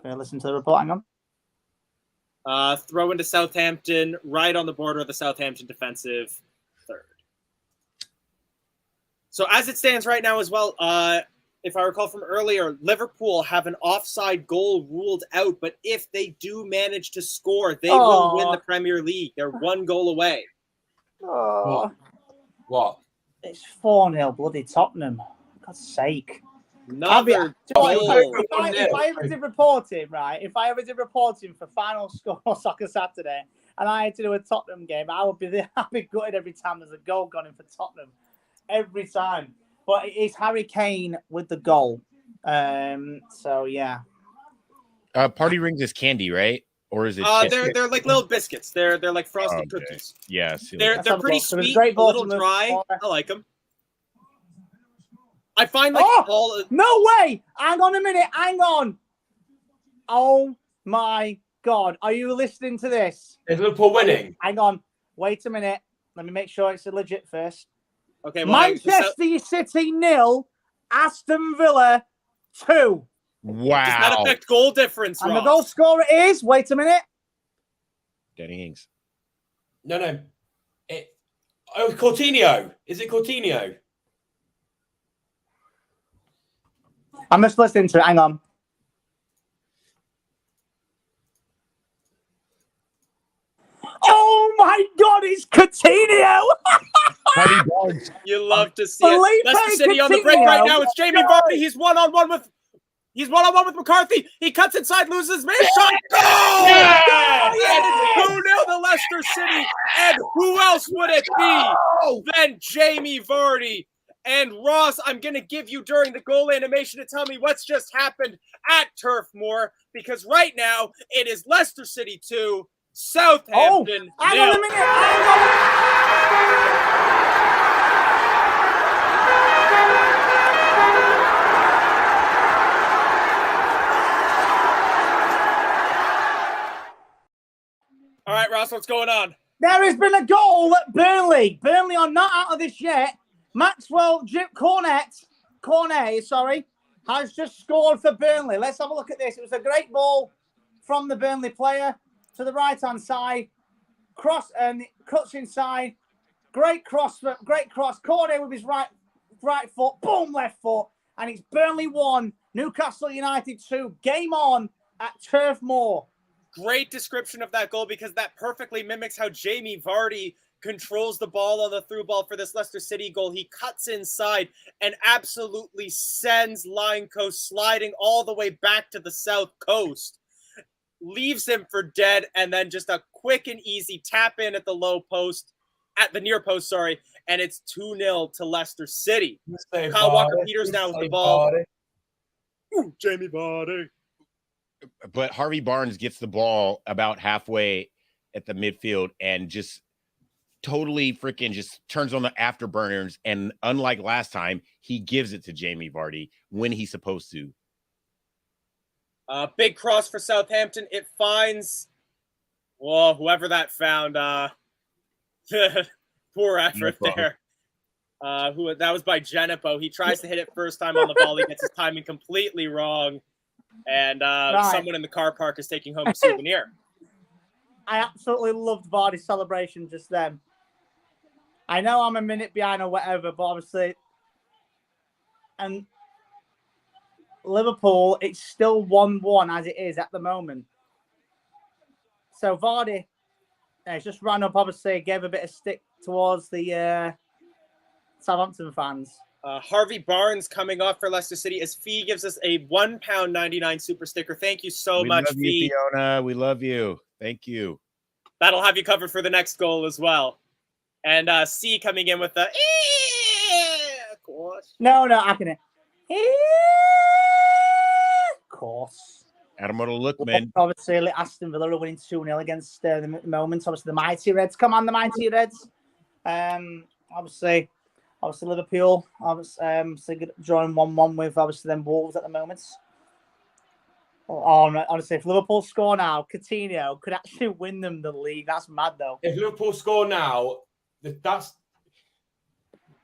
Can I listen to the report? Hang on. Throw into Southampton, right on the border of the Southampton defensive third. So as it stands right now as well, if I recall from earlier, Liverpool have an offside goal ruled out, but if they do manage to score, they will win the Premier League. They're 1 goal away. What? It's 4-0, bloody Tottenham. For God's sake. Another if I ever did reporting, right? If I ever did reporting for Final Score Soccer Saturday, and I had to do a Tottenham game, I'd be gutted every time there's a goal gone in for Tottenham. Every time. But it is Harry Kane with the goal. So yeah. party rings is candy, right? Or is it? They're like little biscuits. They're like frosted cookies. Yes. They're pretty sweet, a little dry. I like them. I find like no way! Hang on a minute. Hang on. Oh my God! Are you listening to this? Is Liverpool winning? Hang on. Wait a minute. Let me make sure it's legit first. Okay. Well, Manchester City 0, Aston Villa 2. Wow. Does that affect goal difference, And Ross? the goal scorer is, wait a minute. Danny Ings. No. Coutinho. Is it Coutinho? I'm just listening to it. Hang on. Oh my God, it's Coutinho! You love to see it. Leicester City on the break right now. It's Jamie Vardy. He's one-on-one with McCarthy. He cuts inside, loses mid shot. Goal! Yes! 2-0 to Leicester City. And who else would it be than Jamie Vardy? And Ross, I'm going to give you during the goal animation to tell me what's just happened at Turf Moor, because right now it is Leicester City 2, Southampton 0. Hang on a minute. All right, Ross, what's going on? There has been a goal at Burnley. Burnley are not out of this yet. Maxwell Cornet, has just scored for Burnley. Let's have a look at this. It was a great ball from the Burnley player to the right-hand side. Cross and cuts inside. Great cross. Cornet with his right foot. Boom, left foot. And it's Burnley 1, Newcastle United 2. Game on at Turf Moor. Great description of that goal, because that perfectly mimics how Jamie Vardy controls the ball on the through ball for this Leicester City goal. He cuts inside and absolutely sends Lineco sliding all the way back to the south coast. Leaves him for dead, and then just a quick and easy tap in at the near post, and it's 2-0 to Leicester City. Kyle Walker-Peters now with the ball. Ooh, Jamie Vardy. But Harvey Barnes gets the ball about halfway at the midfield and just totally freaking just turns on the afterburners. And unlike last time, he gives it to Jamie Vardy when he's supposed to. Big cross for Southampton. It finds, whoever that found. Poor effort there. That was by Genepo. He tries to hit it first time on the ball. He gets his timing completely wrong. And someone in the car park is taking home a souvenir. I absolutely loved Vardy's celebration just then. I know I'm a minute behind or whatever, but obviously, and Liverpool, it's still 1-1 as it is at the moment. So Vardy he's just ran up, obviously, gave a bit of stick towards the Southampton fans. Harvey Barnes coming off for Leicester City as Fee gives us a £1.99 super sticker. Thank you so much, love you, Fee. Fiona. We love you. Thank you. That'll have you covered for the next goal as well. And C coming in with the of course. No, I can. Of course. Admirable Lookman. Obviously, Aston Villa are winning 2-0 against the moment. Obviously, the mighty Reds. Come on, the mighty Reds. Obviously Liverpool. Obviously, drawing 1-1 with obviously them Wolves at the moment. Honestly, if Liverpool score now, Coutinho could actually win them the league. That's mad, though. If Liverpool score now, that's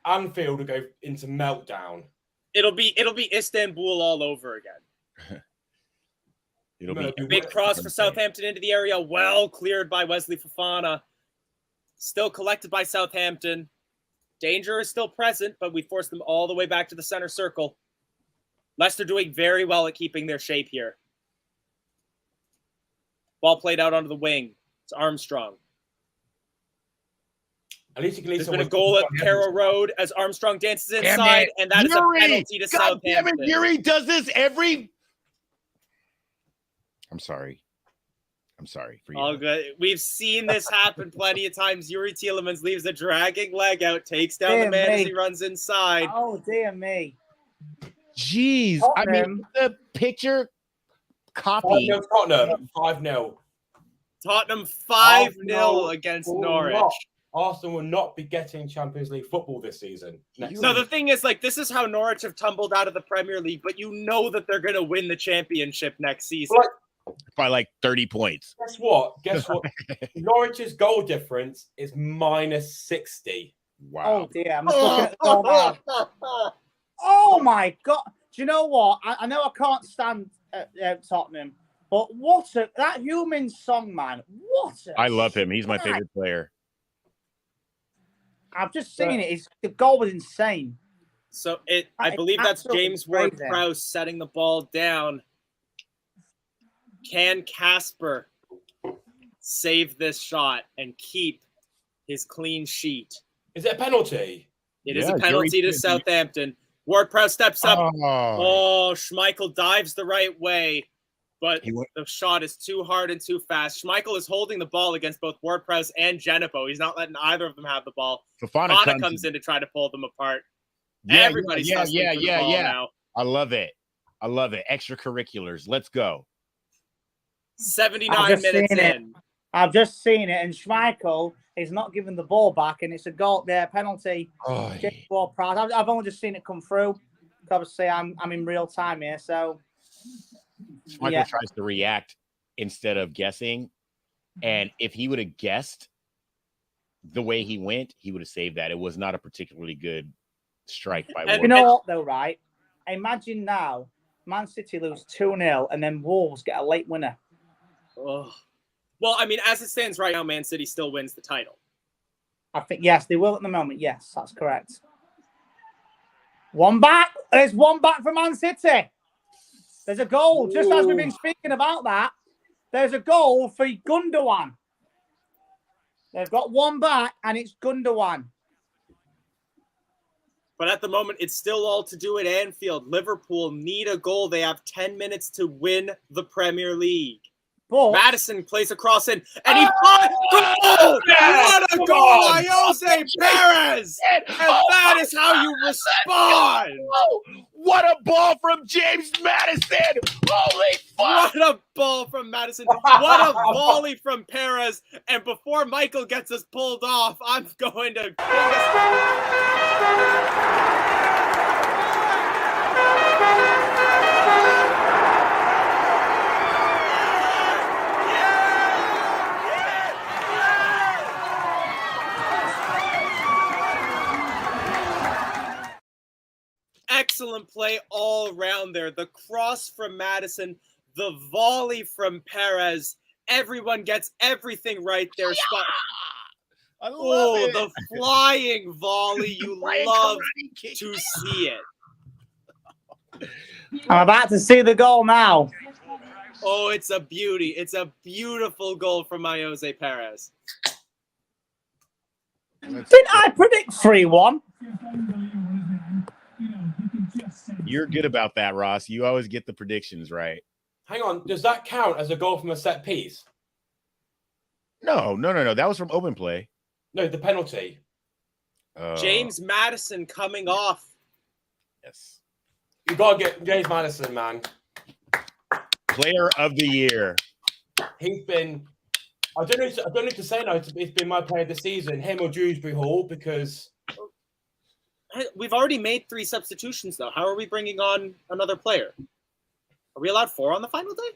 Anfield will go into meltdown. It'll be Istanbul all over again. It'll be a big cross for Southampton into the area, well cleared by Wesley Fofana. Still collected by Southampton. Danger is still present, but we forced them all the way back to the center circle. Leicester doing very well at keeping their shape here. Ball played out onto the wing. It's Armstrong. At least you can leave. There's been a goal at Carrow Road as Armstrong dances inside, and that is a penalty to Southampton. Damn it, Yuri does this every... I'm sorry for you. All good. We've seen this happen plenty of times. Yuri Tielemans leaves a dragging leg out, takes down the man as he runs inside. Oh, dear me. Jeez. I mean, the picture copy. Tottenham, 5-0. Tottenham 5-0 against Norwich. Arsenal will not be getting Champions League football this season. No, the thing is, like, this is how Norwich have tumbled out of the Premier League, but you know that they're going to win the championship next season. By like 30 points. Guess what? Norwich's goal difference is -60. Wow. Oh, dear. I'm just looking at the goal now. Oh, my God. Do you know what? I know I can't stand Tottenham, but that human song, man. I love him. He's my favorite player. I've just seen it. The goal was insane. So I believe that's James Ward-Prowse setting the ball down. Can Casper save this shot and keep his clean sheet? Is it a penalty? It is a penalty to Southampton. Ward-Prowse steps up. Oh, Schmeichel dives the right way, but the shot is too hard and too fast. Schmeichel is holding the ball against both Ward-Prowse and Genipo. He's not letting either of them have the ball. Fofana comes in to try to pull them apart. Everybody's now. I love it. Extracurriculars. Let's go. 79 minutes in. I've just seen it, and Schmeichel is not giving the ball back, and it's a goal there, penalty. I've only just seen it come through. Obviously, I'm in real time here, so Schmeichel tries to react instead of guessing, and if he would have guessed the way he went, he would have saved that. It was not a particularly good strike by Wolves. You know what, though, right? Imagine now, Man City lose 2-0, and then Wolves get a late winner. Oh. Well, I mean, as it stands right now, Man City still wins the title. I think, yes, they will at the moment. Yes, that's correct. One back. There's one back for Man City. There's a goal. Just as we've been speaking about that, there's a goal for Gundogan. They've got one back, and it's Gundogan. But at the moment, it's still all to do at Anfield. Liverpool need a goal. They have 10 minutes to win the Premier League. But Maddison plays a cross in, and he finds goal! What a goal by Jose Perez! And that is how you respond! What a ball from James Maddison! Holy fuck! What a ball from Maddison! What a volley from Perez! And before Michael gets us pulled off, I'm going to... Excellent play all around there. The cross from Maddison, the volley from Perez. Everyone gets everything right there. I love it. The flying volley. You love to see it. I'm about to see the goal now. Oh, it's a beauty. It's a beautiful goal from Jose Perez. Did I predict 3-1? You're good about that, Ross. You always get the predictions right. Hang on. Does that count as a goal from a set piece? No. That was from open play. No, the penalty. James Maddison coming off. Yes. You got to get James Maddison, man. Player of the year. He's been. I don't know to say no. It's been my player of the season, him or Dewsbury Hall, because we've already made 3 substitutions though. How are we bringing on another player? Are we allowed 4 on the final day?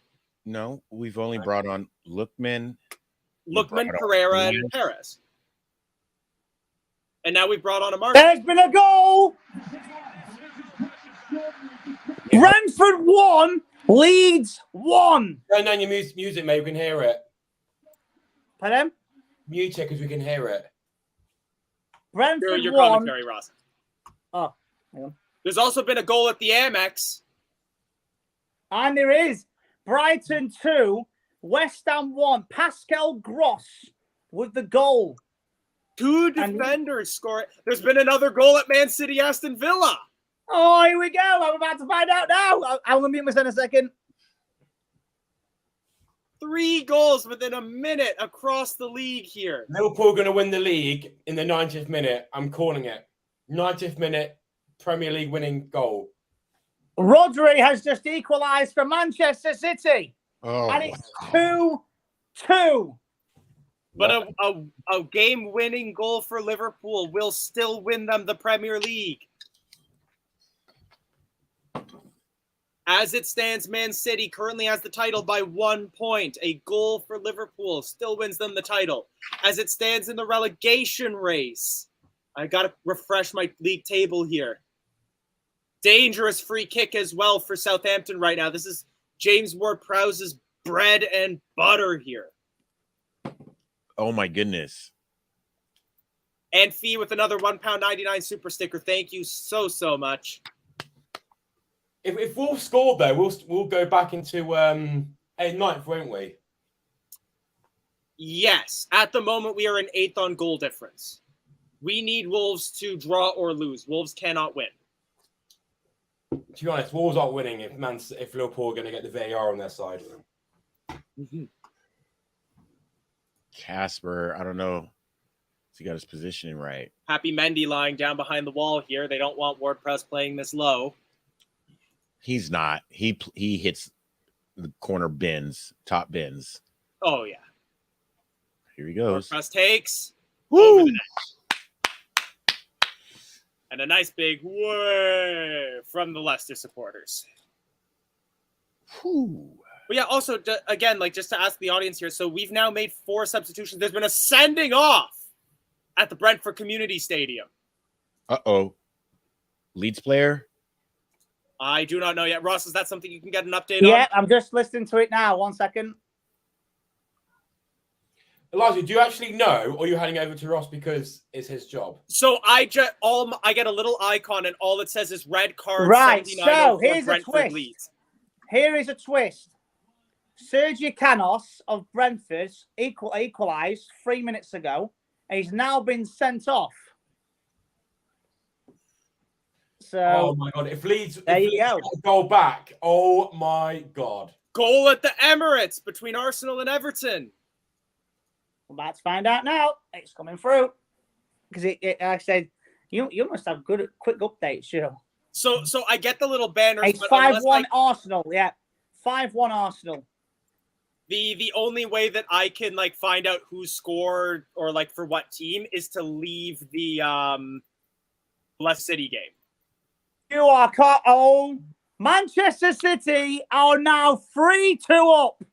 No, we've only brought on Lookman, Pereira, and Perez. And now we've brought on a Marshall. There's been a goal. Brentford 1, Leeds 1. Turn down your music, mate. We can hear it. Pardon? Mute it because we can hear it. Brentford your 1. commentary, Ross. Oh, hang on. There's also been a goal at the Amex. And there is Brighton 2, West Ham 1. Pascal Gross with the goal. 2 defenders score it. There's been another goal at Man City Aston Villa. Oh, here we go. I'm about to find out now. I'm going to mute myself in a second. 3 goals within a minute across the league here. Liverpool are going to win the league in the 90th minute. I'm calling it. 90th minute Premier League winning goal. Rodri has just equalised for Manchester City. Oh. And it's 2-2. But a game-winning goal for Liverpool will still win them the Premier League. As it stands, Man City currently has the title by 1 point. A goal for Liverpool still wins them the title. As it stands in the relegation race, I got to refresh my league table here. Dangerous free kick as well for Southampton right now. This is James Ward-Prowse's bread and butter here. Oh, my goodness. And Fee with another £1.99 super sticker. Thank you so much. If Wolves scored, though, we'll go back into 8th, won't we? Yes. At the moment, we are in 8th on goal difference. We need Wolves to draw or lose. Wolves cannot win. To be honest, Wolves aren't winning if Liverpool are going to get the VAR on their side. Casper, I don't know if he got his positioning right. Happy Mendy lying down behind the wall here. They don't want Ward-Prowse playing this low. He's not. He hits the corner bins, top bins. Oh, yeah. Here he goes. Ward-Prowse takes. Woo! Over the net. And a nice big way from the Leicester supporters. Whew. But yeah, also, again, just to ask the audience here, so we've now made 4 substitutions. There's been a sending off at the Brentford Community Stadium. Uh-oh. Leeds player? I do not know yet. Ross, is that something you can get an update on? Yeah, I'm just listening to it now. 1 second. Elijah, do you actually know, or are you handing over to Ross because it's his job? So I get a little icon, and all it says is red card. Right. So here's Brentford a twist. Leeds. Here is a twist. Sergio Canos of Brentford equalised 3 minutes ago. And he's now been sent off. So, oh my God! If Leeds go. Goal back, oh my God! Goal at the Emirates between Arsenal and Everton. We're about to find out now. It's coming through because like I said, you must have quick updates, Joe. So I get the little banners. It's 5-1 Arsenal. Yeah, 5-1 Arsenal. The only way that I can find out who scored or for what team is to leave the Leicester City game. You are caught. Oh, Manchester City are now 3-2 up.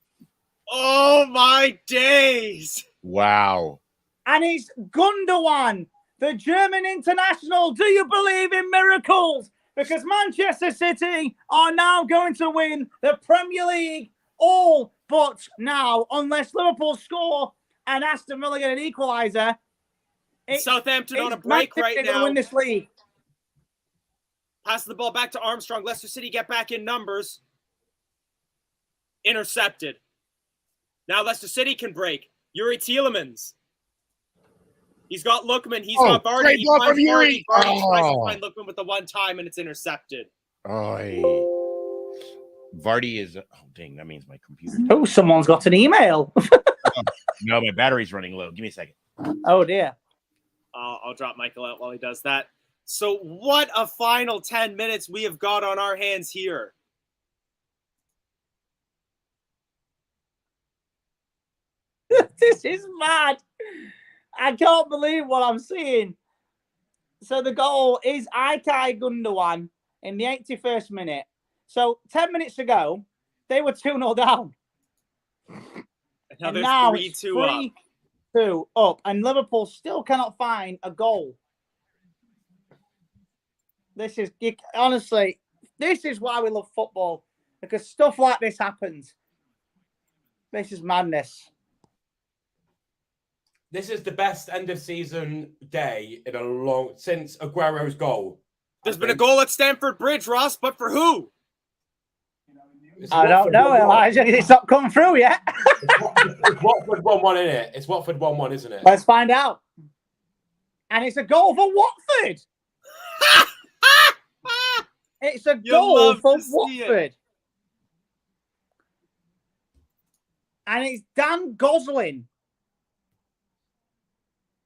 Oh my days! Wow. And it's Gundogan, the German international. Do you believe in miracles? Because Manchester City are now going to win the Premier League all but now, unless Liverpool score and Aston Villa get an equaliser. Southampton on a break right now. Win this league. Pass the ball back to Armstrong. Leicester City get back in numbers. Intercepted. Now Leicester City can break. Yuri Tielemans. He's got Lookman. He's got Vardy. Great block from Yuri. Vardy tries to find Lookman with the one time, and it's intercepted. Vardy is... Oh, dang. That means my computer... Oh, someone's got an email. No, my battery's running low. Give me a second. Oh, dear. I'll drop Michael out while he does that. So what a final 10 minutes we have got on our hands here. This is mad. I can't believe what I'm seeing. So the goal is Ilkay Gundogan in the 81st minute. So 10 minutes ago, they were 2-0 down. Now And there's now 3-2 up. 3-2 up. And Liverpool still cannot find a goal. Honestly, this is why we love football. Because stuff like this happens. This is madness. This is the best end of season day since Aguero's goal. There's been a goal at Stamford Bridge, Ross, but for who? I don't know, Elijah. It's not come through yet. It's Watford 1-1, isn't it? It's Watford 1-1, isn't it? Let's find out. And it's a goal for Watford. It's a goal for Watford. And it's Dan Gosling.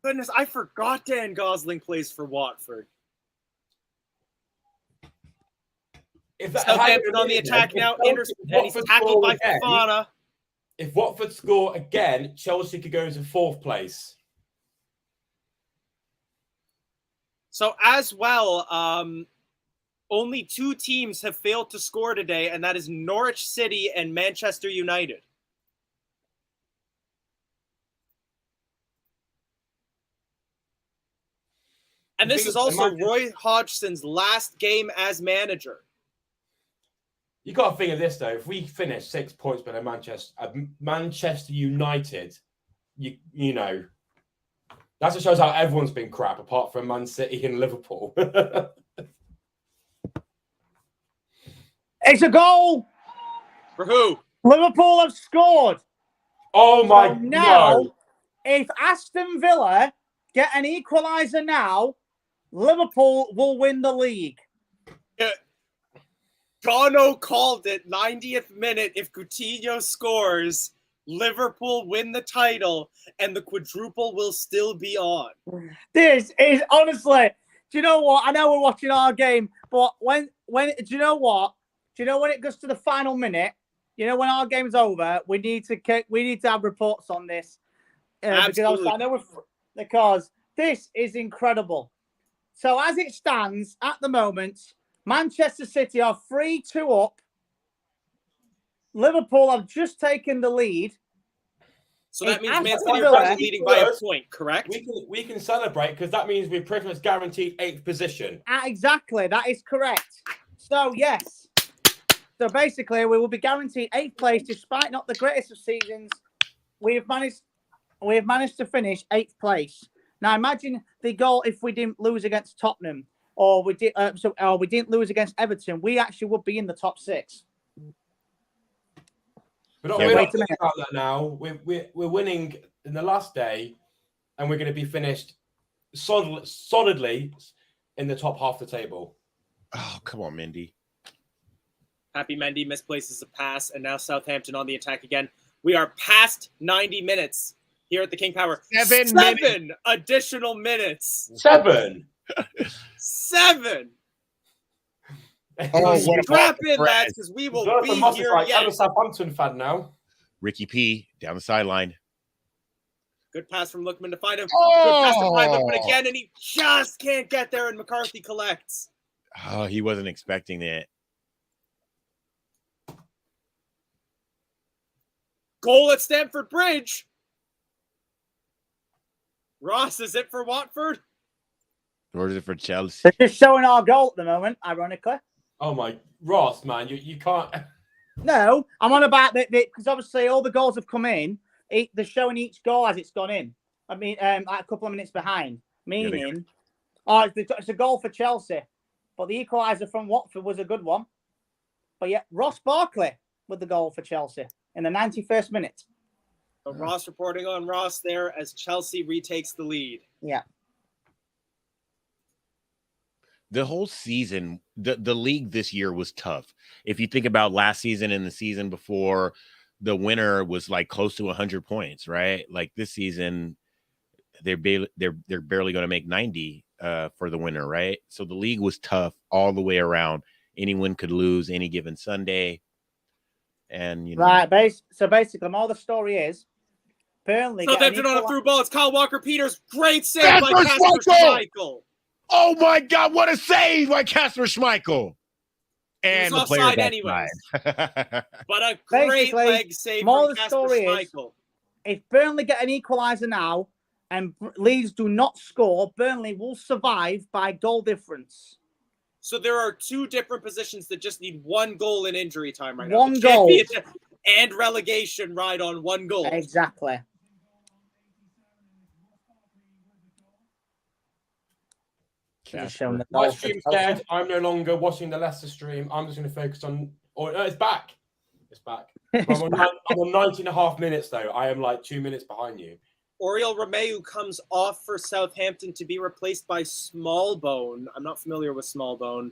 Goodness, I forgot Dan Gosling plays for Watford. Southampton on the attack now. And he's tackled by Fofana. If Watford score again, Chelsea could go into 4th place. So as well, only 2 teams have failed to score today, and that is Norwich City and Manchester United. And this is also Roy Hodgson's last game as manager. You got to think of this, though. If we finish 6 points below Manchester United, you know, that just shows how everyone's been crap, apart from Man City and Liverpool. It's a goal. For who? Liverpool have scored. Oh, my God. Now, if Aston Villa get an equaliser now, Liverpool will win the league. Gano called it 90th minute. If Coutinho scores, Liverpool win the title, and the quadruple will still be on. This is honestly, do you know what? I know we're watching our game, but when do you know what? Do you know when it goes to the final minute? You know when our game's over, we need to have reports on this because this is incredible. So as it stands at the moment, Manchester City are 3-2 up. Liverpool have just taken the lead. So that means Man City are leading by a point, correct? We can celebrate because that means we're pretty much guaranteed 8th position. Exactly, that is correct. So yes. So basically, we will be guaranteed 8th place despite not the greatest of seasons. We have managed to finish 8th place. Now imagine the goal if we didn't lose against Tottenham, or we didn't lose against Everton. We actually would be in the top 6. We're not thinking about that now. We're winning in the last day, and we're going to be finished solidly in the top half of the table. Oh, come on, Mendy. Happy Mendy misplaces a pass, and now Southampton on the attack again. We are past 90 minutes here at the King Power. 7 additional minutes. 7. 7. Oh, strap in, lads, because we will be here again. I'm a Southampton fan now. Ricky P down the sideline. Good pass from Lookman to find him. Good pass to find Lookman again, and he just can't get there, and McCarthy collects. Oh, he wasn't expecting that. Goal at Stamford Bridge. Ross, is it for Watford? Or is it for Chelsea? They're just showing our goal at the moment, ironically. Oh my, Ross, man, you can't. No, I'm on about that because obviously all the goals have come in. They're showing each goal as it's gone in. I mean, like a couple of minutes behind. Meaning, it's a goal for Chelsea, but the equaliser from Watford was a good one. But yeah, Ross Barkley with the goal for Chelsea in the 91st minute. So Ross reporting on Ross there as Chelsea retakes the lead. Yeah. The whole season, the league this year was tough. If you think about last season and the season before, the winner was like close to 100 points, right? Like this season, they're barely going to make 90 for the winner, right? So the league was tough all the way around. Anyone could lose any given Sunday. And you know, right, so basically, all the story is Burnley. Southampton on a through ball. It's Kyle Walker-Peters. Great save Kasper by Kasper Schmeichel. Oh my God, what a save by Kasper Schmeichel. And the player anyways. But a great Basically, leg save more from the Kasper story Schmeichel. If Burnley get an equaliser now and Leeds do not score, Burnley will survive by goal difference. So there are two different positions that just need one goal in injury time right now. One goal. And relegation ride on one goal. Exactly. My stream's dead. I'm no longer watching the Leicester stream. I'm just going to focus on... Oh, no, it's back. It's back. I'm on 19.5 minutes, though. I am like 2 minutes behind you. Oriol Romeu comes off for Southampton to be replaced by Smallbone. I'm not familiar with Smallbone.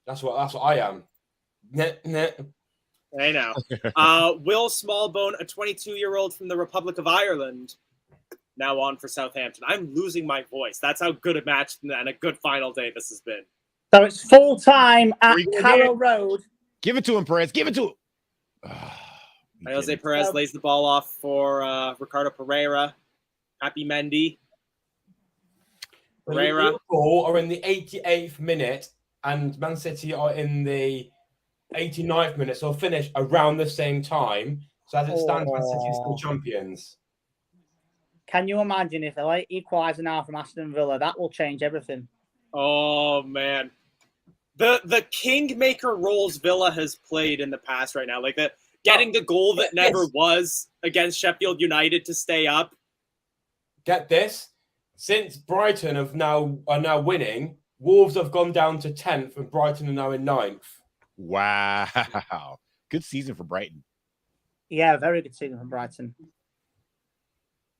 That's what I am. I know. Will Smallbone, a 22-year-old from the Republic of Ireland, now on for Southampton. I'm losing my voice. That's how good a match and a good final day this has been. So it's full time at Carrow Road. Give it to him, Perez. Give it to him. Jose Perez lays the ball off for Ricardo Pereira. Happy Mendy. Pereira. Liverpool are in the 88th minute and Man City are in the 89th minute. So they'll finish around the same time. So as it stands, Man City are still champions. Can you imagine if they equaliser now from Aston Villa? That will change everything. Oh, man. The kingmaker roles Villa has played in the past right now, like that, getting the goal that never was against Sheffield United to stay up. Get this. Since Brighton are now winning, Wolves have gone down to 10th and Brighton are now in 9th. Wow. Good season for Brighton. Yeah, very good season for Brighton.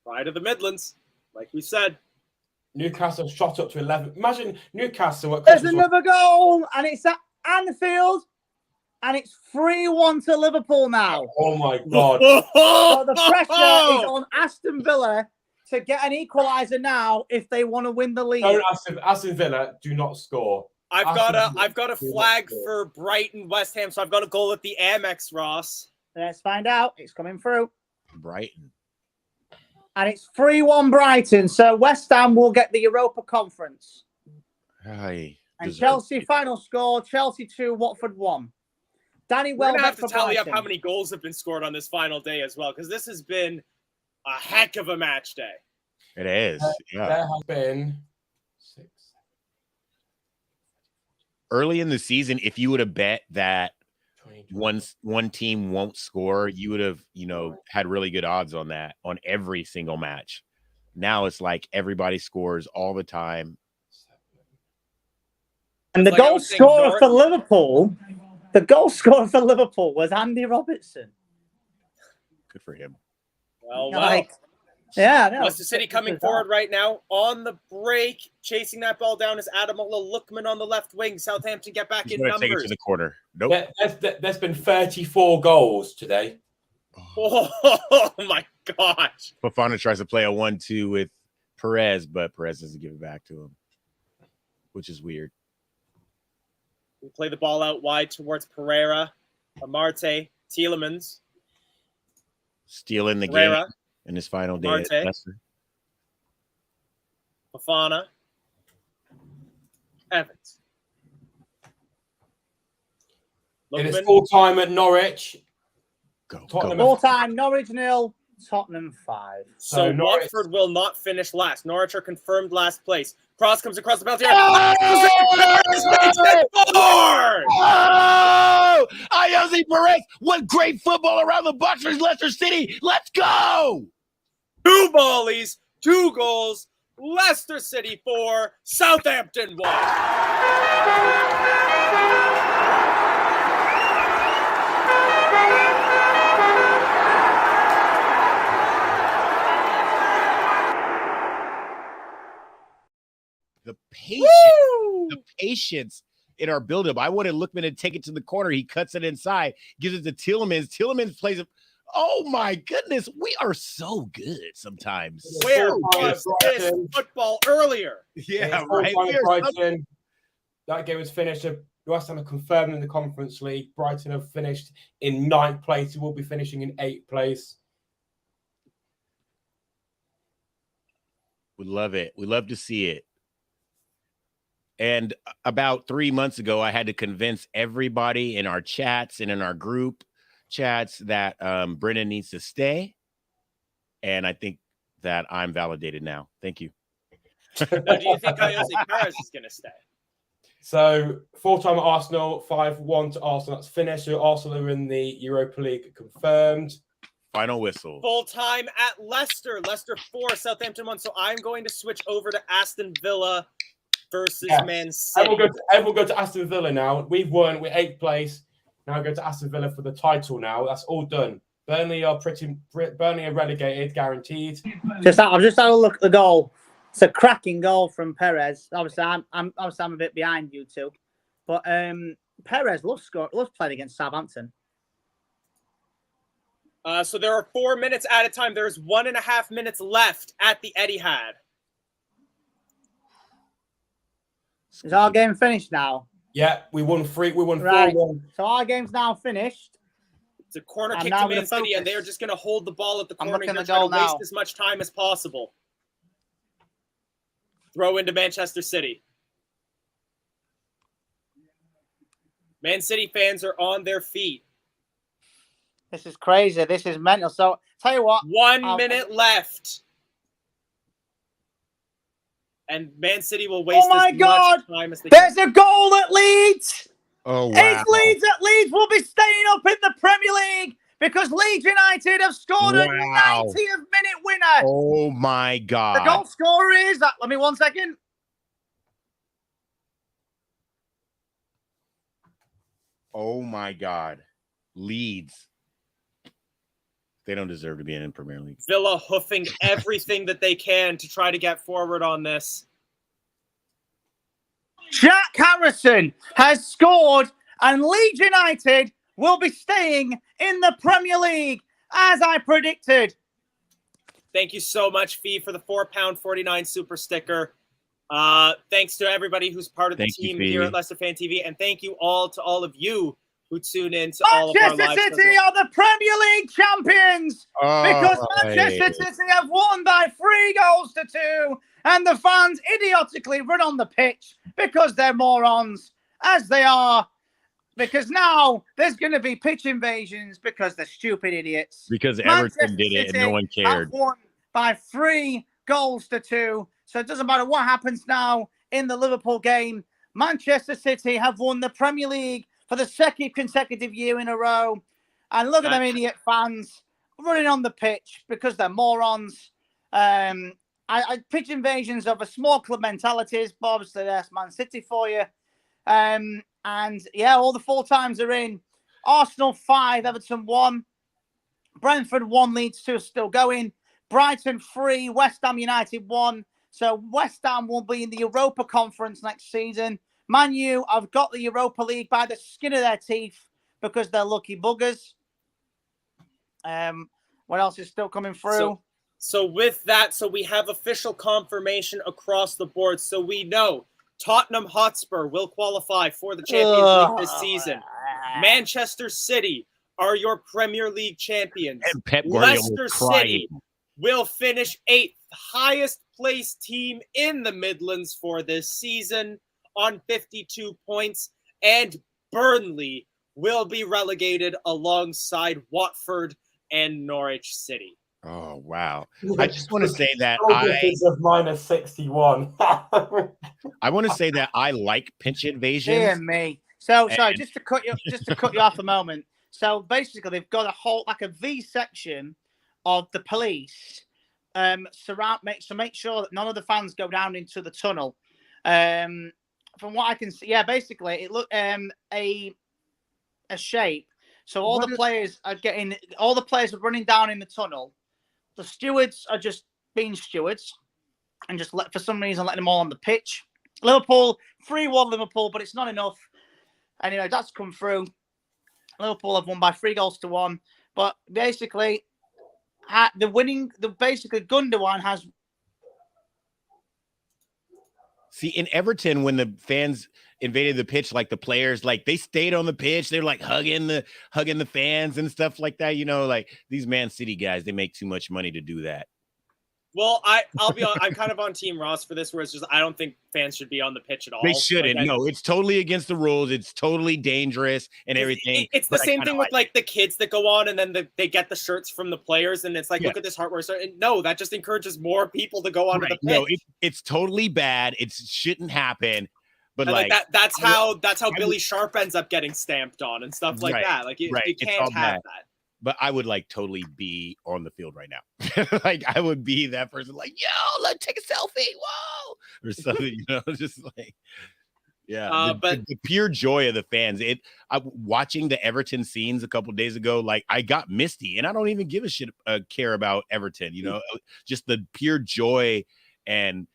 Pride of the Midlands, like we said. Newcastle shot up to 11. Imagine Newcastle. There's another goal, and it's at Anfield, and it's 3-1 to Liverpool now. Oh, my God. So the pressure is on Aston Villa to get an equaliser now if they want to win the league. Don't Aston Villa do not score. I've got a flag for Brighton West Ham, so I've got a goal at the Amex, Ross. Let's find out. It's coming through. Brighton. And it's 3-1 Brighton, so West Ham will get the Europa Conference. And Chelsea final score, Chelsea 2, Watford 1. Danny We're going to have to tally Brighton. up how many goals have been scored on this final day as well, because this has been a heck of a match day. It is. Yeah. There have been 6. Early in the season, if you would have bet that one team won't score, you would have, had really good odds on that on every single match. Now it's like everybody scores all the time. And the goal scorer for Liverpool, was Andy Robertson. Good for him. Well. Yeah, no. Leicester City coming forward right now on the break, chasing that ball down is Ademola Lookman on the left wing. Southampton get back in numbers. Take it to the corner. Nope. There's been 34 goals today. Oh my gosh! Fofana tries to play a 1-2 with Perez, but Perez doesn't give it back to him, which is weird. We play the ball out wide towards Pereira, Amarte, Tielemans, stealing the Pereira. game. In his final day at Leicester. Fofana. Evans. It is full time at Norwich. Full time, Norwich 0, Tottenham 5. So Watford will not finish last. Norwich are confirmed last place. Cross comes across the penalty. Oh! Jose Perez, what great football around the box for Leicester City. Let's go! 2 volleys, 2 goals. Leicester City 4, Southampton 1. The patience in our buildup. I wanted Lookman to take it to the corner. He cuts it inside, gives it to Tielemans. Tielemans plays it. Oh my goodness, we are so good sometimes. Where was this football earlier? Yeah, right. Brighton. That game was finished. West Ham are confirmed in the Conference League. Brighton have finished in 9th place. They will be finishing in 8th place. We love it. We love to see it. And about 3 months ago, I had to convince everybody in our chats and in our group chats that Brennan needs to stay. And I think that I'm validated now. Thank you. What do you think Jose Perez is going to stay? So 4-time at Arsenal, 5-1 to Arsenal. That's finished. So Arsenal are in the Europa League confirmed. Final whistle. Full time at Leicester. Leicester 4, Southampton 1. So I'm going to switch over to Aston Villa versus Man City. Everyone go to Aston Villa now. We've won. We're 8th place. Now go to Aston Villa for the title now. That's all done. Burnley are relegated, guaranteed. I've just had a look at the goal. It's a cracking goal from Perez. Obviously, I'm a bit behind you two, but Perez loves playing against Southampton. So there are 4 minutes at a time. There's 1.5 minutes left at the Etihad. Is our game finished now? Yeah, we won 3. We won 4-1. So our game's now finished. It's a corner kick to Man City, and they are just going to hold the ball at the corner and try to waste as much time as possible. Throw into Manchester City. Man City fans are on their feet. This is crazy. This is mental. So, tell you what. 1 minute left. And Man City will waste as much time as they can. There's a goal at Leeds. Oh, wow. It's Leeds at Leeds will be staying up in the Premier League because Leeds United have scored a 90th minute winner. Oh, my God. The goal scorer is that. Let me 1 second. Oh, my God. Leeds. They don't deserve to be in the Premier League. Villa hoofing everything that they can to try to get forward on this. Jack Harrison has scored, and Leeds United will be staying in the Premier League, as I predicted. Thank you so much, Fee, for the £4.49 super sticker. Thanks to everybody who's part of the team here at Leicester Fan TV, and thank you all to all of you who tune in to all of our live Manchester City are the Premier League champions because Manchester City have won by 3 goals to 2, and the fans idiotically run on the pitch because they're morons, as they are. Because now there's going to be pitch invasions because they're stupid idiots. Because Everton did it and no one cared. Have won by 3 goals to 2, so it doesn't matter what happens now in the Liverpool game. Manchester City have won the Premier League for the 2nd consecutive year in a row. And look at them idiot fans running on the pitch because they're morons. Pitch invasions of a small club mentalities, but obviously that's Man City for you. And yeah, all the 4 times are in. Arsenal 5, Everton 1. Brentford 1, Leeds 2 still going. Brighton 3, West Ham United 1. So West Ham will be in the Europa Conference next season. Man U have got the Europa League by the skin of their teeth because they're lucky buggers. What else is still coming through? So with that, we have official confirmation across the board. So we know Tottenham Hotspur will qualify for the Champions League this season. Manchester City are your Premier League champions. And Pep Guardiola Leicester City will finish 8th, highest placed team in the Midlands for this season on 52 points. And Burnley will be relegated alongside Watford and Norwich City. Oh, wow. I just want to say that of minus 61. I want to say that I like pitch invasions. Dear me. So sorry, just to cut you off a moment. So basically they've got a whole like a V section of the police make sure that none of the fans go down into the tunnel. From what I can see, yeah, basically it looked a shape. So all the players are running down in the tunnel. The stewards are just being stewards and just for some reason letting them all on the pitch. Liverpool 3-1 Liverpool, but it's not enough. Anyway, that's come through. Liverpool have won by 3 goals to 1, but basically basically Gundogan has. See, in Everton, when the fans invaded the pitch, like the players, like they stayed on the pitch, they're like hugging the fans and stuff like that. You know, like these Man City guys, they make too much money to do that. Well, I'll be on. I'm kind of on Team Ross for this, where it's just I don't think fans should be on the pitch at all. They shouldn't. Like, No, it's totally against the rules. It's totally dangerous and everything. It's the same thing with like the kids that go on and then they get the shirts from the players, and it's like, look at this heartwork. And no, that just encourages more people to go onto the pitch. No, it's totally bad. It shouldn't happen. But and like that's how Billy Sharp ends up getting stamped on and stuff like that. Like you can't have that. But I would like totally be on the field right now. Like I would be that person like, yo, let's take a selfie. Whoa. Or something, just like, yeah. But the pure joy of the fans. Watching the Everton scenes a couple days ago, like I got misty, and I don't even give a shit care about Everton, just the pure joy and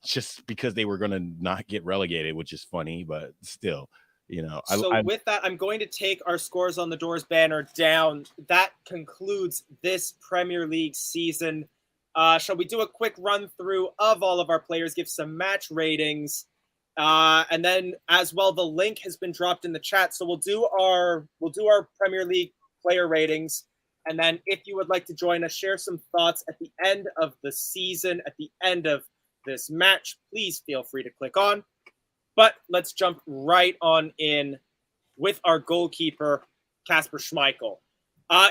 just because they were going to not get relegated, which is funny, but still. So with that, I'm going to take our scores on the doors banner down. That concludes this Premier League season. Shall we do a quick run through of all of our players, give some match ratings, and then as well, the link has been dropped in the chat. So we'll do our Premier League player ratings, and then if you would like to join us, share some thoughts at the end of the season, at the end of this match, please feel free to click on. But let's jump right on in with our goalkeeper, Kasper Schmeichel.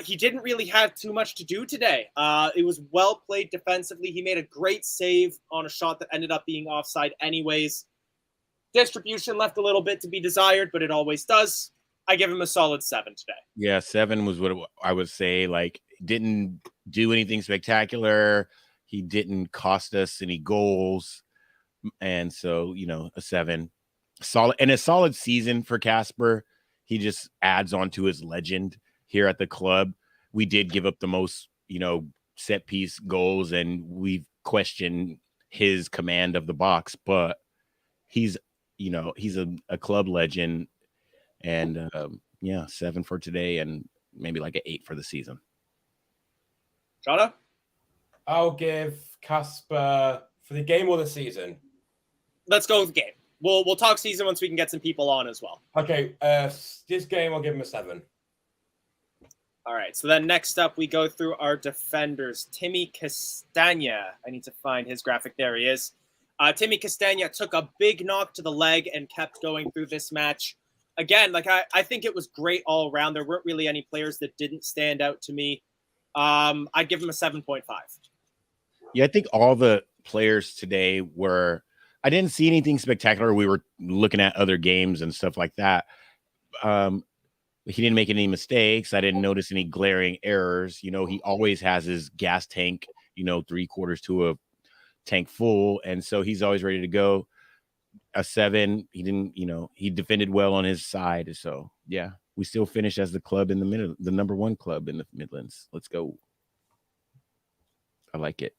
He didn't really have too much to do today. It was well played defensively. He made a great save on a shot that ended up being offside anyways. Distribution left a little bit to be desired, but it always does. I give him a solid 7 today. Yeah, 7 was what I would say. Like, didn't do anything spectacular. He didn't cost us any goals. And so, a 7. Solid, and a solid season for Kasper. He just adds on to his legend here at the club. We did give up the most, set piece goals, and we've questioned his command of the box, but he's a club legend. And 7 for today, and maybe like an 8 for the season. Jana? I'll give Kasper for the game or the season. Let's go with the game. We'll talk season once we can get some people on as well. Okay, this game I'll give him a 7. All right, so then next up we go through our defenders. Timmy Castagna. I need to find his graphic. There he is. Timmy Castagna took a big knock to the leg and kept going through this match. Again, like I think it was great all around. There weren't really any players that didn't stand out to me. I'd give him a 7.5. Yeah, I think all the players today were. I didn't see anything spectacular. We were looking at other games and stuff like that. He didn't make any mistakes. I didn't notice any glaring errors. He always has his gas tank, 3/4 to a tank full. And so he's always ready to go. A 7. He didn't, he defended well on his side. So, yeah, we still finished as the club in the middle, the number 1 club in the Midlands. Let's go. I like it.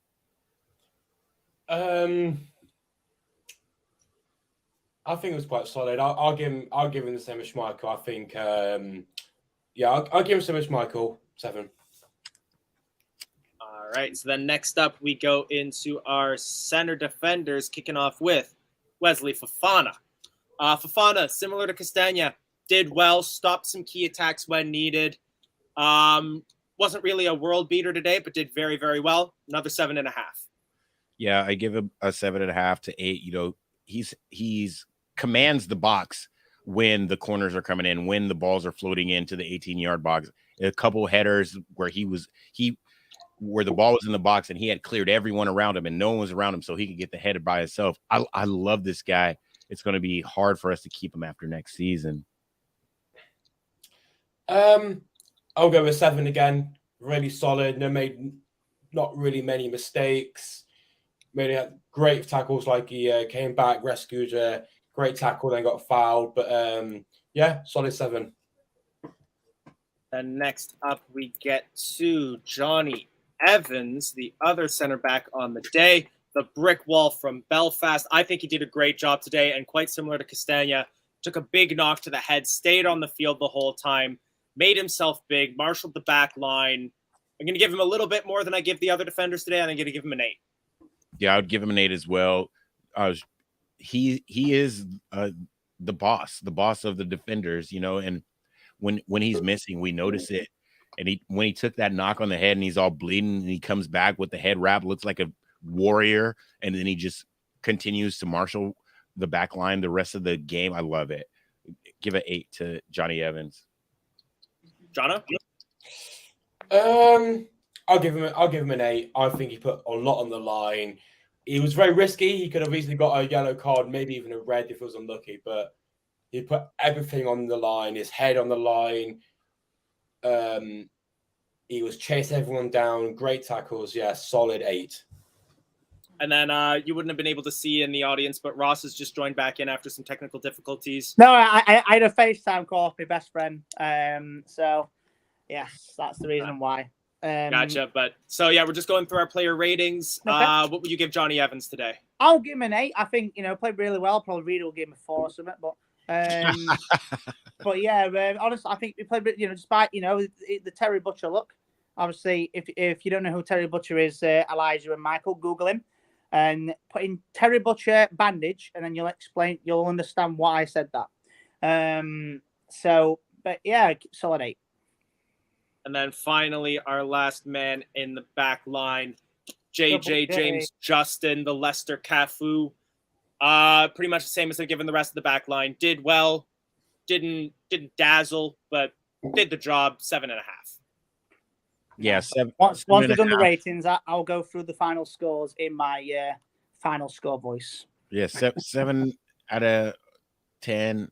I think it was quite solid. I'll give him the same as Schmeichel. I think, I'll give him the same as Schmeichel, 7. All right. So then next up, we go into our center defenders, kicking off with Wesley Fofana. Fofana, similar to Castagna, did well, stopped some key attacks when needed. Wasn't really a world beater today, but did very, very well. Another 7.5. Yeah, I give him a 7.5 to 8. He's commands the box when the corners are coming in, when the balls are floating into the 18-yard box. A couple headers where where the ball was in the box and he had cleared everyone around him and no one was around him, so he could get the header by himself. I love this guy. It's going to be hard for us to keep him after next season. I'll go with 7 again. Really solid. Made not really many mistakes. Made great tackles, like he came back, rescued a great tackle, then got fouled. But solid 7. And next up, we get to Johnny Evans, the other center back on the day, the brick wall from Belfast. I think he did a great job today, and quite similar to Castagna, took a big knock to the head, stayed on the field the whole time, made himself big, marshaled the back line. I'm going to give him a little bit more than I give the other defenders today, and I'm going to give him an 8. Yeah, I would give him an 8 as well. He is the boss of the defenders, and when he's missing, we notice it. And when he took that knock on the head and he's all bleeding and he comes back with the head wrap, looks like a warrior, and then he just continues to marshal the back line the rest of the game. I love it. Give an 8 to Johnny Evans. Jonna? I'll give him an 8. I think he put a lot on the line. He was very risky. He could have easily got a yellow card, maybe even a red if it was unlucky, but he put everything on the line, his head on the line. He was chasing everyone down. Great tackles. Yeah, solid 8. And then you wouldn't have been able to see in the audience, but Ross has just joined back in after some technical difficulties. No, I had a FaceTime call with my best friend. So, yes, that's the reason why. Gotcha. But so, yeah, we're just going through our player ratings. Okay. What would you give Johnny Evans today? I'll give him an 8. I think, played really well. Probably Reed will give him a 4 or something. But but yeah, honestly, I think we played, despite, the Terry Butcher look. Obviously, if you don't know who Terry Butcher is, Elijah and Michael, Google him and put in Terry Butcher bandage, and then you'll understand why I said that. But yeah, solid 8. And then finally, our last man in the back line, JJ James Justin, the Leicester Cafu. Pretty much the same as I've given the rest of the back line. Did well, didn't dazzle, but did the job. 7.5. Yeah, 7. Once we've done the ratings, I'll go through the final scores in my final score voice. Yeah, 7 out of 10.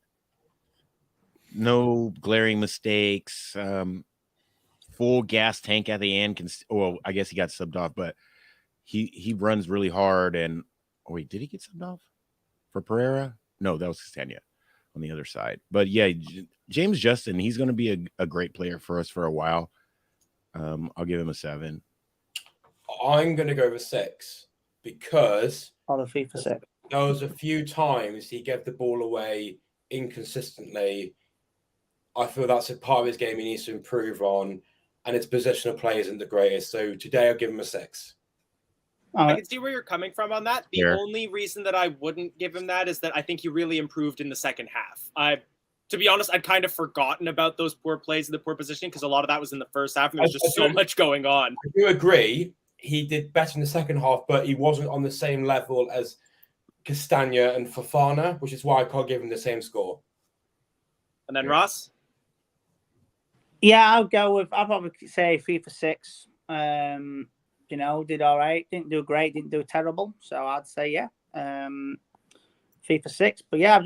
No glaring mistakes. Full gas tank at the end. Well, I guess he got subbed off, but he runs really hard. And wait, did he get subbed off for Pereira? No, that was Castagna on the other side. But yeah, James Justin, he's going to be a great player for us for a while. I'll give him a 7. I'm going to go with 6 because the FIFA 6. There was a few times he gave the ball away inconsistently. I feel that's a part of his game he needs to improve on, and his positional play isn't the greatest. So today I'll give him a 6. I can see where you're coming from on that. The Sure. only reason that I wouldn't give him that is that I think he really improved in the second half. To be honest, I'd kind of forgotten about those poor plays and the poor positioning because a lot of that was in the first half and there was just so much going on. I do agree. He did better in the second half, but he wasn't on the same level as Castagna and Fofana, which is why I can't give him the same score. And then Ross? Yeah, I'll probably say FIFA 6. Did all right. Didn't do great, didn't do terrible. So I'd say, yeah, FIFA 6. But yeah,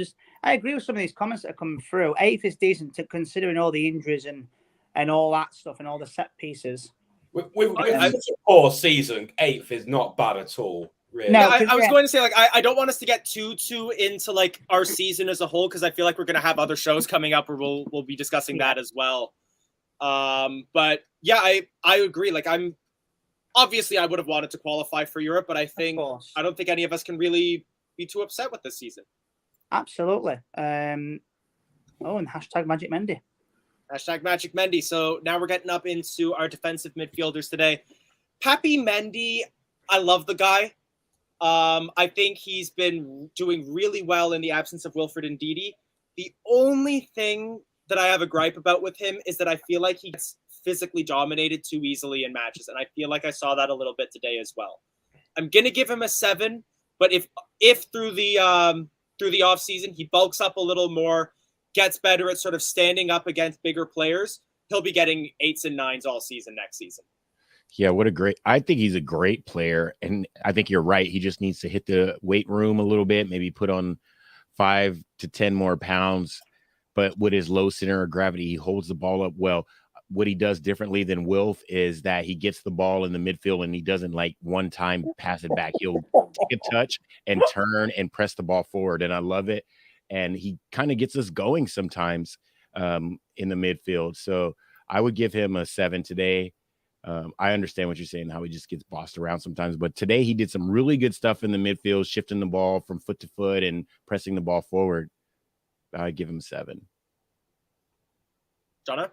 I agree with some of these comments that are coming through. 8th is decent considering all the injuries and all that stuff and all the set pieces. With such a poor season, 8th is not bad at all. Really. No, I was going to say, I don't want us to get too into our season as a whole because I feel like we're going to have other shows coming up where we'll be discussing that as well. But yeah, I agree. Obviously I would have wanted to qualify for Europe, but I don't think any of us can really be too upset with this season. Absolutely. And hashtag Magic Mendy. Hashtag Magic Mendy. So now we're getting up into our defensive midfielders today. Pappy Mendy, I love the guy. I think he's been doing really well in the absence of Wilfred Ndidi. The only thing that I have a gripe about with him is that I feel like he gets physically dominated too easily in matches, and I feel like I saw that a little bit today as well. I'm gonna give him a 7, but if through the off season he bulks up a little more, gets better at sort of standing up against bigger players, he'll be getting 8s and 9s all season next season. Yeah, I think he's a great player, and I think you're right. He just needs to hit the weight room a little bit, maybe put on 5 to 10 more pounds. But with his low center of gravity, he holds the ball up well. What he does differently than Wilf is that he gets the ball in the midfield and he doesn't one time pass it back. He'll take a touch and turn and press the ball forward. And I love it. And he kind of gets us going sometimes in the midfield. So I would give him a 7 today. I understand what you're saying, how he just gets bossed around sometimes. But today he did some really good stuff in the midfield, shifting the ball from foot to foot and pressing the ball forward. I'd give him a 7. Jonna?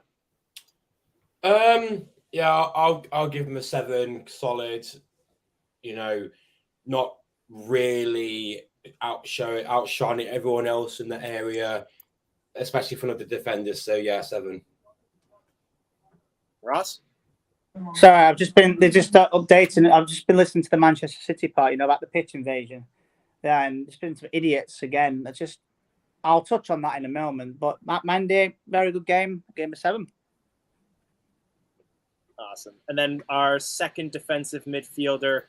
Yeah, I'll give him a 7. Solid. Not really outshining everyone else in the area, especially from the defenders. So yeah, 7. Ross? Sorry, I've just been. They're just updating. I've just been listening to the Manchester City part. About the pitch invasion. Yeah, and there's been some idiots again. I'll touch on that in a moment. But Matt Mendy, very good game. Game of 7. Awesome. And then our second defensive midfielder,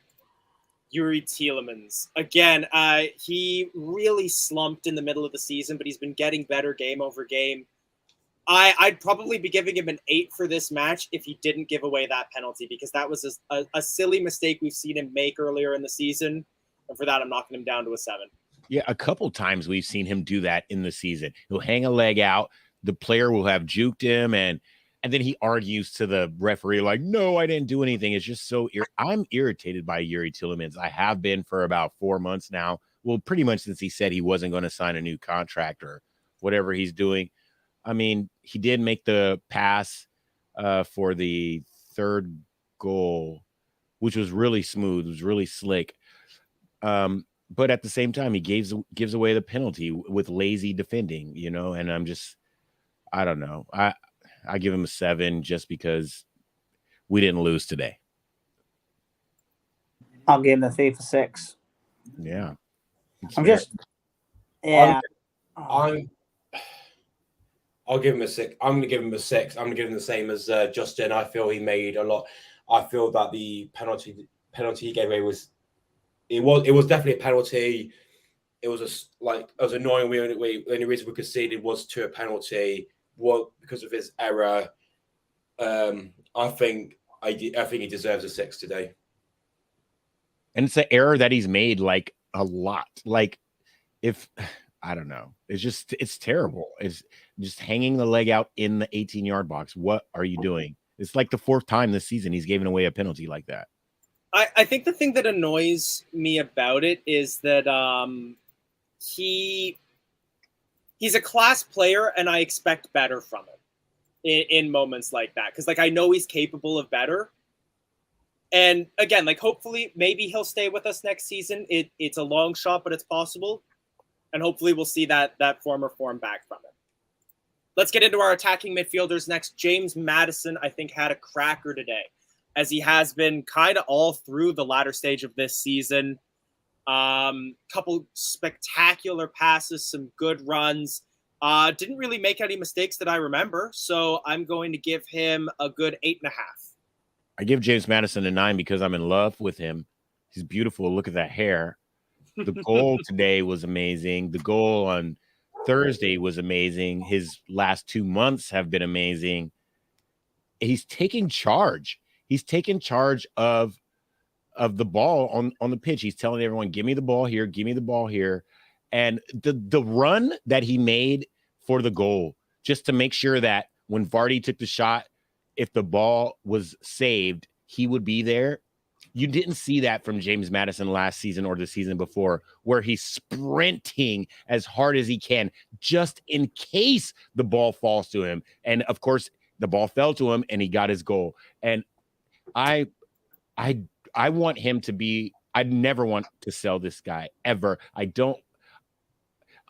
Yuri Tielemans. Again, he really slumped in the middle of the season, but he's been getting better game over game. I'd probably be giving him an 8 for this match if he didn't give away that penalty, because that was a silly mistake we've seen him make earlier in the season. And for that, I'm knocking him down to a 7. Yeah, a couple times we've seen him do that in the season. He'll hang a leg out. The player will have juked him, and then he argues to the referee like, no, I didn't do anything. It's just so I'm irritated by Yuri Tielemans. I have been for about 4 months now. Well, pretty much since he said he wasn't going to sign a new contract or whatever he's doing. I mean, he did make the pass for the third goal, which was really smooth. It was really slick. But at the same time, he gives away the penalty with lazy defending, and I don't know. I give him a 7 just because we didn't lose today. I'll give him the 3 for 6. Yeah. I'll give him a 6. I'm going to give him a 6. I'm going to give him the same as Justin. I feel he made a lot. I feel that the penalty he gave away was definitely a penalty. It was annoying. The only reason we conceded was to a penalty. Because of his error. I think he deserves a 6 today. And it's an error that he's made like a lot. Like I don't know. It's terrible. It's just hanging the leg out in the 18-yard box. What are you doing? It's like the 4th time this season he's given away a penalty like that. I think the thing that annoys me about it is that he's a class player, and I expect better from him in moments like that. Because, I know he's capable of better. And, again, hopefully, maybe he'll stay with us next season. It's a long shot, but it's possible. And hopefully we'll see that former form back from him. Let's get into our attacking midfielders next. James Maddison, I think, had a cracker today, as he has been kind of all through the latter stage of this season. Couple spectacular passes, some good runs. Didn't really make any mistakes that I remember, so I'm going to give him a good 8.5. I give James Maddison a 9 because I'm in love with him. He's beautiful. Look at that hair. The goal today was amazing. The goal on Thursday was amazing. His last 2 months have been amazing. He's taking charge. He's taking charge of the ball on the pitch. He's telling everyone, give me the ball here, give me the ball here. And the run that he made for the goal, just to make sure that when Vardy took the shot, if the ball was saved, he would be there. You didn't see that from James Maddison last season or the season before, where he's sprinting as hard as he can just in case the ball falls to him. And of course, the ball fell to him and he got his goal. And I want him to be, I'd never want to sell this guy ever.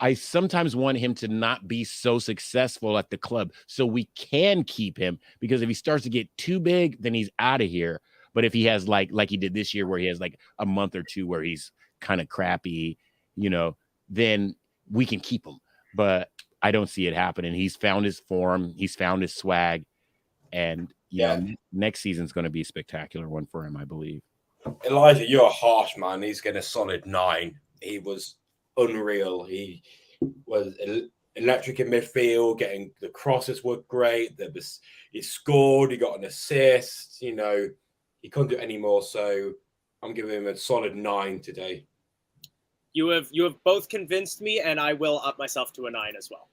I sometimes want him to not be so successful at the club so we can keep him, because if he starts to get too big, then he's out of here. But if he has like he did this year, where he has like a month or two where he's kind of crappy, then we can keep him. But I don't see it happening. He's found his form. He's found his swag. And, next season's going to be a spectacular one for him, I believe. Elijah, you're harsh, man. He's getting a solid 9. He was unreal. He was electric in midfield. Getting the crosses were great. He scored. He got an assist. He couldn't do any more. So I'm giving him a solid 9 today. You have both convinced me, and I will up myself to a 9 as well.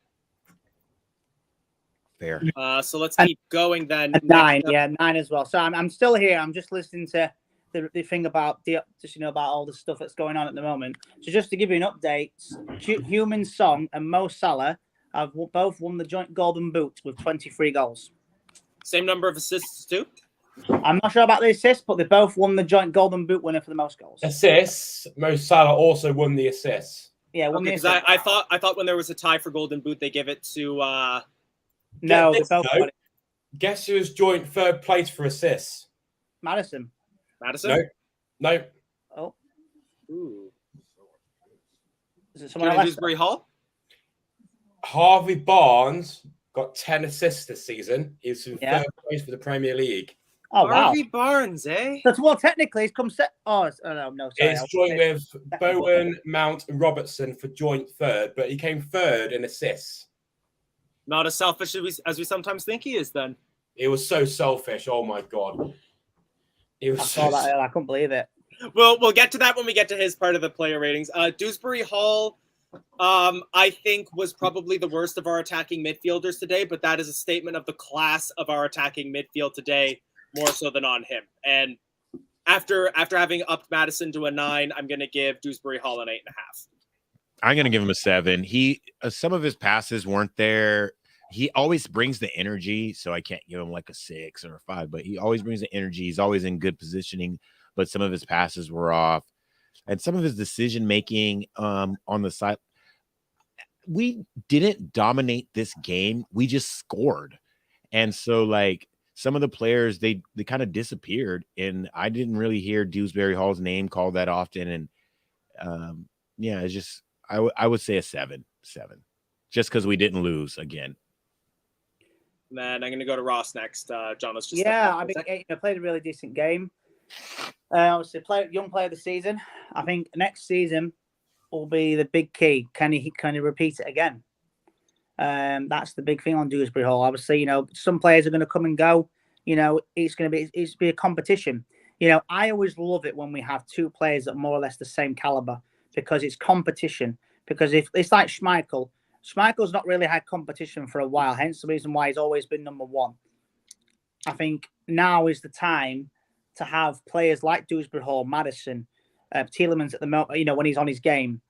Fair. So let's keep going then. 9, 9 as well. So I'm still here. I'm just listening to the thing about about all the stuff that's going on at the moment. So just to give you an update, Human Song and Mo Salah have both won the joint Golden Boot with 23 goals. Same number of assists too? I'm not sure about the assists, but they both won the joint Golden Boot winner for the most goals. Assists. Mo Salah also won the assists. Yeah, because I thought when there was a tie for Golden Boot, they give it to. No, they both got it. Guess who's joint third place for assists? Madison. Madison? No. Oh. Ooh. Is it someone Kieran else? Dewsbury Hall? Harvey Barnes got 10 assists this season. He's in third place for the Premier League. Oh, wow. Harvey Barnes, eh? That's, well, technically, he's come set. Oh, no, sorry. It's joint with Bowen, Mount, and Robertson for joint third, but he came third in assists. Not as selfish as we sometimes think he is, then. He was so selfish. Oh, my God. I saw that. I couldn't believe it. We'll get to that when we get to his part of the player ratings. Dewsbury Hall, I think, was probably the worst of our attacking midfielders today, but that is a statement of the class of our attacking midfield today, more so than on him. And after having upped Madison to a 9, I'm going to give Dewsbury Hall an 8.5. I'm going to give him a 7. Some of his passes weren't there. He always brings the energy, so I can't give him like a 6 or a 5, but he always brings the energy. He's always in good positioning, but some of his passes were off. And some of his decision-making on the side, we didn't dominate this game. We just scored. And so, like, some of the players, they kind of disappeared, and I didn't really hear Dewsbury Hall's name called that often. And, it's just I would say a 7, just because we didn't lose again. And then I'm going to go to Ross next. John was just I think played a really decent game. Obviously, young player of the season. I think next season will be the big key. Can he repeat it again? That's the big thing on Dewsbury Hall. Obviously, some players are going to come and go. It's going to be a competition. I always love it when we have two players that are more or less the same caliber, because it's competition. Because if it's like Schmeichel. Schmeichel's not really had competition for a while, hence the reason why he's always been number 1. I think now is the time to have players like Dewsbury Hall, Madison, Tielemans at the moment, when he's on his game.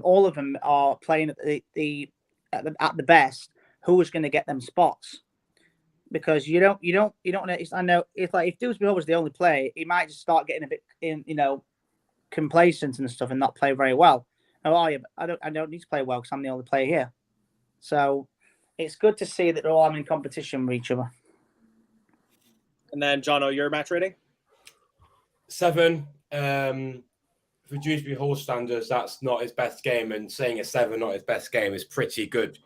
All of them are playing at the best. Who is going to get them spots? Because you don't. I know if Dewsbury Hall was the only player, he might just start getting a bit complacent and stuff and not play very well. I don't need to play well because I'm the only player here. So it's good to see that they're all in competition with each other. And then, Jono, your match rating? 7. For Dewsbury Hall standards, that's not his best game, and saying a 7 not his best game is pretty good.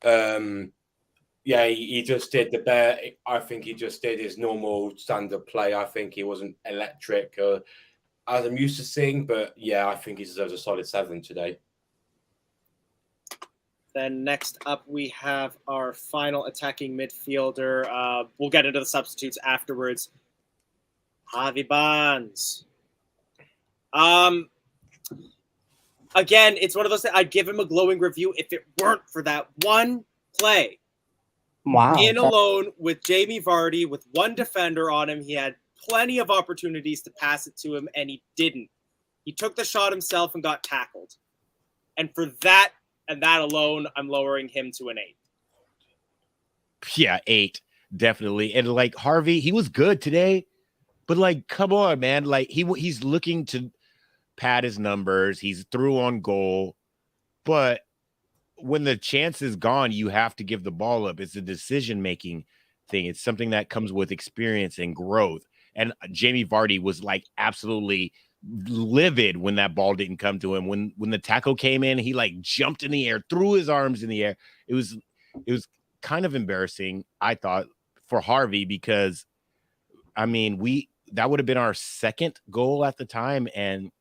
He just did the bare. I think he just did his normal standard play. I think he wasn't electric as I'm used to seeing, but I think he deserves a solid 7 today. Then next up, we have our final attacking midfielder. We'll get into the substitutes afterwards. Harvey Barnes. Again, it's one of those things. I'd give him a glowing review if it weren't for that one play. Wow. In alone with Jamie Vardy, with one defender on him. He had plenty of opportunities to pass it to him, and he didn't. He took the shot himself and got tackled. And for that and that alone, I'm lowering him to an 8. Yeah, 8, definitely. And like Harvey, he was good today, but like, come on, man. Like he's looking to pad his numbers. He's through on goal, but when the chance is gone, you have to give the ball up. It's a decision-making thing. It's something that comes with experience and growth. And Jamie Vardy was like absolutely livid when that ball didn't come to him. When the tackle came in, he like jumped in the air, threw his arms in the air. It was kind of embarrassing, I thought, for Harvey, because I mean, that would have been our second goal at the time, and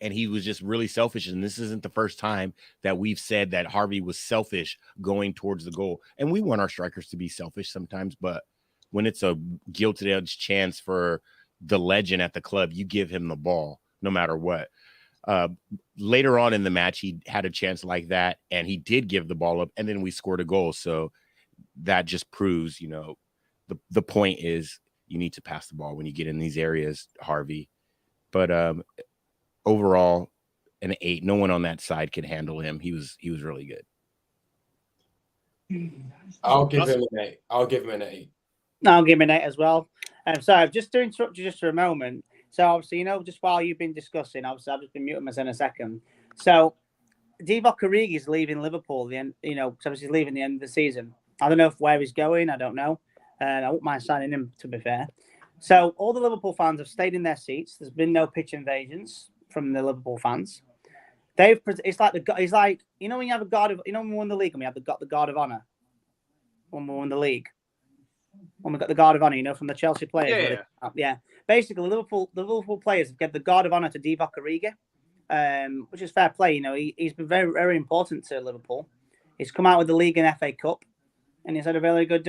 he was just really selfish. And this isn't the first time that we've said that Harvey was selfish going towards the goal. And we want our strikers to be selfish sometimes, but when it's a gilded-edged chance for the legend at the club, you give him the ball no matter what. Later on in the match, he had a chance like that, and he did give the ball up, and then we scored a goal. So that just proves, the point is you need to pass the ball when you get in these areas, Harvey. But overall, an 8. No one on that side could handle him. He was really good. I'll give him an 8. I'll give him an 8. I'll give him an 8 as well. So just to interrupt you just for a moment. So obviously, just while you've been discussing, obviously I've just been muting myself in a second. So Divock Origi is leaving Liverpool. Because obviously he's leaving the end of the season. I don't know where he's going. I don't know. And I wouldn't mind signing him, to be fair. So all the Liverpool fans have stayed in their seats. There's been no pitch invasions from the Liverpool fans. It's like you know when you have a guard of when we won the league and we have the guard of honor when we won the league. When we got the guard of honor, from the Chelsea players. Yeah. Basically, the Liverpool players have given the guard of honor to Divock Origi, which is fair play. He's been very, very important to Liverpool. He's come out with the league and FA Cup, and he's had a very good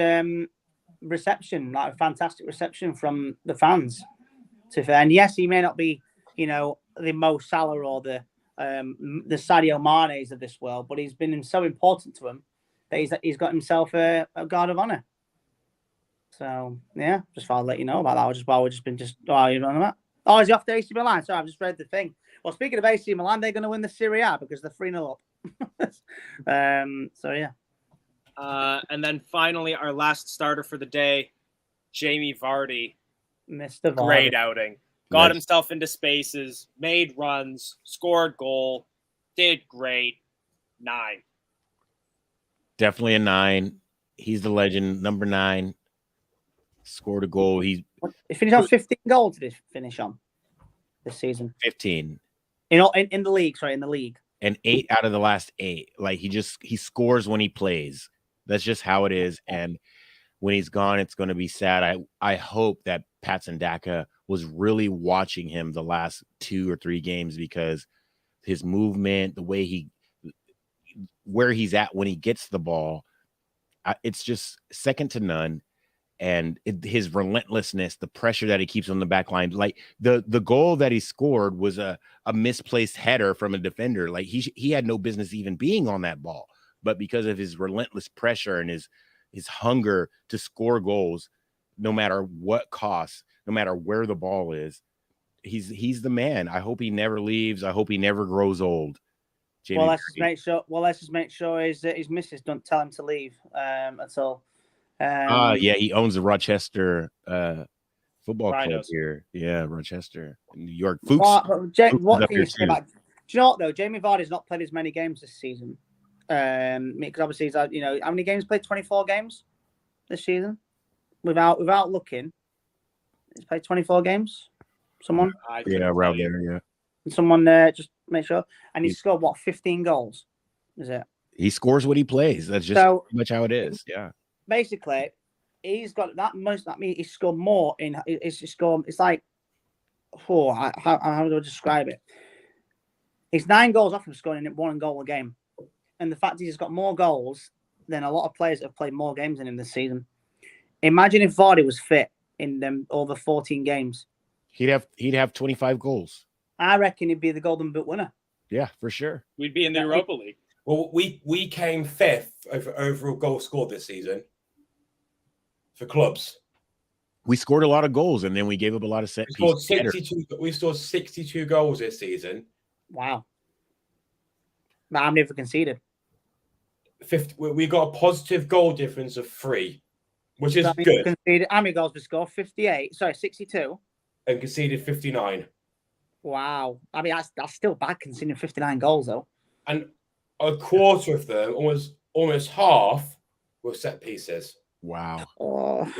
reception, like a fantastic reception from the fans. And yes, he may not be, the Mo Salah or the Sadio Manes of this world, but he's been so important to him that he's got himself a guard of honor. So yeah, just thought I'd let you know about that. You know that? Oh, is he off to AC Milan? Sorry, I've just read the thing. Well, speaking of AC Milan, they're going to win the Serie A because they're 3-0 up. So yeah. And then finally, our last starter for the day, Jamie Vardy. Mr. Vardy. Great outing. Got himself into spaces, made runs, scored goal, did great. 9. Definitely a 9. He's the legend. Number 9. Scored a goal. He finished on 15 goals. Did he finish on this season? 15. In the league. Sorry, in the league. And 8 out of the last 8. Like he scores when he plays. That's just how it is. And when he's gone, it's going to be sad. I hope that Patson Daka was really watching him the last 2 or 3 games, because his movement, the way where he's at when he gets the ball, it's just second to none. And his relentlessness, the pressure that he keeps on the back line, like the goal that he scored was a misplaced header from a defender. Like he had no business even being on that ball, but because of his relentless pressure and his hunger to score goals, no matter what cost, no matter where the ball is, he's the man. I hope he never leaves. I hope he never grows old. Jamie, let's just make sure his missus don't tell him to leave at all. Yeah, he owns the Rochester football Rhinos. club here. Yeah, Rochester, New York. What can you say about? Do you know what though? Jamie Vardy's not played as many games this season. Because obviously he's had, how many games played? 24 games this season. Without looking, he's played 24 games. Someone? Around there. Yeah. Someone just make sure. And he's scored 15 goals? Is it? He scores what he plays. That's just pretty much how it is. Yeah. Basically, he's got that most. That means he scored more in. It's like, how do I describe it? He's 9 goals off from scoring in 1 goal a game, and the fact he's got more goals than a lot of players that have played more games than him this season. Imagine if Vardy was fit in them over 14 games. He'd have 25 goals. I reckon he'd be the Golden Boot winner. Yeah, for sure. We'd be in the Europa League. Well, we came 5th over overall goal scored this season for clubs. We scored a lot of goals, and then we gave up a lot of set pieces. We scored 62 goals this season. Wow. But I've never conceded. 50, we got a positive goal difference of 3, which is good. Conceded. How many goals we scored? 62. And conceded 59. Wow. I mean, that's still bad considering 59 goals, though. And a quarter of them, almost half, were set pieces. Wow. Oh.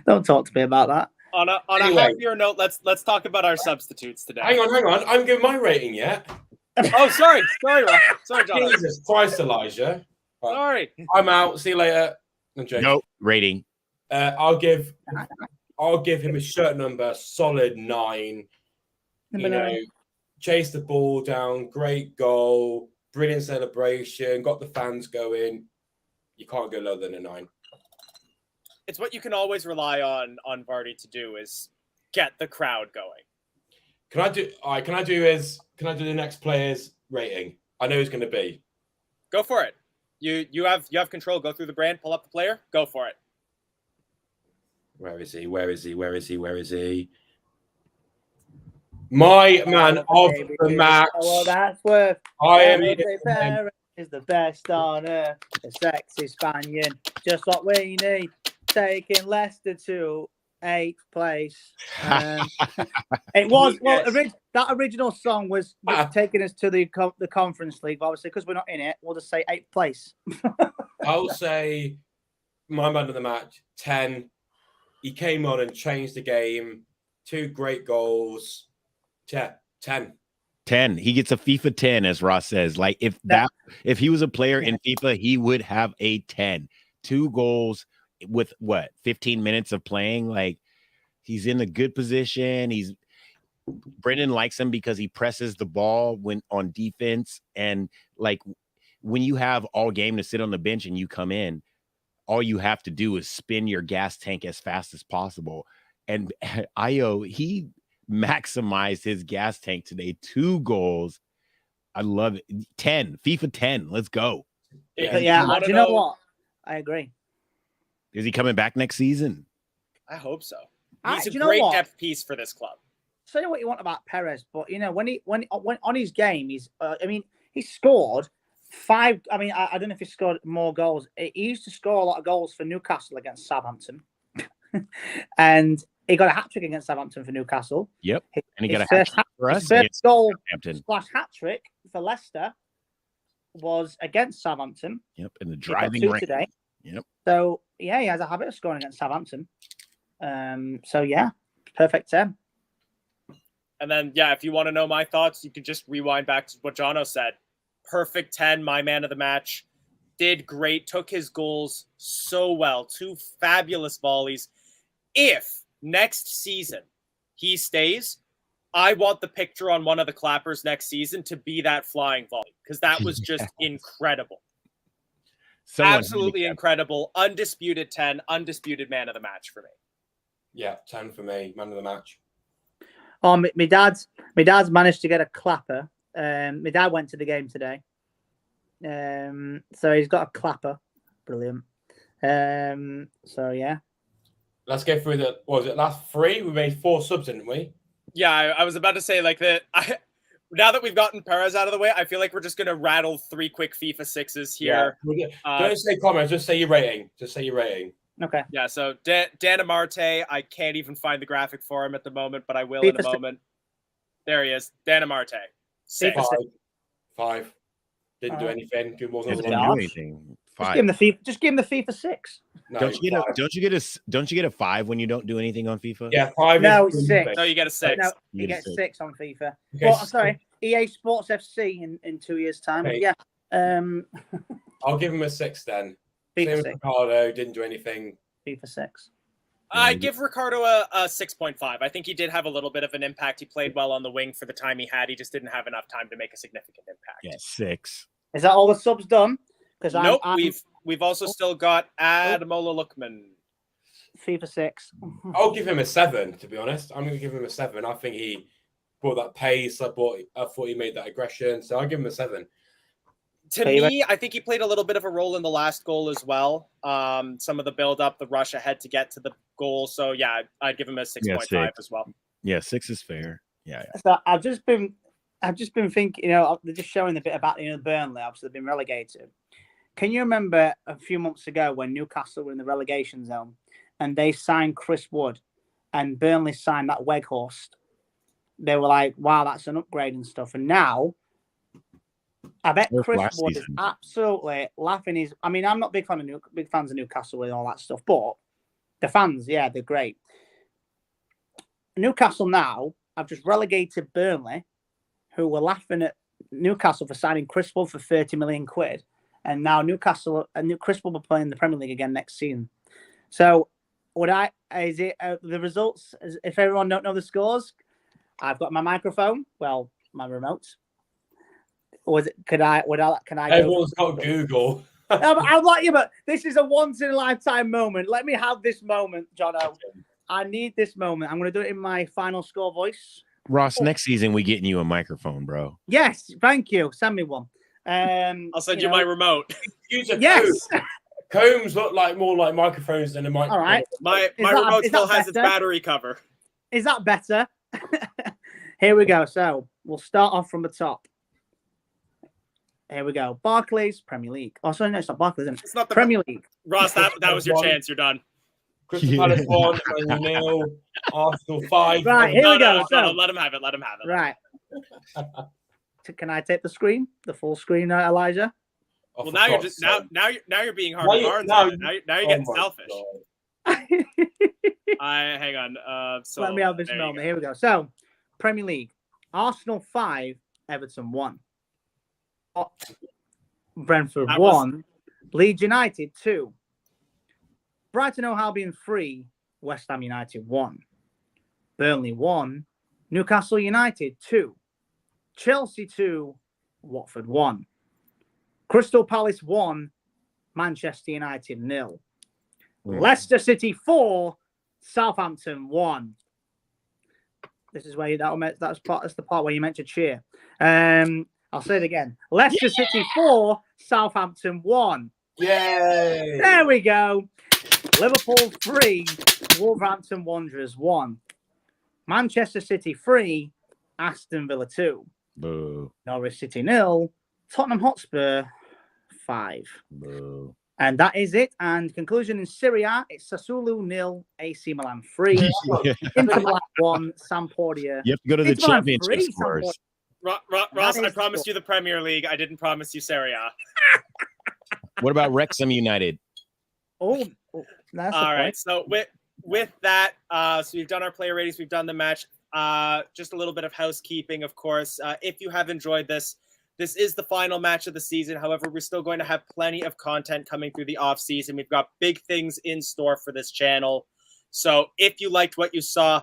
Don't talk to me about that. On a happier note, let's talk about our substitutes today. Hang on. I'm giving my rating yet. Oh, sorry, Rob. Sorry, John. Jesus Christ, Elijah. Right. Sorry. I'm out. See you later. No rating. I'll give him a shirt number, solid 9. Chase the ball down, great goal, brilliant celebration, got the fans going. You can't go lower than a 9. It's what you can always rely on Vardy to do is get the crowd going. Can I do the next player's rating? I know who's going to be. Go for it. You have control. Go through the brand, pull up the player, go for it. Where is he? My man of the match. Oh, that's worth. I am is the best on earth. A sexy Spaniard, just what we need. Taking Leicester to 8th place. It was that original song was taking us to the Conference League. But obviously, because we're not in it, we'll just say 8th place. I'll say my man of the match, 10. He came on and changed the game. 2 great goals. Yeah, 10. 10. He gets a FIFA 10, as Ross says. Like if he was a player in FIFA, he would have a 10. 2 goals with 15 minutes of playing. Like he's in a good position. Brendan likes him because he presses the ball when on defense. And like when you have all game to sit on the bench and you come in, all you have to do is spin your gas tank as fast as possible. And Io, he maximized his gas tank today. 2 goals. I love it. 10. FIFA 10. Let's go. Do you know what? I agree. Is he coming back next season? I hope so. He's a you know great what? depth piece for this club. Say what you want about Perez, but you know when on his game, he scored 5. I mean, I don't know if he scored more goals. He used to score a lot of goals for Newcastle against Southampton, and he got a hat trick against Southampton for Newcastle. Yep, and he got a hat trick for us. His first goal / hat trick for Leicester was against Southampton. Yep, in the driving rain today. Yep. So yeah, he has a habit of scoring against Southampton. So yeah, perfect 10. And then, if you want to know my thoughts, you could just rewind back to what Jono said. Perfect 10, my man of the match. Did great, took his goals so well. 2 fabulous volleys. If next season he stays, I want the picture on one of the clappers next season to be that flying volley, because that was just incredible. Absolutely incredible. Undisputed 10, undisputed man of the match for me. Yeah, 10 for me, man of the match. Oh, my dad's managed to get a clapper. My dad went to the game today. So he's got a clapper. Brilliant. So yeah. Let's go through last 3? We made 4 subs, didn't we? Yeah, I was about to say now that we've gotten Perez out of the way, I feel like we're just going to rattle 3 quick FIFA 6s here. Yeah. Don't say comments, just say your rating. Okay. Yeah, so Dana Marte, I can't even find the graphic for him at the moment, but I will in a moment. There he is. Dana Marte. 6. 5. Didn't do anything. Do more than Didn't do anything. 5. Just give him the FIFA 6. No, don't you get a 5 when you don't do anything on FIFA? Yeah, 5. No, it's 6. No, you get a 6. No, you get 6 on FIFA. Okay, well, I'm sorry, EA Sports FC in 2 years' time. Okay. Yeah. I'll give him a 6 then. FIFA 6. Ricardo didn't do anything. FIFA 6. I give Ricardo a 6.5. I think he did have a little bit of an impact. He played well on the wing for the time he had. He just didn't have enough time to make a significant impact. Yeah, 6. Is that all the subs done? Nope. We've also still got Ademola Lookman. FIFA 6. I'll give him a 7, to be honest. I'm going to give him a 7. I think he brought that pace. I thought he made that aggression. So I'll give him a 7. To me, I think he played a little bit of a role in the last goal as well. Some of the build-up, the rush ahead to get to the goal. So, yeah, I'd give him a 6.5 as well. Yeah, 6 is fair. Yeah. So I've just been thinking, they're just showing a bit about, Burnley. Obviously, they've been relegated. Can you remember a few months ago when Newcastle were in the relegation zone and they signed Chris Wood and Burnley signed that Weghorst? They were like, wow, that's an upgrade and stuff. And now, I bet Chris Wood is absolutely laughing. I'm not big fans of Newcastle and all that stuff, but the fans, yeah, they're great. Newcastle now have just relegated Burnley, who were laughing at Newcastle for signing Chris Wood for 30 million quid. And now Chris will be playing the Premier League again next season. So, the results? If everyone don't know the scores, I've got my microphone. Well, my remote. Can I? Everyone's got Google. No, but I'm like you, but this is a once in a lifetime moment. Let me have this moment, Jono. I need this moment. I'm going to do it in my final score voice. Ross, next season we getting you a microphone, bro. Yes, thank you. Send me one. I'll send you my remote. Yes. Combs look more like microphones than a mic. All right. My remote still has its battery cover. Is that better? Here we go. So we'll start off from the top. Here we go. Barclays, Premier League. Oh, sorry, no, it's not Barclays, isn't it? It's not the Premier League. Ross, that was your chance. You're done. Crystal Palace 1, Man U 0, Arsenal 5. Right, here we go. No, So, let him have it. Let him have it. right. Can I take the screen? The full screen, Elijah? Well, now you're just now you're being hard on Barnes. Now you're getting selfish. Hang on. So let me have this moment. Here we go. So, Premier League: Arsenal 5, Everton 1, Brentford 1, Leeds United 2, Brighton & Albion 3, West Ham United 1, Burnley 1, Newcastle United 2, Chelsea 2, Watford 1, Crystal Palace 1, Manchester United 0, Leicester City 4, Southampton 1. This is where that's the part where you meant to cheer. I'll say it again. Leicester City 4, Southampton 1. Yay! There we go. Liverpool 3, Wolverhampton Wanderers 1. Manchester City 3, Aston Villa 2. Boo. Norwich City 0, Tottenham Hotspur 5. Boo. And that is it. And conclusion in Serie A, it's Sassuolo 0, AC Milan 3, Inter Milan 1, Sampdoria. You have to go to the Inter Milan championship 3, scores. Ross, I promised you the Premier League. I didn't promise you Serie A. What about Wrexham United? Oh, that's all right. So with that, so we've done our player ratings, we've done the match. Just a little bit of housekeeping, of course. If you have enjoyed this is the final match of the season. However, we're still going to have plenty of content coming through the off season. We've got big things in store for this channel. So if you liked what you saw,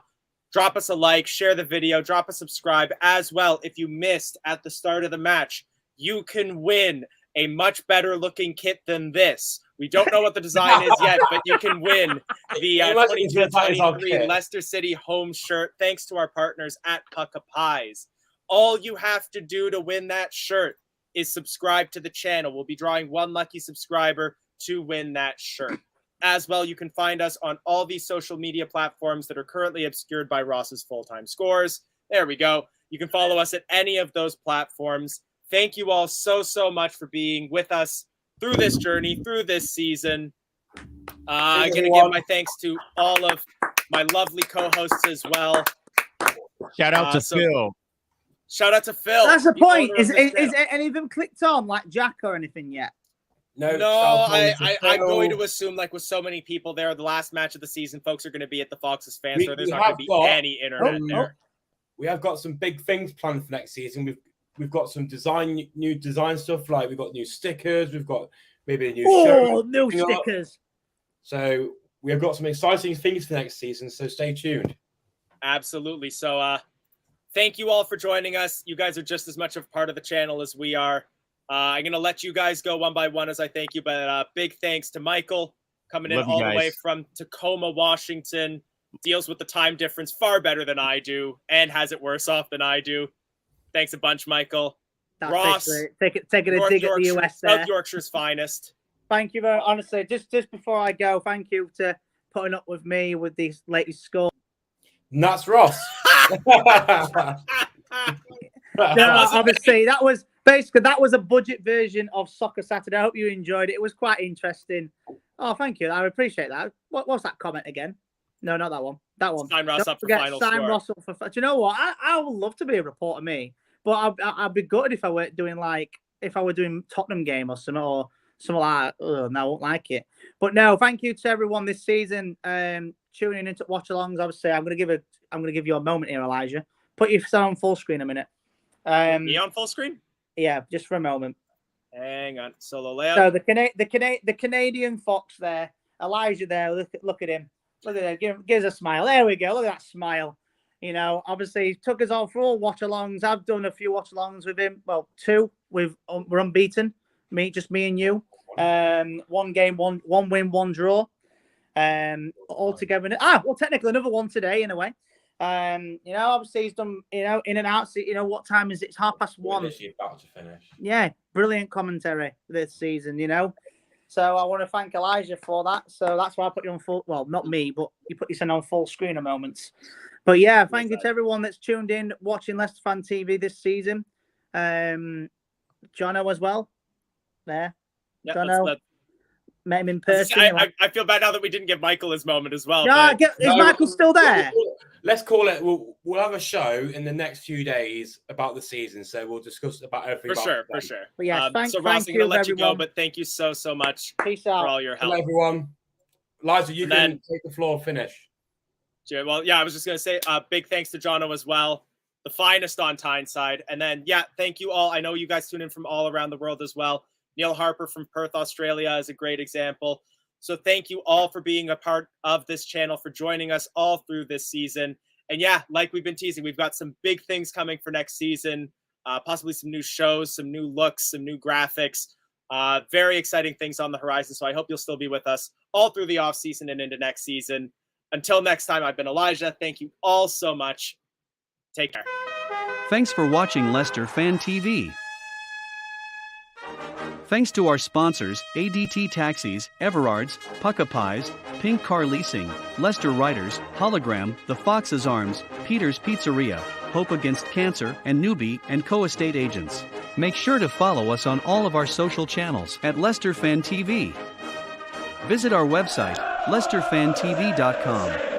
drop us a like, share the video, drop a subscribe as well. If you missed at the start of the match, you can win a much better looking kit than this. We don't know what the design is yet, but you can win the 22-23 Leicester City home shirt thanks to our partners at Pucka Pies. All you have to do to win that shirt is subscribe to the channel. We'll be drawing one lucky subscriber to win that shirt. As well, you can find us on all these social media platforms that are currently obscured by Ross's full-time scores. There we go. You can follow us at any of those platforms. Thank you all so much for being with us through this journey, through this season. I'm going to give my thanks to all of my lovely co-hosts as well. Shout out to Phil. Shout out to Phil. That's the point. Is any of them clicked on, like Jack or anything yet? No, I'm going to assume, like with so many people there, the last match of the season, folks are going to be at the Foxes fan, so there's not going to be any internet there. We have got some big things planned for next season. We've got some new design stuff, like we've got new stickers, we've got maybe a new show. New stickers. So we have got some exciting things for next season, so stay tuned. Absolutely. So thank you all for joining us. You guys are just as much a part of the channel as we are. I'm going to let you guys go one by one as I thank you, but big thanks to Michael coming in all the way from Tacoma, Washington, deals with the time difference far better than I do and has it worse off than I do. Thanks a bunch, Michael. Ross, taking a dig at the US there. South Yorkshire's finest. Thank you very honestly. Just before I go, thank you to putting up with me with these latest scores. And that's Ross. Obviously, that was a budget version of Soccer Saturday. I hope you enjoyed it. It was quite interesting. Oh, thank you. I appreciate that. What's that comment again? No, not that one. That one. Sign Ross up for final score. Sign Ross up for. Do you know what? I would love to be a reporter, me. But I'd be gutted if I were doing Tottenham game or something like that. No, I won't like it. But no, thank you to everyone this season. Tuning into Watchalongs. Obviously, I'm gonna give you a moment here, Elijah. Put your son on full screen a minute. Me on full screen? Yeah, just for a moment. Hang on. Solo layout. So the Canadian Fox there, Elijah there. Look at him. Look at him. Give us a smile. There we go. Look at that smile. You know, obviously he took us all for all watch-alongs. I've done a few watch-alongs with him. Well, 2. We're unbeaten. Me and you. 1 game, one win, 1 draw. All together. Well, technically another one today in a way. You know, obviously he's done, you know, in and out. You know, what time is it? It's 1:30. We're literally about to finish. Yeah, brilliant commentary this season, you know. So I want to thank Elijah for that. So that's why I put you on full. Well, not me, but you put your son on full screen a moment. But yeah, thank you to everyone that's tuned in, watching Leicester Fan TV this season. Jono as well. There. Yep, Jono. met him in person. I feel bad now that we didn't give Michael his moment as well. No, but... is Michael still there? Let's call it. We'll have a show in the next few days about the season, so we'll discuss about everything. For sure. But yeah, so Ross, I'm gonna let you go, but thank you so much Peace out. for all your help. Hello, everyone. Liza, you can take the floor. Finish. Well, yeah, I was just gonna say big thanks to Jono as well, the finest on Tyneside, and then thank you all. I know you guys tune in from all around the world as well. Neil Harper from Perth, Australia is a great example. So thank you all for being a part of this channel, for joining us all through this season. And like we've been teasing, we've got some big things coming for next season, possibly some new shows, some new looks, some new graphics, very exciting things on the horizon. So I hope you'll still be with us all through the off season and into next season. Until next time, I've been Elijah. Thank you all so much. Take care. Thanks for watching Leicester Fan TV. Thanks to our sponsors, ADT Taxis, Everards, Pucka Pies, Pink Car Leasing, Leicester Riders, Hologram, The Fox's Arms, Peter's Pizzeria, Hope Against Cancer, and Newbie & Co. Estate Agents. Make sure to follow us on all of our social channels at Leicester Fan TV. Visit our website, leicesterfantv.com.